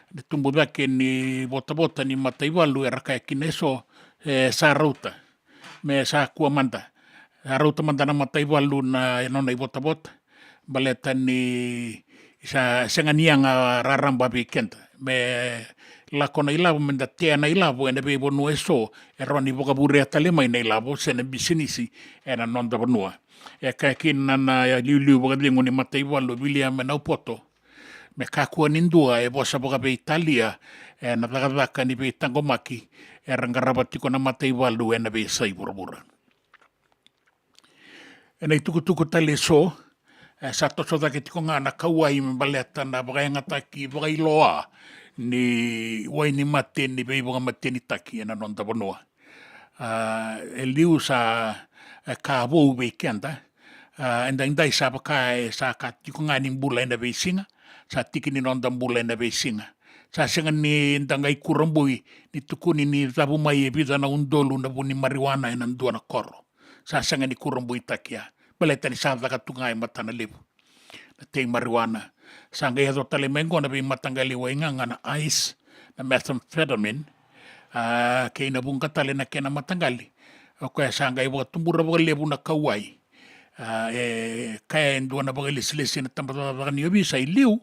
de tumbu dake ni bota ni mataiwalu e raka kineso sa rauta me sa kua manda sa rauta manda na mataiwalu na nona i bota baleta ni sa senganianga raramba be kenta me lakona ilavo menda tea na ilavo ena be bonu eso e roni boka bure atalema ina ilavo sena bisinisi ena nonda bonua e kakina na liu boka dingo ni mataiwalu William na upoto me kakua nindua e bosa boka be Italia e na takataka ni be tangomaki e rangarabati na matei walu e na be sai burabura. E na itukutuku tale so sa toso take tiko ngā na kauai me baleta na bakai ngataki bakai loa ni wai ni mate ni be boka mate ni taki e na nonda bonua. E liu sa ka wou be kenda indai sa bakai sa ka tiko ngā ni mbula e na be singa sa tiki ni nonda mbula na be singa. Sa singa ni ndangai kurambui ni tukuni ni tabu mai e vida na undolu na buni marijuana e na ndua na koro. Sa singa ni kurambui takia. Baleta ni sa katunga e matana lebu. Na tei marijuana. Sa ngai hato tale mengo na be matangali wa inganga na ice na methamphetamine ke ina bunga tale na kena matangali. Okoe sa ngai wa tumbura wa lebu na kauai. Kaya ndua na bagai lesilesi na tambatata ni obisa i liu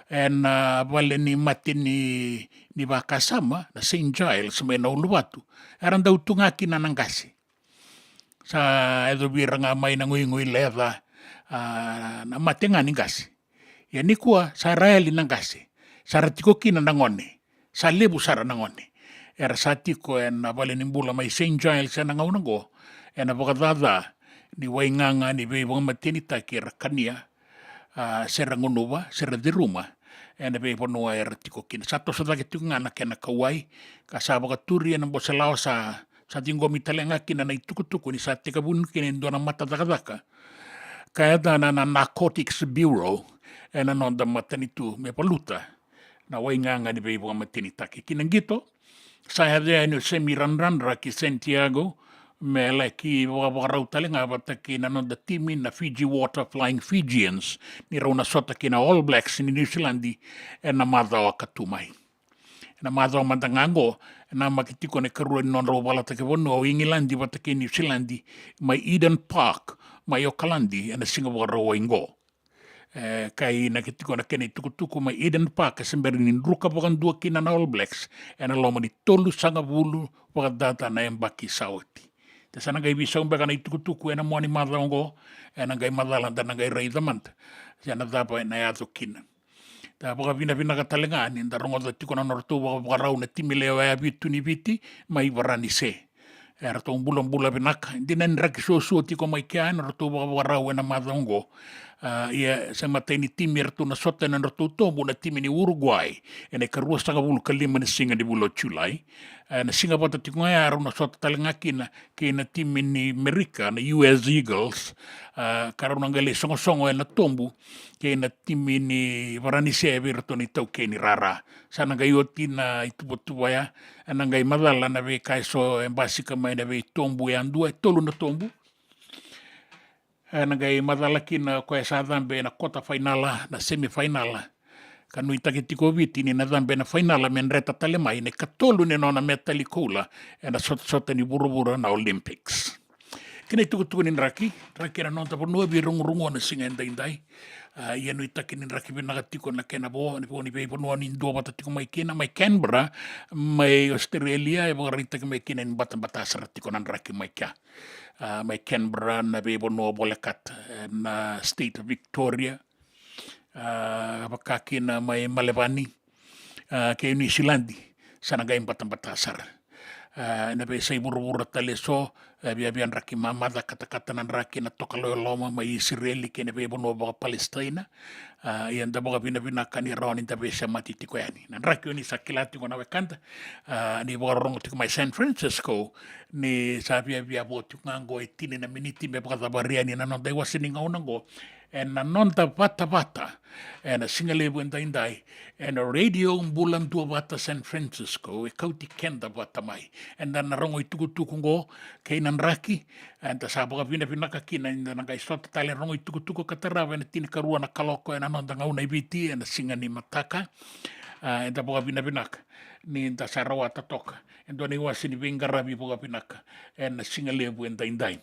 en wale ni mati ni Vakasama na St. Giles me na uluwatu aran daw tungaki na nangasi sa edo biranga mai na ngui leva na mati nga ningasi ya nikua sa raeli nangasi sa ratiko kina nangone sa lebu sara nangone era sa tiko en wale ni mbula mai St. Giles na ngaunango en vakadada ni wainganga ni be mati ni takira kania sera ngonuwa sera diruma ena be ponua e ratiko kina sato sa take tunga na kena kawai ka sa baka turi na boselao sa dingo mitalenga kina na itukutuku ni sa tika bun kina ndo na mata daka kaya da na Narcotics Bureau ena nonda matanitu me paluta na wainganga ni be bonga matini take kina ngito sa hade no semiranrandra ki Santiago me leki wawarau talenga bata ki na nonda timi na Fiji Water Flying Fijians ni rauna sota ki na All Blacks ni New Zealandi e na madhao katumai. Na madhao mandangango na makitiko ne karua ni nonra wala take wonu au Ingilandi bata ki New Zealandi mai Eden Park mai Aucklandi e na Singapore rawa ingo. Kai na kitiko na kene tukutuku mai Eden Park e semberi ni nruka wakandua ki na All Blacks e na loma ni tolu sanga bulu wakadata na embaki sauti. Te sana ngai bisa umbeka na itukutuku e na moani madhaongo e na ngai madhalanda na ngai raidhamanta. Siana dhapa e na yato kina. Ta waka vina ka talenga ni nda rongo da tiko na nortu waka rau na timileo e abitu ni viti mai warani se. E rato mbula vinaka. Dina niraki suo tiko mai kia na rotu waka rau e na madhaongo. Ia sa matei ni timi ratu na sota na ratu tombu na timi ni Uruguay e na karua sanga bulu kalima na singa di bulu Julai na singa bata tiko ngai aru na sota talenga kina na timi ni Amerika na US Eagles karuna ngali songo e na tombu na timi ni Varanise e ratu ni tau ke ni rara sana ngai oti na itupotua ya na ngai madala na ve kaiso embasika mai na ve tombu e andua e tolu na tombu na ngai madalaki na koe sa dhambe na kota finala na semifinala kanu itake tiko viti ni na dhambe na finala men reta tale mai ne katolu ne nona metali koula e na sota ni burubura na Olympics. Kina tuku ni raki na nonta ponua vi rungu na singa indai Ia no itaki ni raki vinaka tiko na kena bo ni poni pei ponua ni Duavata tiko mai kena mai Canberra mai Australia e bora itaki mai kena ni bata sara tiko na raki mai kia mai Canberra na pei ponua bolekat na state of Victoria pakakina mai Malevani ke New Zealandi sana gai bata sara na pei sai buru tale so bian raki mamada kata nan raki na toka loma mai Israeli ke ne bebo no Palestina ia nda boga bina kani raoni nda besa mati tiko yani nan raki ni sakilati ko na wakanda ni boga rongo tiko mai San Francisco ni sabia bia botu ngango e tine na miniti me boga bariani na non dai wasini ngaunango en na non da Vata en a singalebu en daindai en a radio Bula Duavata San Francisco e Kauti Keda Vata mai en na rongo i tuku ngo kei nan raki en ta saboga vina ka kina na ngai sota tale rongo i tuku katarawa en tini karua na kaloko en anon da ngauna i viti en a singa ni mataka en ta boga vina ka ni ta sarawa tatoka en doni wasini vingarabi boga vina ka en a singalebu en daindai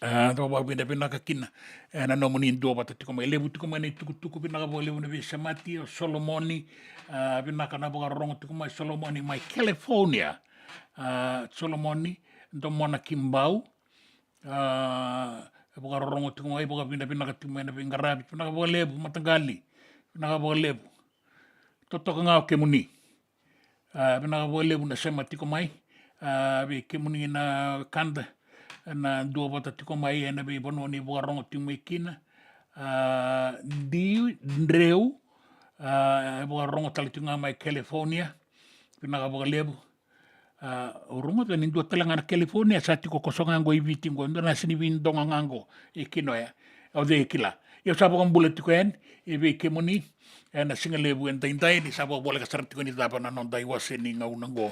Tawa bina ka kina na no moni Duavata tiko mai lebu tiko mai tuku bina ka lebu na Samati o Solomoni bina ka na boga rongo tiko mai Solomoni mai California Solomoni ndo mona Kimbau boga rongo tiko mai boga bina ka tiko mai na Ngarabi bina ka boga lebu Matagali bina ka boga lebu totoka ngao ke muni bina ka boga lebu na Samati tiko mai be ke muni na Kanda na Duavata tiko mai na be bono ni boga rongo tiko mai kina di ndreu boga rongo tali tiko mai California bina ka boga lebu urungo tani dua talanga na California sa tiko kosonga ngo ibiti ngo ndo na sini vindonga ngango ikino ya o de kila yo sabo kan bula tiko en e be ke moni na singa lebu en taintai ni sabo bola ka sarti ko ni daba na non dai waseni ngau ngo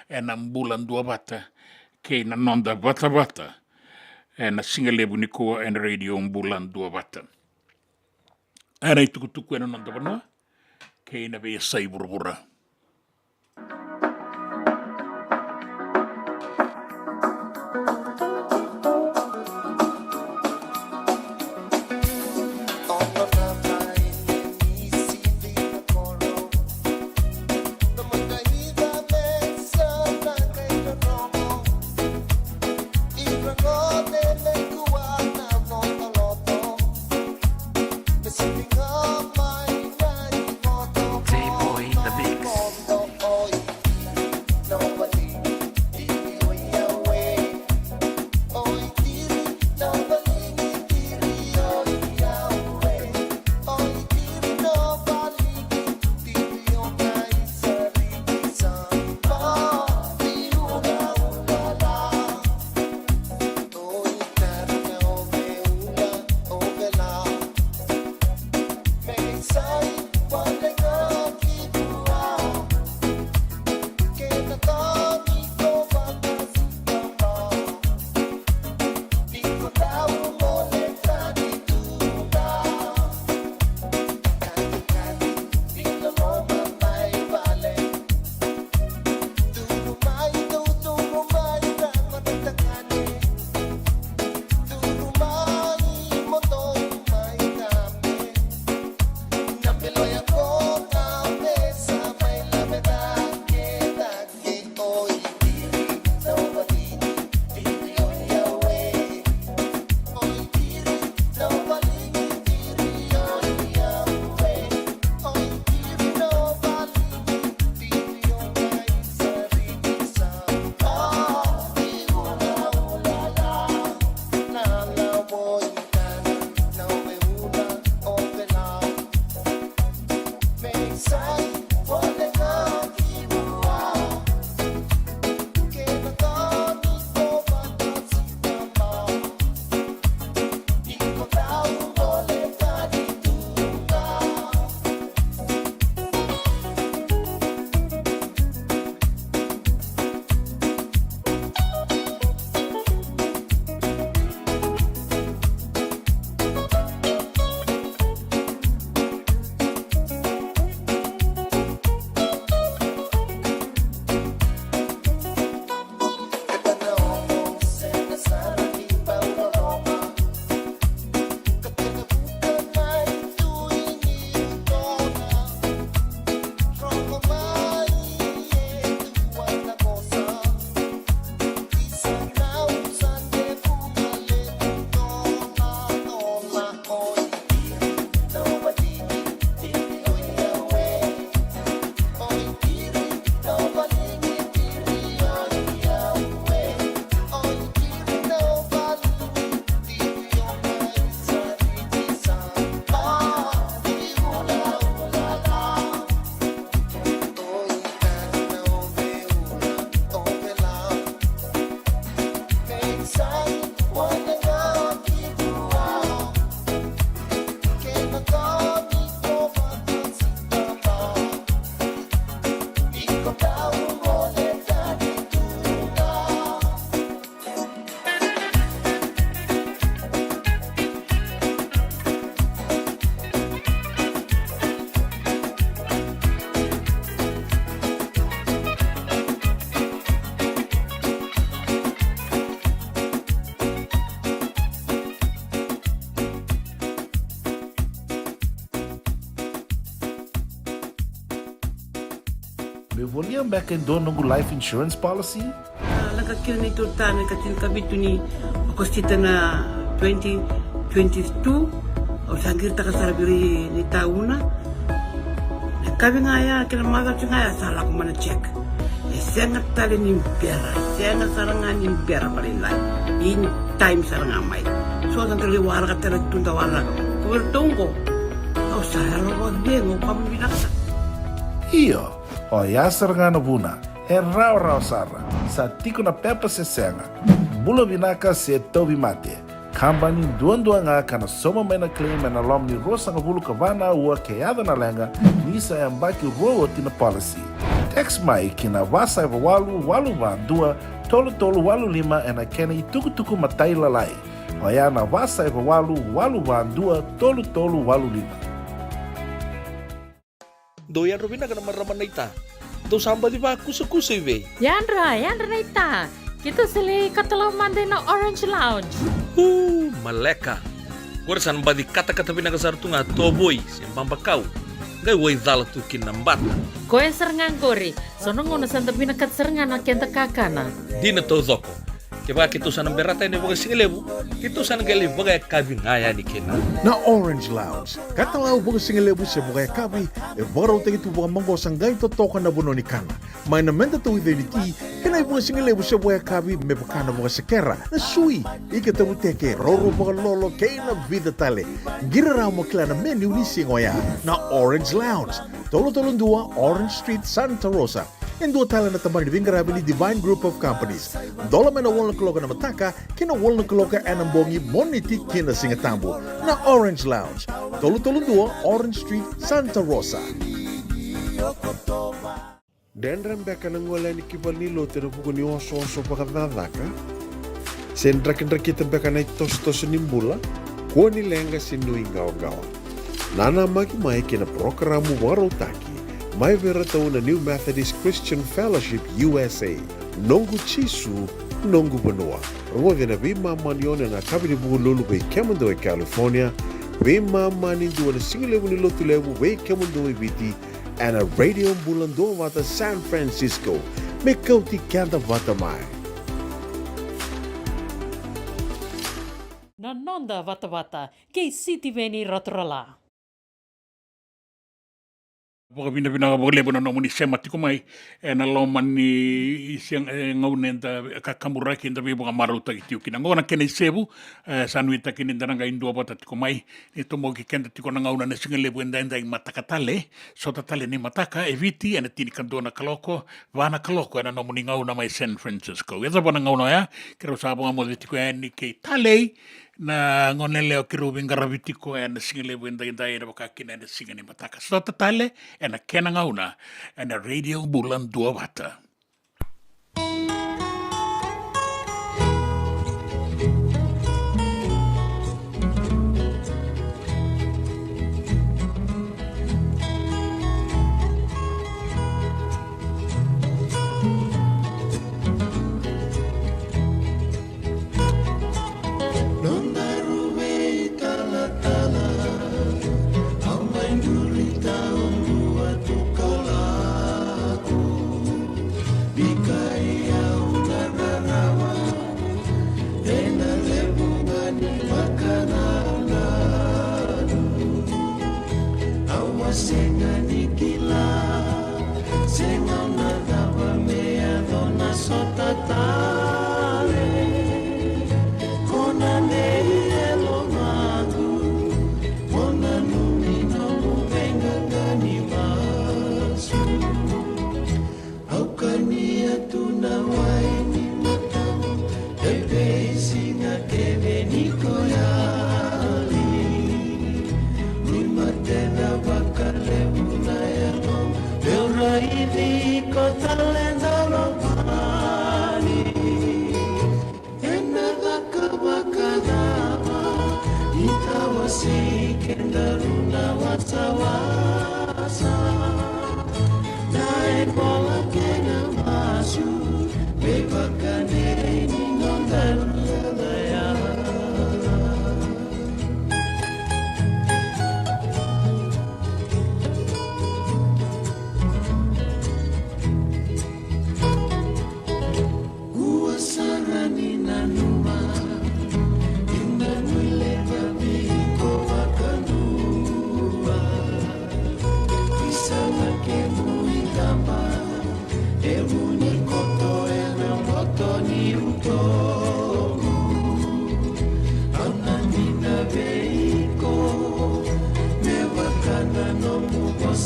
en Bula Duavata ke na non da Vata na singa lebu ni ko en radio Bula Duavata ana tuku en non da bano ke na be sai burbura Boy, the big me volia mbeka ndo nungu life insurance policy? Laka kira ni tutana katil kabitu ni okostita na 2022 o sangir takasara biri ni tauna. Kabi ngaya kira maga ngaya salah ko mana check. Sengat tali ni pera, sengat sarangan ni pera paling lain. In time sarangan mai. So ang kali warga tala tunda warga. Kubertungko. Au saya lo dengo kamu binasa. Iyo, o yasar nga na buna, rau sara, sa tiko na pepa sesenga, bula vinaka se tobi mate, kambani duan nga kana soma may na claim na lom ni rosa nga bulu kavana ua kayada na lenga, nisa yambaki rowo tina policy. Text mai kina wasa walu van dua, tolu walu lima ena kena ituku matai lalai, o ya na wasa walu van dua, tolu walu lima. Doyan Robina ka naman raman na ita. Do samba di ba kusa iwe? Yandra na ita. Kita sili katalaw mande na Orange Lounge. Maleka. Kuarsan ba di kata-kata pinagasartunga toboy siyang pambakaw. Gay way dala tukin ng bata. Koe serangan kori. Sonong una santa pinakat serangan na kenta kakana. Di na to zoko. Kaya kitusan ng berata ni baga singalebu, kitusan gali baga kabi ngaya ni kena. Na Orange Lounge, katalaw baga singalebu siya baga kabi, baraw tayo ito baga manggosang gayon totokan na buno ni kana. May namenda to with unity, kanay baga singalebu siya baga kabi, may baka na baga sekera, na sui, ikatabuteke, roro baga lolo, kaya na vida tale. Giraraw mo kila na menu ni singoya, na Orange Lounge, tolo-tolong dua, Orange Street, Santa Rosa. And dua tala na tamang ni Vingarabi ni Divine Group of Companies. Dola may na walong kaloka na mataka, kina walong kaloka anambongi moniti kina singatambo na Orange Lounge. Tolo-tolong dua, Orange Street, Santa Rosa. Dendram beka nang wala ni kibal ni lote na buko ni oso-oso pakadadaka. Sendrak-indrak kita beka na itos-tos ni mbula, kuwa ni lenga sinui gawa-gawa. Nana magi mai kina programo warotaki. Mai vera tau na New Methodist Christian Fellowship USA. Nongu chisu, nongu banoa. Rungode na bima manione na kabini bugululu bei Kemando e California. Bima mani dua na singilebu ni lotu lebu bei Kemando e Viti. And a radio Bula Duavata San Francisco. Me Kauti Keda Vata mai. Nanonda Vata, kay City Veni Rotorala. Boka bina boleh na muni sema tiko mai na loman ni siang ngaunenda kakamura kinda bi boka maruta gitu kina ngona kene sebu sanuita kini ndaranga indua bota tiko mai itu mo kenda tiko na ngauna na singele bu enda matakatale so tatale ni mataka eviti ana tini kandona kaloko vana kaloko ana no muni ngauna mai San Francisco eza bona ngauna ya kero sabo ngamo tiko ni ke tale na ngonele o kiru vingaravitiko na singele bu enda na boka kina na singani mataka so tatale and a Kenangauna and a radio Bula Duavata. Kota lenda lopani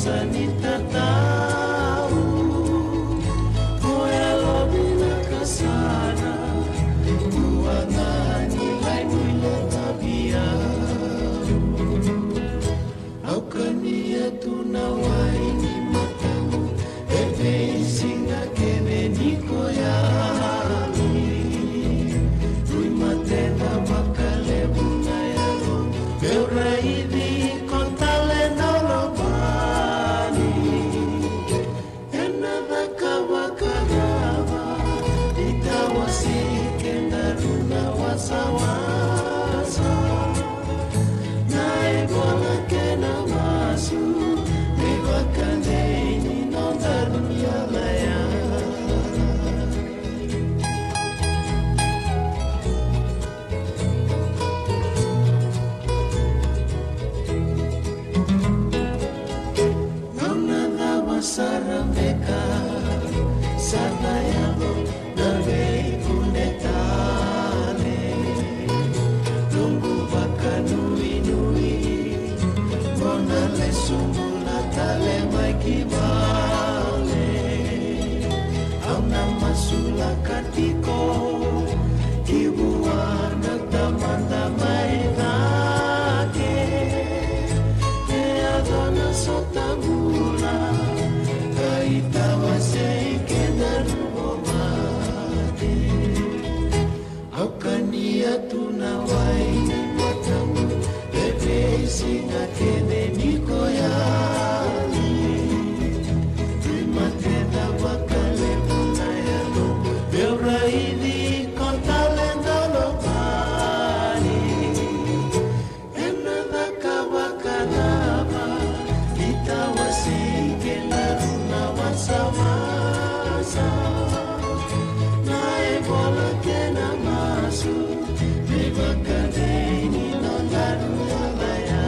sanita tahu Moya lobi na kasana Kuanga nilai mwila tabia Au kania tunawai ni matamu Epe singa kene niko yali Rui matenda makale buna yalo Beuraidi kontale nolobani Enada kawakarava Itawasi kendaruna wasawasa Naegola kena masu Mewakandeni nondarunia laya Sarameka Satayalo Nagay kunetale Lungu baka nui Monale sumula tale mai kibale Au namasula katiko Kibuan nagdamanda mai dake E adona sotamula Itawasay kenarumate Aukania tunawai ni matamu Bebe singa kene niko yali Primatenda wakale punayalo Beuraidi kontalenda lopani Enada kawakanaba Itawasay kenarumate Samasa Naebola kena masu Mewakadeni nondarunia laya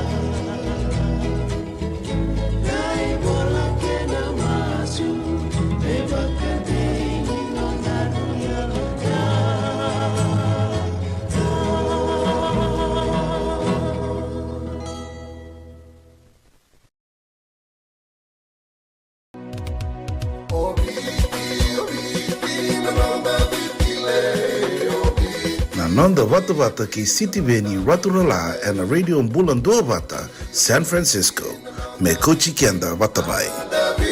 Naebola kena masu Mewakadeni nondarunia laya Nanda Vata Vata ki City Veni Raturala and a radio in Bula Duavata, San Francisco. Me Kochi Kenda Vatabai.